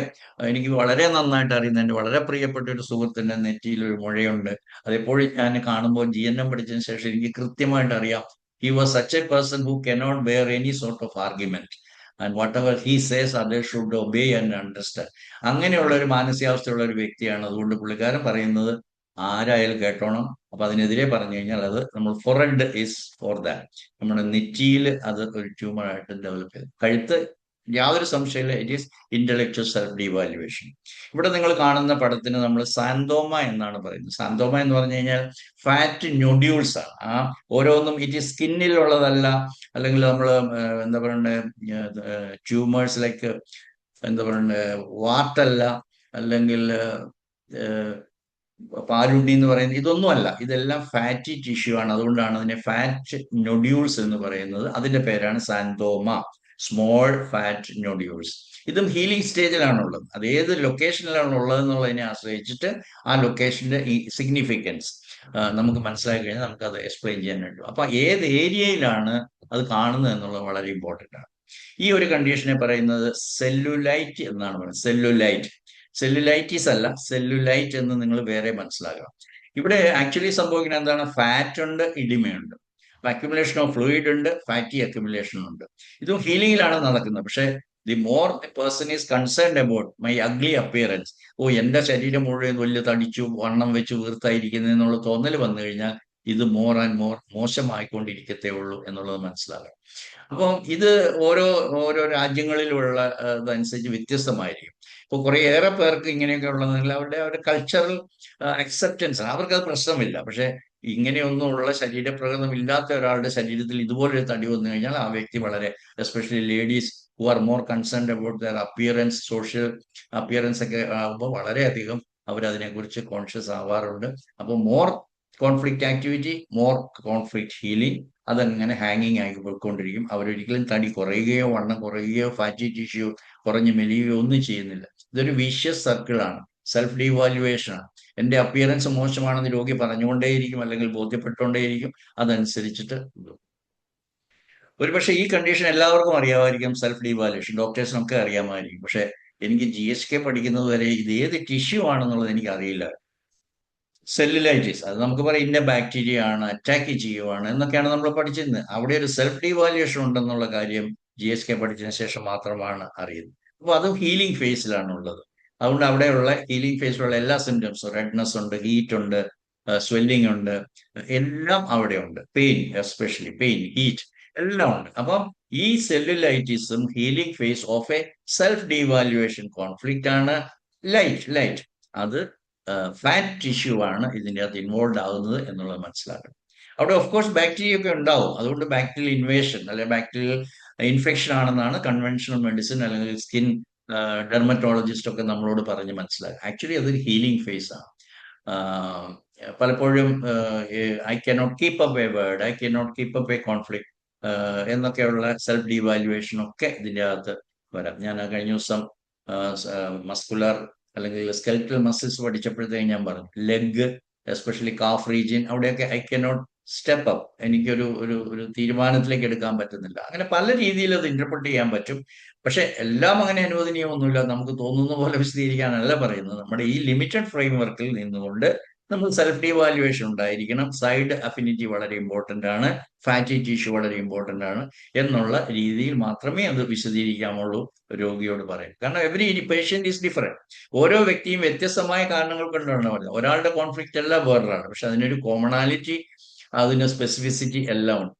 എനിക്ക് വളരെ നന്നായിട്ട് അറിയുന്ന എൻ്റെ വളരെ പ്രിയപ്പെട്ട ഒരു സുഹൃത്തിൻ്റെ നെറ്റിയിൽ ഒരു മുഴയുണ്ട്. അതെപ്പോഴും ഞാൻ കാണുമ്പോൾ GNM പഠിച്ചതിന് ശേഷം എനിക്ക് കൃത്യമായിട്ട് അറിയാം. He was such a person who cannot bear any sort of argument, and whatever he says other should obey and understand. അങ്ങനെയുള്ള ഒരു മാനസികാവസ്ഥയുള്ള ഒരു വ്യക്തിയാണ്. അതുകൊണ്ട് പുള്ളിക്കാരൻ പറയുന്നത് ആരായാലും കേട്ടോണം. അപ്പൊ അതിനെതിരെ പറഞ്ഞു കഴിഞ്ഞാൽ അത് നമ്മൾ ഫോർഹെഡ് ഈസ് ഫോർ ദാറ്റ്, നമ്മുടെ നെറ്റിയിൽ അത് ഒരു ട്യൂമറായിട്ട് ഡെവലപ്പ് ചെയ്തു. കഴുത്ത് യാതൊരു സംശയമില്ല, it is intellectual self devaluation. ഇവിടെ നിങ്ങൾ കാണുന്ന പടത്തിന് നമ്മൾ സാന്തോമ എന്നാണ് പറയുന്നത്. സാന്തോമ എന്ന് പറഞ്ഞു കഴിഞ്ഞാൽ ഫാറ്റ് നൊഡ്യൂൾസ് ആണ്. ആ ഓരോന്നും ഇറ്റ് ഈസ് സ്കിന്നിലുള്ളതല്ല, അല്ലെങ്കിൽ നമ്മൾ എന്താ പറയണ്ടേ, ട്യൂമേഴ്സ് ലൈക്ക് എന്താ പറയണ്ടേ, വാട്ടല്ല, അല്ലെങ്കിൽ പാലുണ്ടി എന്ന് പറയുന്നത്, ഇതൊന്നുമല്ല. ഇതെല്ലാം ഫാറ്റി ടിഷ്യൂ ആണ്. അതുകൊണ്ടാണ് അതിനെ ഫാറ്റ് നൊഡ്യൂൾസ് എന്ന് പറയുന്നത്. അതിന്റെ പേരാണ് സാന്തോമ, സ്മോൾ ഫാറ്റ് നൊഡ്യൂൾസ്. ഇതും ഹീലിംഗ് സ്റ്റേജിലാണുള്ളത്. അത് ഏത് ലൊക്കേഷനിലാണ് ഉള്ളത് എന്നുള്ളതിനെ ആശ്രയിച്ചിട്ട് ആ ലൊക്കേഷന്റെ ഈ സിഗ്നിഫിക്കൻസ് നമുക്ക് മനസ്സിലാക്കി കഴിഞ്ഞാൽ നമുക്ക് അത് എക്സ്പ്ലെയിൻ ചെയ്യാൻ പറ്റും. അപ്പൊ ഏത് ഏരിയയിലാണ് അത് കാണുന്നത് എന്നുള്ളത് വളരെ ഇമ്പോർട്ടൻ്റ് ആണ്. ഈ ഒരു കണ്ടീഷനെ പറയുന്നത് സെല്ലുലൈറ്റ് എന്നാണ് പറയുന്നത്. സെല്ലുലൈറ്റിസ് അല്ല, സെല്ലുലൈറ്റ് എന്ന് നിങ്ങൾ വേറെ മനസ്സിലാക്കണം. ഇവിടെ ആക്ച്വലി സംഭവിക്കുന്നത് എന്താണ്, ഫാറ്റ് ഉണ്ട്, ഇഡിമയുണ്ട്. അക്യുമുലേഷൻ ഓഫ് ഫ്ലൂയിഡ് ഉണ്ട്, ഫാറ്റി അക്യുമുലേഷൻ ഉണ്ട്. ഇതും ഹീലിംഗിലാണ് നടക്കുന്നത്. പക്ഷെ the more the person is concerned about my ugly appearance, എന്റെ ശരീരം മുഴുവൻ വലിയ തടിച്ചു, വണ്ണം വെച്ച് വീർത്തായിരിക്കുന്നു എന്നുള്ള തോന്നൽ വന്നു കഴിഞ്ഞാൽ ഇത് മോർ ആൻഡ് മോർ മോശമായിക്കൊണ്ടിരിക്കത്തേ ഉള്ളൂ എന്നുള്ളത് മനസ്സിലാക്കണം. അപ്പം ഇത് ഓരോ ഓരോ രാജ്യങ്ങളിലുള്ള ഇതനുസരിച്ച് വ്യത്യസ്തമായിരിക്കും. ഇപ്പൊ കുറേയേറെ പേർക്ക് ഇങ്ങനെയൊക്കെ ഉള്ളതെങ്കിൽ അവരുടെ കൾച്ചറൽ അക്സെപ്റ്റൻസ്, അവർക്കത് പ്രശ്നമില്ല. പക്ഷെ ഇങ്ങനെയൊന്നുമുള്ള ശരീരപ്രകൃതം ഇല്ലാത്ത ഒരാളുടെ ശരീരത്തിൽ ഇതുപോലൊരു തടി വന്നു കഴിഞ്ഞാൽ ആ വ്യക്തി വളരെ, especially ladies who are more concerned about there appearance, social appearance ഒക്കെ ആകുമ്പോൾ വളരെയധികം അവരതിനെക്കുറിച്ച് കോൺഷ്യസ് ആവാറുണ്ട്. അപ്പോൾ more conflict activity, more conflict healing, അതങ്ങനെ ഹാങ്ങിങ് ആയി പോയിക്കൊണ്ടിരിക്കും. അവരൊരിക്കലും തടി കുറയുകയോ വണ്ണം കുറയുകയോ ഫാറ്റി ടിഷ്യൂ കുറഞ്ഞ് മെലിയുകയോ ഒന്നും ചെയ്യുന്നില്ല. ഇതൊരു വിഷ്യസ് സർക്കിളാണ്, സെൽഫ് ഡീവാലുവേഷൻ ആണ്. എന്റെ അപ്പിയറൻസ് മോശമാണെന്ന് രോഗി പറഞ്ഞുകൊണ്ടേയിരിക്കും, അല്ലെങ്കിൽ ബോധ്യപ്പെട്ടുകൊണ്ടേയിരിക്കും. അതനുസരിച്ചിട്ട് ഒരുപക്ഷെ ഈ കണ്ടീഷൻ എല്ലാവർക്കും അറിയാമായിരിക്കും, സെൽഫ് ഡീവാലുവേഷൻ ഡോക്ടേഴ്സിനൊക്കെ അറിയാമായിരിക്കും. പക്ഷെ എനിക്ക് GSK പഠിക്കുന്നത് വരെ ഇത് ഏത് ടിഷ്യൂ ആണെന്നുള്ളത് എനിക്ക് അറിയില്ല. സെല്ലുലൈറ്റിസ്, അത് നമുക്ക് പറയാം ഇന്ന ബാക്ടീരിയ ആണ്, അറ്റാക്ക് ചെയ്യുവാണ് എന്നൊക്കെയാണ് നമ്മൾ പഠിച്ചിരുന്നത്. അവിടെ ഒരു സെൽഫ് ഡീവാലുവേഷൻ ഉണ്ടെന്നുള്ള കാര്യം GSK പഠിച്ചതിന് ശേഷം മാത്രമാണ് അറിയുന്നത്. അപ്പോൾ അതും ഹീലിംഗ് ഫേസിലാണ് ഉള്ളത്. അതുകൊണ്ട് അവിടെയുള്ള ഹീലിംഗ് ഫേസിലുള്ള എല്ലാ സിംറ്റംസും, റെഡ്നെസ് ഉണ്ട്, ഹീറ്റ് ഉണ്ട്, സ്വെല്ലിംഗ് ഉണ്ട്, എല്ലാം അവിടെ ഉണ്ട്. പെയിൻ, എസ്പെഷ്യലി പെയിൻ, ഹീറ്റ് എല്ലാം ഉണ്ട്. അപ്പം ഈ സെല്ലുലൈറ്റിസും healing phase of a self devaluation conflict ആണ്. ലൈറ്റ് അത് ഫാറ്റ് ടിഷ്യൂ ആണ് ഇതിൻ്റെ അകത്ത് ഇൻവോൾവ് ആകുന്നത് എന്നുള്ളത് മനസ്സിലാക്കണം. അവിടെ ഓഫ് കോഴ്സ് ബാക്ടീരിയ ഒക്കെ ഉണ്ടാവും. അതുകൊണ്ട് ബാക്ടീരിയൽ ഇൻവേഷൻ അല്ലെങ്കിൽ ബാക്ടീരിയൽ ഇൻഫെക്ഷൻ ആണെന്നാണ് കൺവെൻഷണൽ മെഡിസിൻ അല്ലെങ്കിൽ സ്കിൻ ഡെർമറ്റോളജിസ്റ്റ് ഒക്കെ നമ്മളോട് പറഞ്ഞ് മനസ്സിലാക്കുക. ആക്ച്വലി അതൊരു ഹീലിംഗ് ഫേസ് ആണ്. പലപ്പോഴും I cannot keep up A word, I cannot keep up A conflict എന്നൊക്കെയുള്ള സെൽഫ് ഡീവാലുവേഷൻ ഒക്കെ ഇതിൻ്റെ അകത്ത് വരാം. ഞാൻ കഴിഞ്ഞ ദിവസം മസ്കുലർ അല്ലെങ്കിൽ സ്കെൽറ്റൽ മസിൽസ് പഠിച്ചപ്പോഴത്തേക്ക് ഞാൻ പറഞ്ഞു ലെഗ് എസ്പെഷ്യലി കാഫ് റീജിയൻ അവിടെയൊക്കെ ഐ കനോട്ട് സ്റ്റെപ്പ് അപ്പ്, എനിക്കൊരു ഒരു ഒരു തീരുമാനത്തിലേക്ക് എടുക്കാൻ പറ്റുന്നില്ല. അങ്ങനെ പല രീതിയിൽ അത് ഇന്റർപ്രറ്റ് ചെയ്യാൻ പറ്റും. പക്ഷെ എല്ലാം അങ്ങനെ അനുവദനീയമൊന്നുമില്ല. നമുക്ക് തോന്നുന്ന പോലെ വിശദീകരിക്കാനല്ല പറയുന്നത്. നമ്മുടെ ഈ ലിമിറ്റഡ് ഫ്രെയിം വർക്കിൽ നിന്നുകൊണ്ട് നമ്മൾ സെൽഫ് ഡീവാലുവേഷൻ ഉണ്ടായിരിക്കണം. സൈഡ് അഫിനിറ്റി വളരെ ഇമ്പോർട്ടൻ്റ് ആണ്, ഫാറ്റി ടിഷ്യൂ വളരെ ഇമ്പോർട്ടൻ്റ് ആണ് എന്നുള്ള രീതിയിൽ മാത്രമേ അത് വിശദീകരിക്കാമുള്ളൂ രോഗിയോട് പറയും. കാരണം എവരി പേഷ്യൻ്റ് ഈസ് ഡിഫറെൻറ്റ്. ഓരോ വ്യക്തിയും വ്യത്യസ്തമായ കാരണങ്ങൾ കൊണ്ടാണ് പറയുന്നത്. ഒരാളുടെ കോൺഫ്ലിക്റ്റ് അല്ല വേറൊരാണ്, പക്ഷെ അതിനൊരു കോമണാലിറ്റി, അതിന് സ്പെസിഫിസിറ്റി എല്ലാം ഉണ്ട്.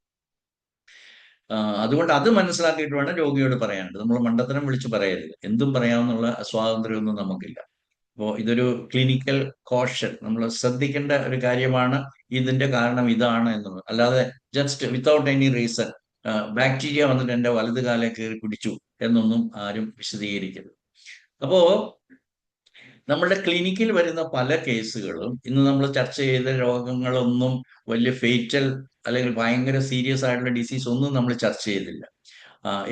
അതുകൊണ്ട് അത് മനസ്സിലാക്കിയിട്ട് വേണം രോഗിയോട് പറയാനുണ്ട്. നമ്മൾ മണ്ടത്തരം വിളിച്ച് പറയരുത്. എന്തും പറയാമെന്നുള്ള സ്വാതന്ത്ര്യമൊന്നും നമുക്കില്ല. അപ്പോൾ ഇതൊരു ക്ലിനിക്കൽ കോഷൻ, നമ്മൾ ശ്രദ്ധിക്കേണ്ട ഒരു കാര്യമാണ്. ഇതിന്റെ കാരണം ഇതാണ് എന്നുള്ളത്. അല്ലാതെ just without any reason bacteria വന്നിട്ട് എൻ്റെ വലത് കാലെ കയറി പിടിച്ചു എന്നൊന്നും ആരും വിശദീകരിക്കരുത്. അപ്പോ നമ്മുടെ ക്ലിനിക്കിൽ വരുന്ന പല കേസുകളും ഇന്ന് നമ്മൾ ചർച്ച ചെയ്ത രോഗങ്ങളൊന്നും വലിയ ഫേറ്റൽ അല്ലെങ്കിൽ ഭയങ്കര സീരിയസ് ആയിട്ടുള്ള ഡിസീസ് ഒന്നും നമ്മൾ ചർച്ച ചെയ്തില്ല.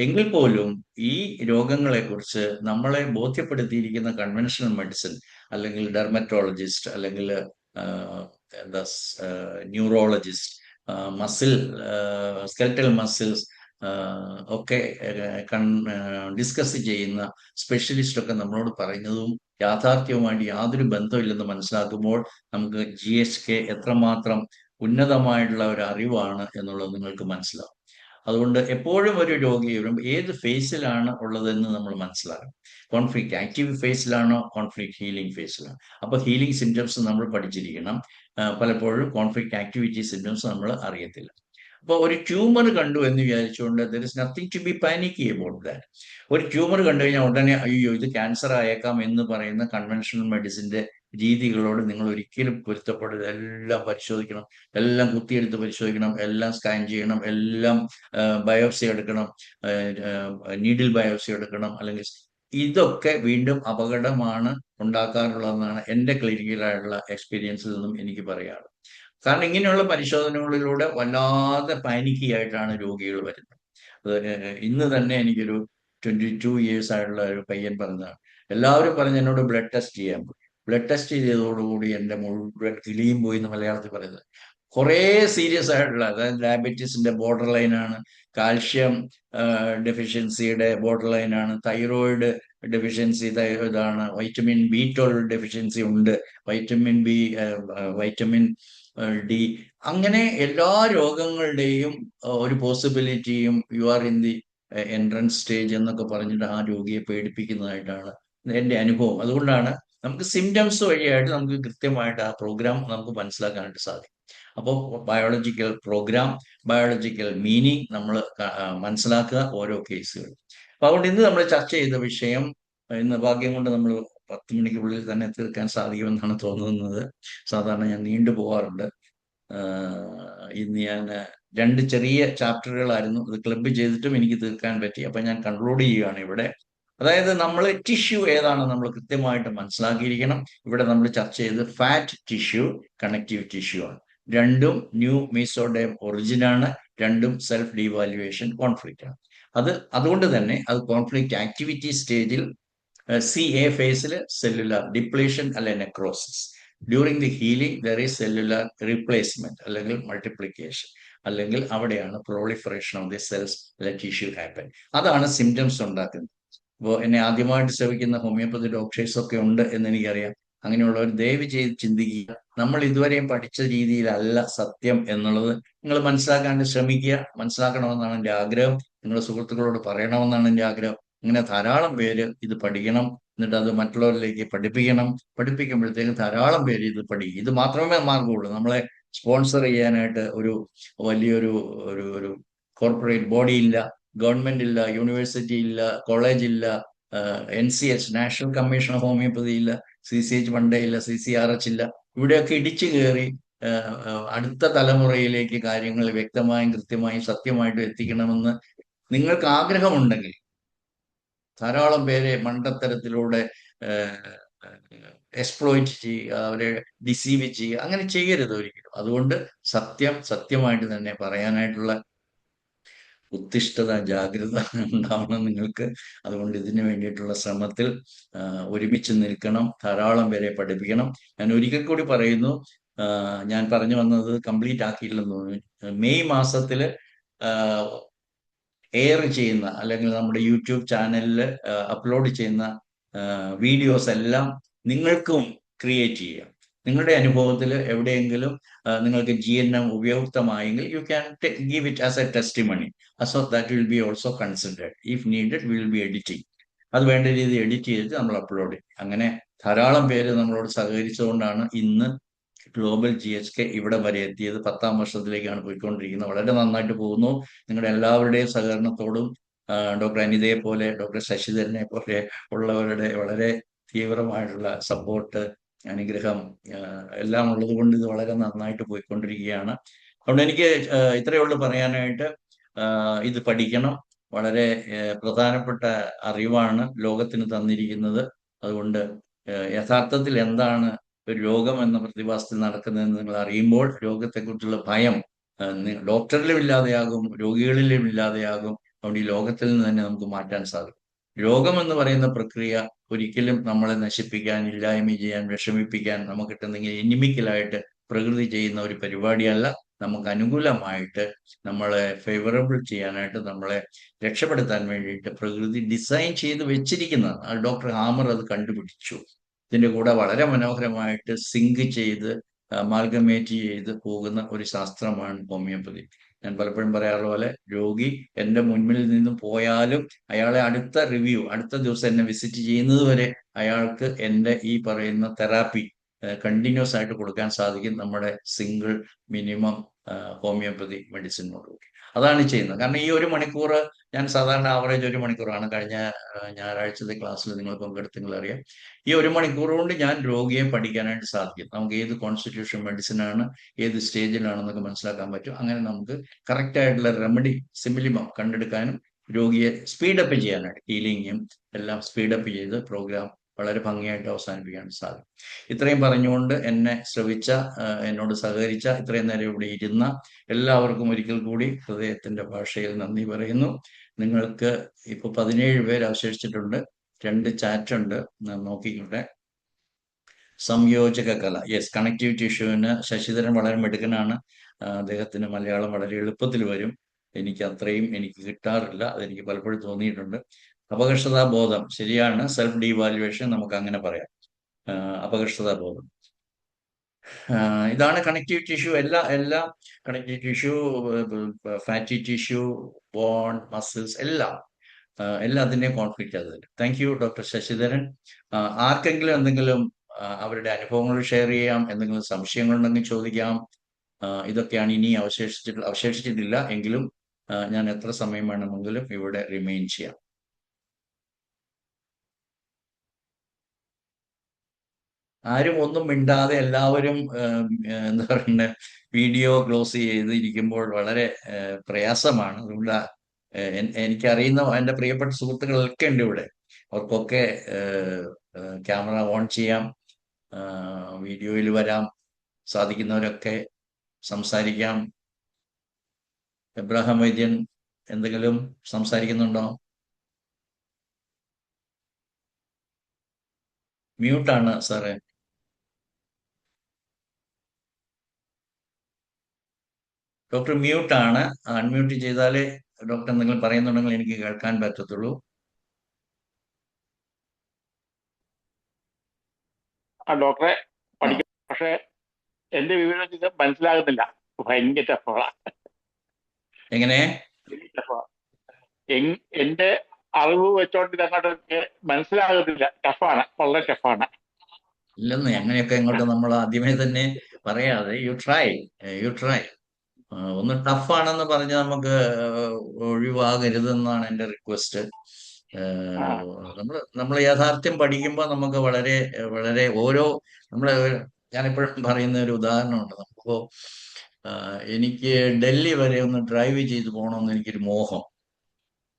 എങ്കിൽ പോലും ഈ രോഗങ്ങളെക്കുറിച്ച് നമ്മളെ ബോധ്യപ്പെടുത്തിയിരിക്കുന്ന കൺവെൻഷണൽ മെഡിസിൻ അല്ലെങ്കിൽ ഡെർമറ്റോളജിസ്റ്റ് അല്ലെങ്കിൽ എന്താ ന്യൂറോളജിസ്റ്റ്, മസിൽ സ്കെൽറ്റൽ മസിൽസ് ഒക്കെ ഡിസ്കസ് ചെയ്യുന്ന സ്പെഷ്യലിസ്റ്റ് ഒക്കെ നമ്മളോട് പറയുന്നതും യാഥാർത്ഥ്യവുമായിട്ട് യാതൊരു ബന്ധമില്ലെന്ന് മനസ്സിലാക്കുമ്പോൾ നമുക്ക് GSK എത്രമാത്രം ഉന്നതമായിട്ടുള്ള ഒരു അറിവാണ് എന്നുള്ളത് നിങ്ങൾക്ക് മനസ്സിലാവും. അതുകൊണ്ട് എപ്പോഴും ഒരു രോഗി ഏത് ഫേസിലാണ് ഉള്ളതെന്ന് നമ്മൾ മനസ്സിലാക്കണം. കോൺഫ്ലിക്റ്റ് ആക്റ്റീവ് ഫേസിലാണോ, കോൺഫ്ലിക്റ്റ് ഹീലിംഗ് ഫേസിലാണോ? അപ്പോൾ ഹീലിംഗ് സിംറ്റംസ് നമ്മൾ പഠിച്ചിരിക്കണം. പലപ്പോഴും കോൺഫ്ലിക്റ്റ് ആക്ടിവിറ്റി സിംറ്റംസ് നമ്മൾ അറിയത്തില്ല. അപ്പോൾ ഒരു ട്യൂമർ കണ്ടു എന്ന് വിചാരിച്ചുകൊണ്ട് there is nothing to be panicky about that. ഒരു ട്യൂമർ കണ്ടു കഴിഞ്ഞാൽ ഉടനെ അയ്യോ ഇത് ക്യാൻസർ ആയേക്കാം എന്ന് പറയുന്ന കൺവെൻഷണൽ മെഡിസിന്റെ രീതികളോട് നിങ്ങൾ ഒരിക്കലും പൊരുത്തപ്പെടരുത്. എല്ലാം പരിശോധിക്കണം, എല്ലാം കുത്തിയെടുത്ത് പരിശോധിക്കണം, എല്ലാം സ്കാൻ ചെയ്യണം, എല്ലാം ബയോപ്സി എടുക്കണം, നീഡിൽ ബയോപ്സി എടുക്കണം. അല്ലെങ്കിൽ ഇതൊക്കെ വീണ്ടും അപകടമാണ് ഉണ്ടാക്കാറുള്ളതെന്നാണ് എൻ്റെ ക്ലിനിക്കലായിട്ടുള്ള എക്സ്പീരിയൻസിൽ നിന്നും എനിക്ക് പറയാറ്. കാരണം ഇങ്ങനെയുള്ള പരിശോധനകളിലൂടെ വല്ലാതെ പാനിക്കിയായിട്ടാണ് രോഗികൾ വരുന്നത്. ഇന്ന് തന്നെ എനിക്കൊരു 22 ഇയേഴ്സ് ആയിട്ടുള്ള ഒരു പയ്യൻ പറഞ്ഞതാണ്. എല്ലാവരും പറഞ്ഞ് എന്നോട് ബ്ലഡ് ടെസ്റ്റ് ചെയ്യാൻ പോയി. ബ്ലഡ് ടെസ്റ്റ് ചെയ്തതോടുകൂടി എൻ്റെ മുഴുവൻ കിളിയും പോയി എന്ന് മലയാളത്തിൽ പറയുന്നത്. കുറേ സീരിയസ് ആയിട്ടുള്ള, അതായത് ഡയബറ്റീസിന്റെ ബോർഡർ ലൈനാണ്, കാൽഷ്യം ഡെഫിഷ്യൻസിയുടെ ബോർഡർ ലൈനാണ്, തൈറോയിഡ് ഡെഫിഷ്യൻസി ഇതാണ്, വൈറ്റമിൻ B12 ഡെഫിഷ്യൻസി ഉണ്ട്, വൈറ്റമിൻ D, അങ്ങനെ എല്ലാ രോഗങ്ങളുടെയും ഒരു പോസിബിലിറ്റിയും you are in the entrance stage എന്നൊക്കെ പറഞ്ഞിട്ട് ആ രോഗിയെ പേടിപ്പിക്കുന്നതായിട്ടാണ് എൻ്റെ അനുഭവം. അതുകൊണ്ടാണ് നമുക്ക് സിംറ്റംസ് വഴിയായിട്ട് നമുക്ക് കൃത്യമായിട്ട് ആ പ്രോഗ്രാം നമുക്ക് മനസ്സിലാക്കാനായിട്ട് സാധിക്കും. അപ്പോൾ ബയോളജിക്കൽ പ്രോഗ്രാം, ബയോളജിക്കൽ മീനിങ് നമ്മൾ മനസ്സിലാക്കുക ഓരോ കേസുകൾ. അപ്പോൾ അതുകൊണ്ട് ഇന്ന് നമ്മൾ ചർച്ച ചെയ്ത വിഷയം ഇന്ന് ഭാഗ്യം കൊണ്ട് നമ്മൾ 10 മണിക്കുള്ളിൽ തന്നെ തീർക്കാൻ സാധിക്കുമെന്നാണ് തോന്നുന്നത്. സാധാരണ ഞാൻ നീണ്ടു പോകാറുണ്ട്. ഇന്ന് ഞാൻ 2 ചെറിയ ചാപ്റ്ററുകളായിരുന്നു, അത് ക്ലബ് ചെയ്തിട്ടും എനിക്ക് തീർക്കാൻ പറ്റി. അപ്പൊ ഞാൻ കൺക്ലൂഡ് ചെയ്യുകയാണ് ഇവിടെ. അതായത് നമ്മൾ ടിഷ്യൂ ഏതാണെന്ന് നമ്മൾ കൃത്യമായിട്ട് മനസ്സിലാക്കിയിരിക്കണം. ഇവിടെ നമ്മൾ ചർച്ച ചെയ്ത് ഫാറ്റ് ടിഷ്യൂ, കണക്റ്റീവ് ടിഷ്യൂ ആണ്. രണ്ടും ന്യൂ മീസോഡേം ഒറിജിൻ ആണ്. രണ്ടും സെൽഫ് ഡീവാലുവേഷൻ കോൺഫ്ലിക്റ്റ് ആണ്. അതുകൊണ്ട് തന്നെ അത് കോൺഫ്ലിക്റ്റ് ആക്ടിവിറ്റി സ്റ്റേജിൽ CA ഫേസിൽ സെല്ലുലാർ ഡിപ്ലേഷൻ അല്ലെ necrosis, during the healing there is cellular replacement അല്ലെങ്കിൽ മൾട്ടിപ്ലിക്കേഷൻ, അല്ലെങ്കിൽ അവിടെയാണ് proliferation of the cells tissue happen. അതാണ് സിംറ്റംസ് ഉണ്ടാക്കുന്നത്. ഇപ്പോൾ എന്നെ ആദ്യമായിട്ട് ശ്രമിക്കുന്ന ഹോമിയോപ്പതി ഡോക്ടേഴ്സ് ഒക്കെ ഉണ്ട് എന്ന് എനിക്കറിയാം. അങ്ങനെയുള്ളവർ ദയവ് ചെയ്ത് ചിന്തിക്കുക, നമ്മൾ ഇതുവരെയും പഠിച്ച രീതിയിലല്ല സത്യം എന്നുള്ളത് നിങ്ങൾ മനസ്സിലാക്കാൻ ശ്രമിക്കുക. മനസ്സിലാക്കണമെന്നാണ് എൻ്റെ ആഗ്രഹം. നിങ്ങളുടെ സുഹൃത്തുക്കളോട് പറയണമെന്നാണ് എൻ്റെ ആഗ്രഹം. ഇങ്ങനെ ധാരാളം പേര് ഇത് പഠിക്കണം, എന്നിട്ട് അത് മറ്റുള്ളവരിലേക്ക് പഠിപ്പിക്കണം. പഠിപ്പിക്കുമ്പോഴത്തേക്കും ധാരാളം പേര് ഇത് പഠിക്കും. ഇത് മാത്രമേ മാർഗമുള്ളൂ. നമ്മളെ സ്പോൺസർ ചെയ്യാനായിട്ട് ഒരു വലിയൊരു ഒരു കോർപ്പറേറ്റ് ബോഡി ഇല്ല, ഗവൺമെന്റ് ഇല്ല, യൂണിവേഴ്സിറ്റി ഇല്ല, കോളേജ് ഇല്ല, NCH national commission of homoeopathy ഇല്ല, CCH പണ്ടേ ഇല്ല, CCRH ഇല്ല. ഇവിടെയൊക്കെ ഇടിച്ചു കയറി അടുത്ത തലമുറയിലേക്ക് കാര്യങ്ങൾ വ്യക്തമായും കൃത്യമായും സത്യമായിട്ടും എത്തിക്കണമെന്ന് നിങ്ങൾക്ക് ആഗ്രഹമുണ്ടെങ്കിൽ ധാരാളം പേരെ മണ്ടത്തരത്തിലൂടെ എക്സ്പ്ലോയിറ്റ് ചെയ്യുക, അവരെ ഡിസീവ് ചെയ്യുക, അങ്ങനെ ചെയ്യരുത് ഒരിക്കലും. അതുകൊണ്ട് സത്യമായിട്ട് തന്നെ പറയാനായിട്ടുള്ള ഉത്തിഷ്ഠത, ജാഗ്രത ഉണ്ടാവണം നിങ്ങൾക്ക്. അതുകൊണ്ട് ഇതിനു വേണ്ടിയിട്ടുള്ള ശ്രമത്തിൽ ഒരുമിച്ച് നിൽക്കണം, ധാരാളം പേരെ പഠിപ്പിക്കണം. ഞാൻ ഒരിക്കൽ കൂടി പറയുന്നു, ഞാൻ പറഞ്ഞു വന്നത് കംപ്ലീറ്റ് ആക്കിയില്ലെന്ന് തോന്നുന്നു. മെയ് മാസത്തില് എയർ ചെയ്യുന്ന അല്ലെങ്കിൽ നമ്മുടെ യൂട്യൂബ് ചാനലിൽ അപ്ലോഡ് ചെയ്യുന്ന വീഡിയോസ് എല്ലാം നിങ്ങൾക്കും ക്രിയേറ്റ് ചെയ്യാം. നിങ്ങളുടെ അനുഭവത്തിൽ എവിടെയെങ്കിലും നിങ്ങൾക്ക് GNM ഉപയുക്തമായെങ്കിൽ you can give it as a testimony. So that will be also considered. If needed will be editing. അത് വേണ്ട രീതിയിൽ എഡിറ്റ് ചെയ്തിട്ട് നമ്മൾ അപ്ലോഡ് ചെയ്യും. അങ്ങനെ ധാരാളം പേര് നമ്മളോട് സഹകരിച്ചുകൊണ്ടാണ് ഇന്ന് ഗ്ലോബൽ GHK ഇവിടെ വരെ എത്തിയത്. 10ാം വർഷത്തിലേക്കാണ് പോയിക്കൊണ്ടിരിക്കുന്നത്. വളരെ നന്നായിട്ട് പോകുന്നു. നിങ്ങളുടെ എല്ലാവരുടെയും സഹകരണത്തോടും ഡോക്ടർ അനിതയെ പോലെ, ഡോക്ടർ ശശിധരനെ പോലെ ഉള്ളവരുടെ വളരെ തീവ്രമായിട്ടുള്ള സപ്പോർട്ട്, അനുഗ്രഹം എല്ലാം ഉള്ളത് കൊണ്ട് ഇത് വളരെ നന്നായിട്ട് പോയിക്കൊണ്ടിരിക്കുകയാണ്. അതുകൊണ്ട് എനിക്ക് ഇത്രയേ ഉള്ളൂ പറയാനായിട്ട്. ഇത് പഠിക്കണം. വളരെ പ്രധാനപ്പെട്ട അറിവാണ് ലോകത്തിന് തന്നിരിക്കുന്നത്. അതുകൊണ്ട് യഥാർത്ഥത്തിൽ എന്താണ് ഒരു രോഗം എന്ന പ്രതിഭാസത്തിൽ നടക്കുന്നതെന്ന് നിങ്ങൾ അറിയുമ്പോൾ രോഗത്തെക്കുറിച്ചുള്ള ഭയം ഡോക്ടറിലും ഇല്ലാതെയാകും, രോഗികളിലും ഇല്ലാതെയാകും. അതുകൊണ്ട് ഈ ലോകത്തിൽ നിന്ന് തന്നെ നമുക്ക് മാറ്റാൻ സാധിക്കും. രോഗം എന്ന് പറയുന്ന പ്രക്രിയ ഒരിക്കലും നമ്മളെ നശിപ്പിക്കാൻ, ഇല്ലായ്മ ചെയ്യാൻ, വിഷമിപ്പിക്കാൻ, നമുക്ക് എന്തെങ്കിലും എനിമിക്കലായിട്ട് പ്രകൃതി ചെയ്യുന്ന ഒരു പരിപാടിയല്ല. നമുക്ക് അനുകൂലമായിട്ട് നമ്മളെ ഫേവറബിൾ ചെയ്യാനായിട്ട്, നമ്മളെ രക്ഷപ്പെടുത്താൻ വേണ്ടിയിട്ട് പ്രകൃതി ഡിസൈൻ ചെയ്ത് വെച്ചിരിക്കുന്നതാണ്. ഡോക്ടർ ഹാമർ അത് കണ്ടുപിടിച്ചു. ഇതിന്റെ കൂടെ വളരെ മനോഹരമായിട്ട് സിങ്ക് ചെയ്ത് അമാൽഗമേറ്റ് ചെയ്ത് പോകുന്ന ഒരു ശാസ്ത്രമാണ് ഹോമിയോപ്പതി. ഞാൻ പലപ്പോഴും പറയാറുള്ള പോലെ രോഗി എൻ്റെ മുൻപിൽ നിന്നും പോയാലും അയാളെ അടുത്ത റിവ്യൂ, അടുത്ത ദിവസം എന്നെ വിസിറ്റ് ചെയ്യുന്നത് വരെ അയാൾക്ക് എൻ്റെ ഈ പറയുന്ന തെറാപ്പി കണ്ടിന്യൂസ് ആയിട്ട് കൊടുക്കാൻ സാധിക്കും നമ്മുടെ സിംഗിൾ മിനിമം ഹോമിയോപ്പതി മെഡിസിനോടുകൂടി. അതാണ് ചെയ്യുന്നത്. കാരണം ഈ 1 മണിക്കൂർ ഞാൻ സാധാരണ ആവറേജ് 1 മണിക്കൂറാണ്. കഴിഞ്ഞ ഞായറാഴ്ചത്തെ ക്ലാസ്സിൽ നിങ്ങൾ പങ്കെടുത്തെങ്കിൽ അറിയാം. ഈ 1 മണിക്കൂർ കൊണ്ട് ഞാൻ രോഗിയെ പഠിക്കാനായിട്ട് സാധിക്കും. നമുക്ക് ഏത് കോൺസ്റ്റിറ്റ്യൂഷൻ മെഡിസിൻ ആണ്, ഏത് സ്റ്റേജിലാണെന്നൊക്കെ മനസ്സിലാക്കാൻ പറ്റും. അങ്ങനെ നമുക്ക് കറക്റ്റ് ആയിട്ടുള്ള റെമഡി സിമിലിമം കണ്ടെടുക്കാനും രോഗിയെ സ്പീഡപ്പ് ചെയ്യാനായിട്ട് ഹീലിങ്ങും എല്ലാം സ്പീഡപ്പ് ചെയ്ത് പ്രോഗ്രാം വളരെ ഭംഗിയായിട്ട് അവസാനിപ്പിക്കാൻ സാധിക്കും. ഇത്രയും പറഞ്ഞുകൊണ്ട് എന്നെ ശ്രവിച്ച, എന്നോട് സഹകരിച്ച, ഇത്രയും നേരം ഇവിടെ ഇരുന്ന എല്ലാവർക്കും ഒരിക്കൽ കൂടി ഹൃദയത്തിന്റെ ഭാഷയിൽ നന്ദി പറയുന്നു. നിങ്ങൾക്ക് ഇപ്പൊ 17 പേര് അവശേഷിച്ചിട്ടുണ്ട്. 2 ചാറ്റ് ഉണ്ട്, നോക്കിക്കോട്ടെ. സംയോജക കല, യെസ്, കണക്റ്റീവ് ടിഷ്യൂവിന് ശശിധരൻ വളരെ മിടുക്കനാണ്. അദ്ദേഹത്തിന് മലയാളം വളരെ എളുപ്പത്തിൽ വരും. എനിക്ക് കിട്ടാറില്ല, അതെനിക്ക് പലപ്പോഴും തോന്നിയിട്ടുണ്ട്. അപകർഷതാബോധം, ശരിയാണ്, സെൽഫ് ഡീവാലുവേഷൻ നമുക്ക് അങ്ങനെ പറയാം. അപകർഷതാബോധം, ഇതാണ് കണക്റ്റീവ് ടിഷ്യൂ. എല്ലാം connective tissue, fatty tissue, bone, muscles, എല്ലാത്തിൻ്റെയും കോൺഫ്ലിക്റ്റ് അത് തന്നെ. Thank you doctor Sasidharan. ആർക്കെങ്കിലും എന്തെങ്കിലും അവരുടെ അനുഭവങ്ങൾ ഷെയർ ചെയ്യാം, എന്തെങ്കിലും സംശയങ്ങളുണ്ടെങ്കിൽ ചോദിക്കാം. ഇതൊക്കെയാണ് ഇനി അവശേഷിച്ചിട്ടില്ല എങ്കിലും ഞാൻ എത്ര സമയം വേണമെങ്കിലും ഇവിടെ റിമെയിൻ ചെയ്യാം. ആരും ഒന്നും മിണ്ടാതെ എല്ലാവരും എന്താ പറയുന്നത്, വീഡിയോ ക്ലോസ് ചെയ്തിരിക്കുമ്പോൾ വളരെ പ്രയാസമാണ്. അതുകൊണ്ട് എനിക്കറിയുന്ന എൻ്റെ പ്രിയപ്പെട്ട സുഹൃത്തുക്കളൊക്കെ ഉണ്ട് ഇവിടെ. അവർക്കൊക്കെ ക്യാമറ ഓൺ ചെയ്യാം, വീഡിയോയിൽ വരാം, സാധിക്കുന്നവരൊക്കെ സംസാരിക്കാം. എബ്രഹാം വൈദ്യൻ എന്തെങ്കിലും സംസാരിക്കുന്നുണ്ടോ? മ്യൂട്ടാണ് സാറേ. ഡോക്ടർ മ്യൂട്ടാണ്. അൺമ്യൂട്ട് ചെയ്താലേ ഡോക്ടർ എന്തെങ്കിലും പറയുന്നുണ്ടെങ്കിൽ എനിക്ക് കേൾക്കാൻ പറ്റത്തുള്ളൂ. ഡോക്ടറെ പഠിക്കും, പക്ഷെ എന്റെ വിവരം ഇത് മനസ്സിലാകുന്നില്ല. ഭയങ്കര ടഫാണ്. എങ്ങനെ? എന്റെ അറിവ് വെച്ചോണ്ട് അങ്ങോട്ട് മനസ്സിലാകുന്നില്ല. ടഫാണ്, വളരെ ടഫാണ്. ഇല്ലെന്ന് അങ്ങനെയൊക്കെ ഇങ്ങോട്ട് നമ്മൾ ആദ്യമേ തന്നെ പറയാതെ യു ട്രൈ. ഒന്ന് ടഫാണെന്ന് പറഞ്ഞ് നമുക്ക് ഒഴിവാകരുതെന്നാണ് എൻ്റെ റിക്വസ്റ്റ്. ആ നമ്മൾ യാഥാർത്ഥ്യം പഠിക്കുമ്പോൾ നമുക്ക് വളരെ വളരെ നമ്മളെ ഞാനെപ്പോഴും പറയുന്ന ഒരു ഉദാഹരണമുണ്ട്. നമുക്കിപ്പോ എനിക്ക് ഡൽഹി വരെ ഒന്ന് ഡ്രൈവ് ചെയ്ത് പോകണമെന്ന് എനിക്കൊരു മോഹം.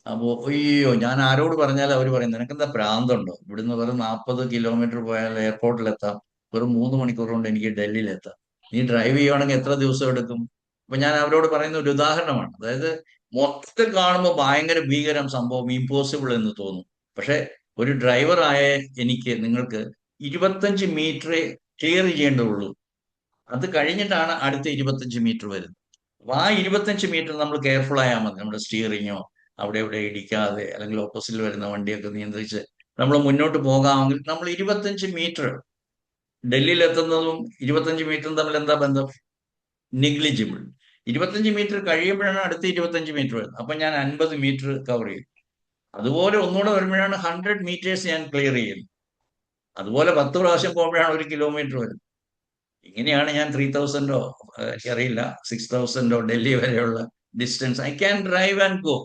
അപ്പോ അയ്യോ, ഞാൻ ആരോട് പറഞ്ഞാലും അവർ പറയും നിനക്കെന്താ ഭ്രാന്തുണ്ടോ, ഇവിടുന്ന് വെറും 40 കിലോമീറ്റർ പോയാൽ എയർപോർട്ടിലെത്താം, വെറും 3 മണിക്കൂർ കൊണ്ട് എനിക്ക് ഡൽഹിയിലെത്താം, നീ ഡ്രൈവ് ചെയ്യുവാണെങ്കിൽ എത്ര ദിവസം എടുക്കും? അപ്പൊ ഞാൻ അവരോട് പറയുന്ന ഒരു ഉദാഹരണമാണ്. അതായത് മൊത്തത്തിൽ കാണുമ്പോൾ ഭയങ്കര ഭീകരം സംഭവം, ഇമ്പോസിബിൾ എന്ന് തോന്നും. പക്ഷെ ഒരു ഡ്രൈവറായ നിങ്ങൾക്ക് 25 മീറ്റർ ക്ലിയർ ചെയ്യേണ്ടതുള്ളൂ. അത് കഴിഞ്ഞിട്ടാണ് അടുത്ത 25 മീറ്റർ വരുന്നത്. അപ്പൊ ആ 25 മീറ്റർ നമ്മൾ കെയർഫുൾ ആയാൽ മതി. നമ്മുടെ സ്റ്റിയറിങ്ങോ അവിടെ ഇവിടെ ഇടിക്കാതെ, അല്ലെങ്കിൽ ഓപ്പോസിറ്റിൽ വരുന്ന വണ്ടിയൊക്കെ നിയന്ത്രിച്ച് നമ്മൾ മുന്നോട്ട് പോകാമെങ്കിൽ നമ്മൾ 25 മീറ്റർ, ഡൽഹിയിൽ എത്തുന്നതും 25 മീറ്ററും തമ്മിൽ എന്താ ബന്ധം? നെഗ്ലിജിബിൾ. 25 മീറ്റർ കഴിയുമ്പോഴാണ് അടുത്ത 25 മീറ്റർ വരുന്നത്. അപ്പൊ ഞാൻ 50 മീറ്റർ കവർ ചെയ്യും. അതുപോലെ ഒന്നുകൂടെ വരുമ്പോഴാണ് 100 മീറ്റേഴ്സ് ഞാൻ ക്ലിയർ ചെയ്യുന്നത്. അതുപോലെ 10 പ്രാവശ്യം പോകുമ്പോഴാണ് 1 കിലോമീറ്റർ വരുന്നത്. ഇങ്ങനെയാണ് ഞാൻ 3000 എനിക്കറിയില്ല, 6000 ഡൽഹി വരെയുള്ള distance I can drive and go.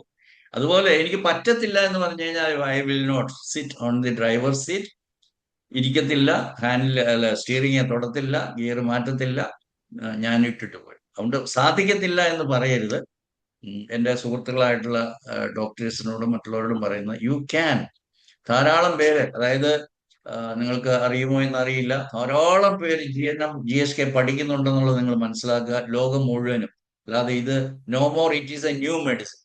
അതുപോലെ എനിക്ക് പറ്റത്തില്ല എന്ന് പറഞ്ഞു കഴിഞ്ഞാൽ I will not sit on the driver seat. ഇരിക്കത്തില്ല, ഹാൻഡിൽ സ്റ്റിയറിംഗ് തൊടത്തില്ല, ഗിയർ മാറ്റത്തില്ല, ഞാൻ ഇട്ടിട്ട് പോയി. അതുകൊണ്ട് സാധിക്കത്തില്ല എന്ന് പറയരുത്. എൻ്റെ സുഹൃത്തുക്കളായിട്ടുള്ള ഡോക്ടേഴ്സിനോടും മറ്റുള്ളവരോടും പറയുന്നത് യു ക്യാൻ. ധാരാളം പേര്, അതായത് നിങ്ങൾക്ക് അറിയുമോ എന്നറിയില്ല, ധാരാളം പേര് GNM GSK പഠിക്കുന്നുണ്ടെന്നുള്ളത് നിങ്ങൾ മനസ്സിലാക്കുക, ലോകം മുഴുവനും. അല്ലാതെ ഇത് no more it is a new medicine.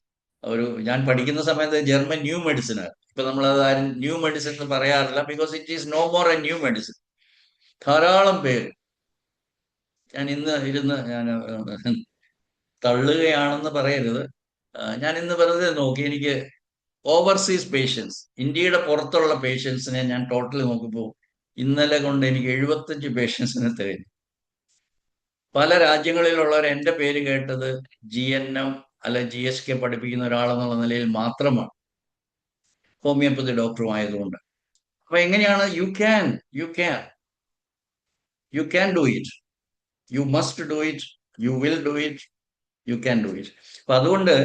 ഞാൻ പഠിക്കുന്ന സമയത്ത് ജർമ്മൻ ന്യൂ മെഡിസിൻ ആണ്. ഇപ്പൊ നമ്മൾ അത് ആരും ന്യൂ മെഡിസിൻ എന്ന് പറയാറില്ല, because it is no more a new medicine. ധാരാളം പേര്, ഞാൻ ഇന്ന് ഇരുന്ന് തള്ളുകയാണെന്ന് പറയരുത്, ഞാൻ ഇന്ന് വെറുതെ നോക്കി, എനിക്ക് ഓവർസീസ് പേഷ്യൻസ്, ഇന്ത്യയുടെ പുറത്തുള്ള പേഷ്യൻസിനെ ഞാൻ ടോട്ടൽ നോക്കുമ്പോൾ ഇന്നലെ കൊണ്ട് എനിക്ക് 75 പേഷ്യൻസിനെ തികഞ്ഞു. പല രാജ്യങ്ങളിലുള്ളവർ എൻ്റെ പേര് കേട്ടത് GNM അല്ലെ GSK പഠിപ്പിക്കുന്ന ഒരാളെന്നുള്ള നിലയിൽ മാത്രമാണ്, ഹോമിയോപ്പതി ഡോക്ടറും ആയതുകൊണ്ട്. അപ്പൊ എങ്ങനെയാണ് you can do it, you must do it, you will do it, you can do it. അപ്പൊ അതുകൊണ്ട്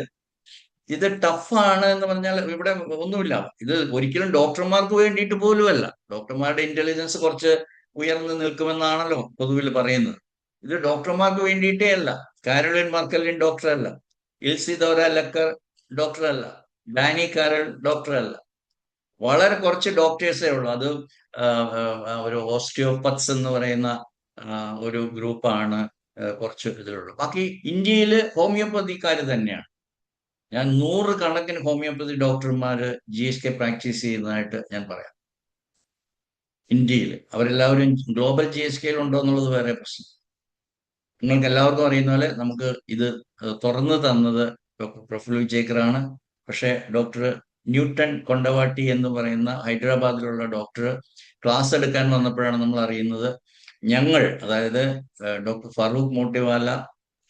ഇത് ടഫാണ് എന്ന് പറഞ്ഞാൽ ഇവിടെ ഒന്നുമില്ല. ഇത് ഒരിക്കലും ഡോക്ടർമാർക്ക് വേണ്ടിയിട്ട് പോലുമല്ല. ഡോക്ടർമാരുടെ ഇന്റലിജൻസ് കുറച്ച് ഉയർന്നു നിൽക്കുമെന്നാണല്ലോ പൊതുവിൽ പറയുന്നത്. ഇത് ഡോക്ടർമാർക്ക് വേണ്ടിയിട്ടേ അല്ല. കാരോലിൻ മർക്കലിൻ ഡോക്ടറല്ല, ഇൽസിദോര ലക്കർ ഡോക്ടറല്ല, ഡാനി കാരൽ ഡോക്ടറല്ല. വളരെ കുറച്ച് ഡോക്ടേഴ്സേ ഉള്ളൂ. അത് ഒരു ഓസ്റ്റിയോപത്സ് എന്ന് പറയുന്ന ഒരു ഗ്രൂപ്പാണ് കുറച്ച് ഇതിലുള്ളൂ. ബാക്കി ഇന്ത്യയിൽ ഹോമിയോപ്പതിക്കാർ തന്നെയാണ്. ഞാൻ 100 കണക്കിന് ഹോമിയോപ്പതി ഡോക്ടർമാര് GSK പ്രാക്ടീസ് ചെയ്യുന്നതായിട്ട് ഞാൻ പറയാം ഇന്ത്യയിൽ. അവരെല്ലാവരും ഗ്ലോബൽ GSKയിൽ ഉണ്ടോ എന്നുള്ളത് വേറെ പ്രശ്നം. നിങ്ങൾക്ക് എല്ലാവർക്കും അറിയുന്ന പോലെ നമുക്ക് ഇത് തുറന്നു തന്നത് ഡോക്ടർ പ്രഫുൽ വിജേക്കറാണ്. പക്ഷെ ഡോക്ടർ ന്യൂട്ടൺ കൊണ്ടവാട്ടി എന്ന് പറയുന്ന ഹൈദരാബാദിലുള്ള ഡോക്ടർ ക്ലാസ് എടുക്കാൻ വന്നപ്പോഴാണ് നമ്മൾ അറിയുന്നത്, അതായത് ഡോക്ടർ ഫറൂഖ് മോട്ടിവാല,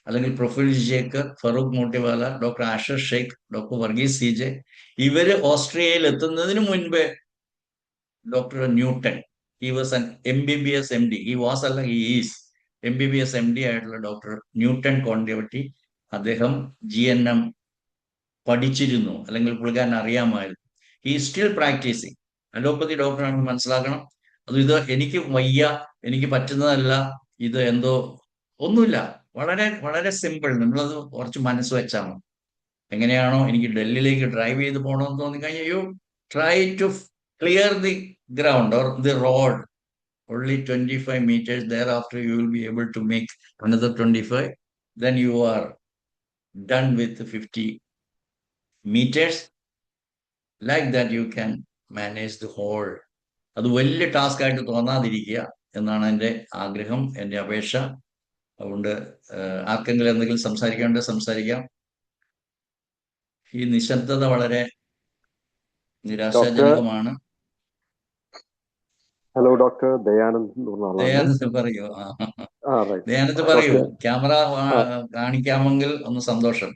അല്ലെങ്കിൽ Praful Vijayakar, Farooq Motiwala, doctor Asher Shaikh, doctor Varghese CJ, ഇവര് ഓസ്ട്രേലിയയിൽ എത്തുന്നതിന് മുൻപേ doctor Newton, he was an MBBS MD, he is MBBS MD ആയിട്ടുള്ള ഡോക്ടർ ന്യൂട്ടൺ കോണ്ടവട്ടി, അദ്ദേഹം GNM പഠിച്ചിരുന്നു, അല്ലെങ്കിൽ പുള്ളിക്കാരൻ അറിയാമായിരുന്നു. He still practicing. അലോപ്പതി ഡോക്ടറാണെന്ന് മനസ്സിലാക്കണം. ഇത് എനിക്ക് വയ്യ, എനിക്ക് പറ്റുന്നതല്ല, ഇത് എന്തോ ഒന്നുമില്ല, വളരെ വളരെ സിമ്പിൾ. നമ്മളത് കുറച്ച് മനസ്സ് വെച്ചാൽ മതി. എങ്ങനെയാണോ എനിക്ക് ഡൽഹിയിലേക്ക് ഡ്രൈവ് ചെയ്ത് പോകണമെന്ന് തോന്നിക്കഴിഞ്ഞാൽ you try to clear the ground or the road only 25 meters. Thereafter you will be able to make another 25. Then you are done with 50 meters. Like that you can manage the whole. അത് വലിയ task ആയിട്ട് തോന്നാതിരിക്കുക എന്നാണ് എൻ്റെ ആഗ്രഹം, എൻ്റെ അപേക്ഷ. അതുകൊണ്ട് ആർക്കെങ്കിലും എന്തെങ്കിലും സംസാരിക്കാണ്ട് സംസാരിക്കാം. ഈ നിശബ്ദത വളരെ നിരാശാജനകമാണ്. ഹലോ ഡോക്ടർ ദയാനന്ദ് പറയൂ. ദയാനന്ദ് പറയൂ. ക്യാമറ കാണിക്കാമെങ്കിൽ ഒന്ന് സന്തോഷം.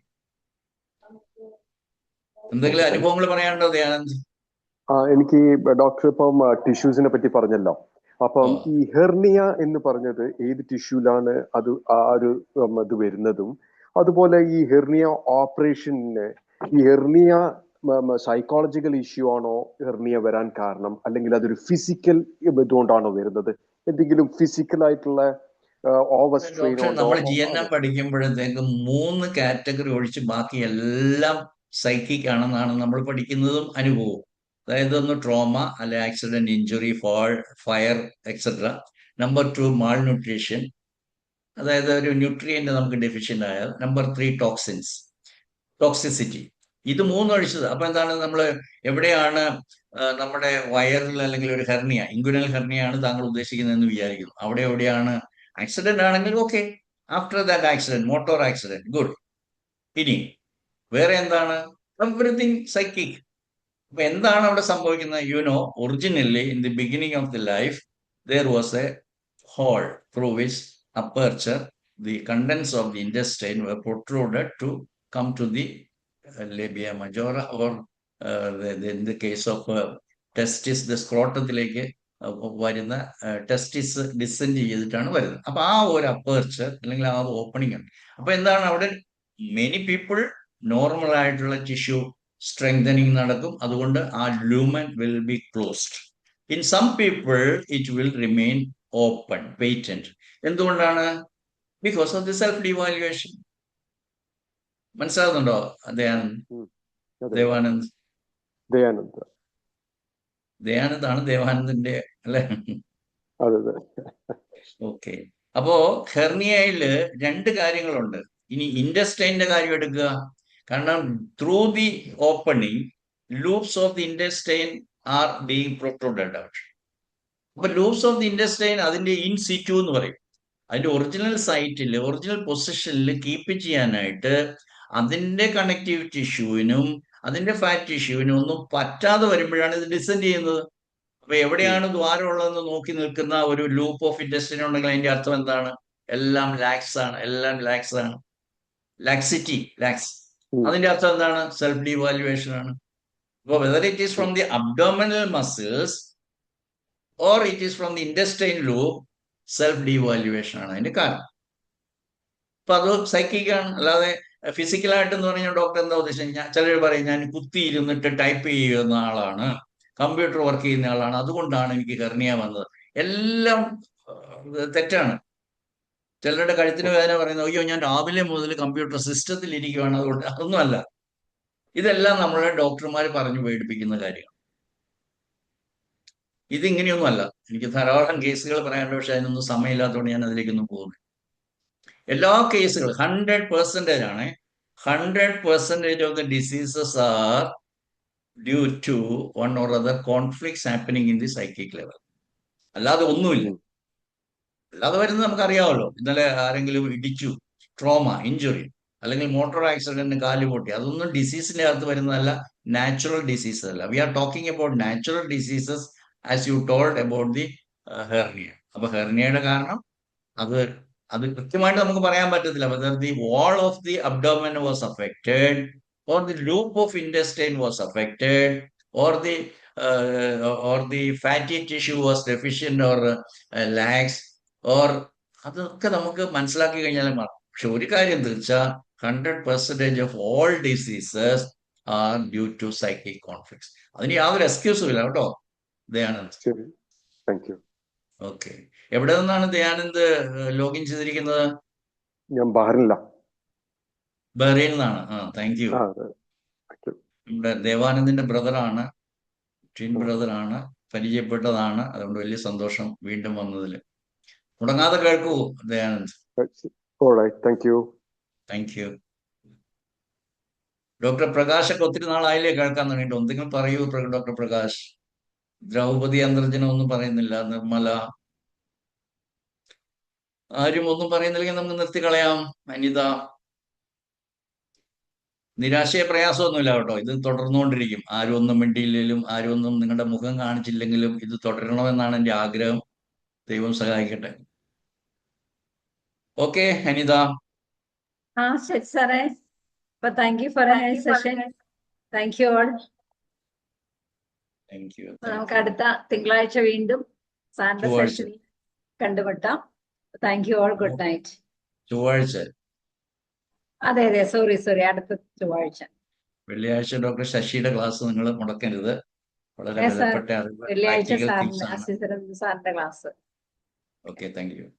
എന്തെങ്കിലും അനുഭവങ്ങൾ പറയാനുണ്ടോ ദയാനന്ദ്? എനിക്ക് ഡോക്ടർ ഇപ്പം ടിഷ്യൂസിനെ പറ്റി പറഞ്ഞല്ലോ. അപ്പം ഈ ഹെർണിയ എന്ന് പറഞ്ഞത് ഏത് ടിഷ്യൂലാണ് ഇത് വരുന്നതും അതുപോലെ ഈ ഹെർണിയ ഓപ്പറേഷന് ഈ ഹെർണിയ സൈക്കോളജിക്കൽ ഇഷ്യൂ ആണോ ഹെർണിയ വരാൻ കാരണം, അല്ലെങ്കിൽ അതൊരു ഫിസിക്കൽ ഇതുകൊണ്ടാണോ വരുന്നത്? എന്തെങ്കിലും ഫിസിക്കൽ ആയിട്ടുള്ള ഓവർ സ്ട്രെയിൻ ഡോക്ടർ, ഉണ്ടോ? നമ്മൾ GNM പഠിക്കുമ്പോഴത്തേക്ക് 3 കാറ്റഗറി ഒഴിച്ച് ബാക്കി എല്ലാം സൈക്കിക് ആണെന്നാണ് നമ്മൾ പഠിക്കുന്നതും അനുഭവവും. അതായത് ഒന്ന് ട്രോമ, അല്ലെ accident, injury, fire, etcetera. Number 2 mall nutrition, അതായത് ഒരു ന്യൂട്രിയന്റ് നമുക്ക് ഡെഫിഷ്യന്റ് ആയാൽ. Number 3 toxicity. ഇത് മൂന്നൊഴിച്ചത്. അപ്പൊ എന്താണ്, നമ്മൾ എവിടെയാണ് നമ്മുടെ വയറിൽ അല്ലെങ്കിൽ ഒരു ഹെർണിയ, ഇൻഗുനൽ ഹെർണിയാണ് താങ്കൾ ഉദ്ദേശിക്കുന്നതെന്ന് വിചാരിക്കുന്നു. അവിടെ എവിടെയാണ് ആക്സിഡന്റ് ആണെങ്കിൽ okay, after that accident, motor accident, good. ഇനി വേറെ എന്താണ്? Everything psychic. അപ്പൊ എന്താണ് അവിടെ സംഭവിക്കുന്നത്? Originally in the beginning of the life there was a hole through which aperture the contents of the intestine were protruded to come to the labia majora, or in the case of testis, the scrotumത്തിലേക്ക് വരുന്ന ടെസ്റ്റിസ് descend ചെയ്തിട്ടാണ് വരുന്നത്. അപ്പൊ ആ ഒരു aperture അല്ലെങ്കിൽ ആ opening ഉണ്ട്. അപ്പൊ എന്താണ് അവിടെ? മെനി പീപ്പിൾ നോർമൽ ആയിട്ടുള്ള ടിഷ്യൂ സ്ട്രെങ്തനിങ് നടക്കും, അതുകൊണ്ട് ആ lumen will be closed. In some people it will remain open, patent. എന്തുകൊണ്ടാണ്? Because of the self devaluation. മനസ്സിലാകുന്നുണ്ടോ ദേവാനന്ദ്? ദയാനന്ദാണ് ദേവാനന്ദിന്റെ അല്ലെ? ഓക്കെ. അപ്പോ ഹെർണിയയില് 2 കാര്യങ്ങളുണ്ട്. ഇനി ഇൻഡസ്റ്റൈന്റെ കാര്യം എടുക്കുക. കാരണം through the opening loops of the intestine are being protruded out. അപ്പൊ ലൂപ്സ് ഓഫ് ദി ഇൻഡസ്റ്റൈൻ അതിന്റെ ഇൻ സിറ്റു എന്ന് പറയും. അതിന്റെ ഒറിജിനൽ സൈറ്റിൽ, ഒറിജിനൽ പൊസിഷനിൽ കീപ്പ് ചെയ്യാനായിട്ട് അതിന്റെ കണക്റ്റീവ് ടിഷ്യൂവിനും അതിന്റെ ഫാറ്റ് ടിഷ്യൂവിനും ഒന്നും പറ്റാതെ വരുമ്പോഴാണ് ഇത് ഡിസെൻഡ് ചെയ്യുന്നത്. അപ്പൊ എവിടെയാണ് ദ്വാരം ഉള്ളതെന്ന് നോക്കി നിൽക്കുന്ന ഒരു ലൂപ്പ് ഓഫ് ഇൻഡസ്റ്റൈൻ ഉണ്ടെങ്കിൽ അതിന്റെ അർത്ഥം എന്താണ്? എല്ലാം ലാക്സ് ആണ്, എല്ലാം ലാക്സ് ആണ്. ലാക്സിറ്റി, ലാക്സ്. അതിന്റെ അർത്ഥം എന്താണ്? സെൽഫ് ഡിവാലുവേഷൻ ആണ്. അപ്പൊ whether it is from the abdominal muscles or it is from the intestine loop, self devaluation ആണ് അതിന്റെ കാരണം. അപ്പൊ അത് സൈക്കിക്കാണ്, അല്ലാതെ ഫിസിക്കലായിട്ടെന്ന് പറഞ്ഞാൽ ഡോക്ടർ എന്താ ഉദ്ദേശിച്ചത്? ചിലർ പറയും ഞാൻ കുത്തിയിരുന്നിട്ട് ടൈപ്പ് ചെയ്യുന്ന ആളാണ്, കമ്പ്യൂട്ടർ വർക്ക് ചെയ്യുന്ന ആളാണ്, അതുകൊണ്ടാണ് എനിക്ക് ഹെർണിയ വന്നത്. എല്ലാം തെറ്റാണ്. ചിലരുടെ കഴുത്തിന് വേദന പറയുന്നത് അയ്യോ ഞാൻ രാവിലെ മുതൽ കമ്പ്യൂട്ടർ സിസ്റ്റത്തിൽ ഇരിക്കുകയാണ് അതുകൊണ്ട്. അതൊന്നുമല്ല. ഇതെല്ലാം നമ്മളെ ഡോക്ടർമാർ പറഞ്ഞു പേടിപ്പിക്കുന്ന കാര്യമാണ്. ഇതിങ്ങനെയൊന്നുമല്ല. എനിക്ക് ധാരാളം കേസുകൾ പറയാനുണ്ട്, പക്ഷെ അതിനൊന്നും സമയമില്ലാത്തതുകൊണ്ട് ഞാൻ അതിലേക്കൊന്നും പോകുന്നു. എല്ലാ കേസുകളും 100% ആണ്. 100% of the diseases are due to one or other conflicts happening in the psychic level. അല്ലാതെ ഒന്നുമില്ല. അല്ലാതെ വരുന്നത് നമുക്കറിയാമല്ലോ. ഇന്നലെ ആരെങ്കിലും ഇടിച്ചു, ട്രോമ, ഇഞ്ചുറി, അല്ലെങ്കിൽ മോട്ടോർ ആക്സിഡന്റിന് കാല് പൊട്ടി, അതൊന്നും ഡിസീസിന്റെ അകത്ത് വരുന്നതല്ല, നാച്ചുറൽ ഡിസീസസ് അല്ല. We are talking about natural diseases as you told about the hernia. അപ്പൊ ഹെർണിയയുടെ കാരണം അത് കൃത്യമായിട്ട് നമുക്ക് പറയാൻ പറ്റത്തില്ല. Whether the wall of the abdomen was affected, or the loop of intestine was affected, or the fatty tissue was deficient or lax, or അതൊക്കെ നമുക്ക് മനസ്സിലാക്കി കഴിഞ്ഞാൽ മാത്രം. പക്ഷെ ഒരു കാര്യം തീർച്ച, 100% of all diseases are due to psychic conflicts. അതിന് യാതൊരു എക്സ്ക്യൂസും ഇല്ല കേട്ടോ ദയാനന്ദ്. ഓക്കെ. എവിടെ നിന്നാണ് ദയാനന്ദ് ലോഗിൻ ചെയ്തിരിക്കുന്നത്? ഞാൻ ബഹ്റിനിലാണ്. ബഹ്റൈനിൽ നിന്നാണ്. Thank you. നമ്മുടെ ദേവാനന്ദിന്റെ ബ്രദറാണ്, ട്വിൻ ബ്രദറാണ്, പരിചയപ്പെട്ടതാണ്. അതുകൊണ്ട് വലിയ സന്തോഷം വീണ്ടും വന്നതിൽ. മുടങ്ങാതെ കേൾക്കൂ ദയാനന്ദ്. Thank you. ഡോക്ടർ പ്രകാശൊക്കെ ഒത്തിരി നാളായില്ലേ കേൾക്കാൻ തുടങ്ങിയിട്ട്? എന്തെങ്കിലും പറയൂ ഡോക്ടർ പ്രകാശ്. ദ്രൗപദി അന്തർജനം ഒന്നും പറയുന്നില്ല, നിർമ്മല ആരും ഒന്നും പറയുന്നില്ലെങ്കിൽ നമുക്ക് നിർത്തി കളയാം. അനിത, നിരാശയെ പ്രയാസമൊന്നുമില്ല കേട്ടോ, ഇത് തുടർന്നുകൊണ്ടിരിക്കും. ആരും ഒന്നും മിണ്ടിയില്ലെങ്കിലും, ആരും ഒന്നും നിങ്ങളുടെ മുഖം കാണിച്ചില്ലെങ്കിലും ഇത് തുടരണമെന്നാണ് എൻ്റെ ആഗ്രഹം. ദൈവം സഹായിക്കട്ടെ. ഓക്കെ അനിത. ശരി സാറേ. അപ്പൊ thank you for A nice session. Thank you all. നമുക്ക് അടുത്ത തിങ്കളാഴ്ച വീണ്ടും സാറിന്റെ സെഷനിൽ കണ്ടുമുട്ടാം. Thank you all. Good night. ചൊവ്വാഴ്ച അതെ അതെ, സോറി, അടുത്ത ചൊവ്വാഴ്ച. വെള്ളിയാഴ്ച ഡോക്ടർ ശശിയുടെ ക്ലാസ് നിങ്ങൾ മുടക്കരുത്. വളരെ Yes, sir. വിലപ്പെട്ട അറിവ്, വെള്ളിയാഴ്ച പ്രാക്ടിക്കൽ സാറിന്റെ ടിപ്സ് ആണ്. അസിസ്റ്റന്റ് സാറിന്റെ ക്ലാസ്. Okay, thank you.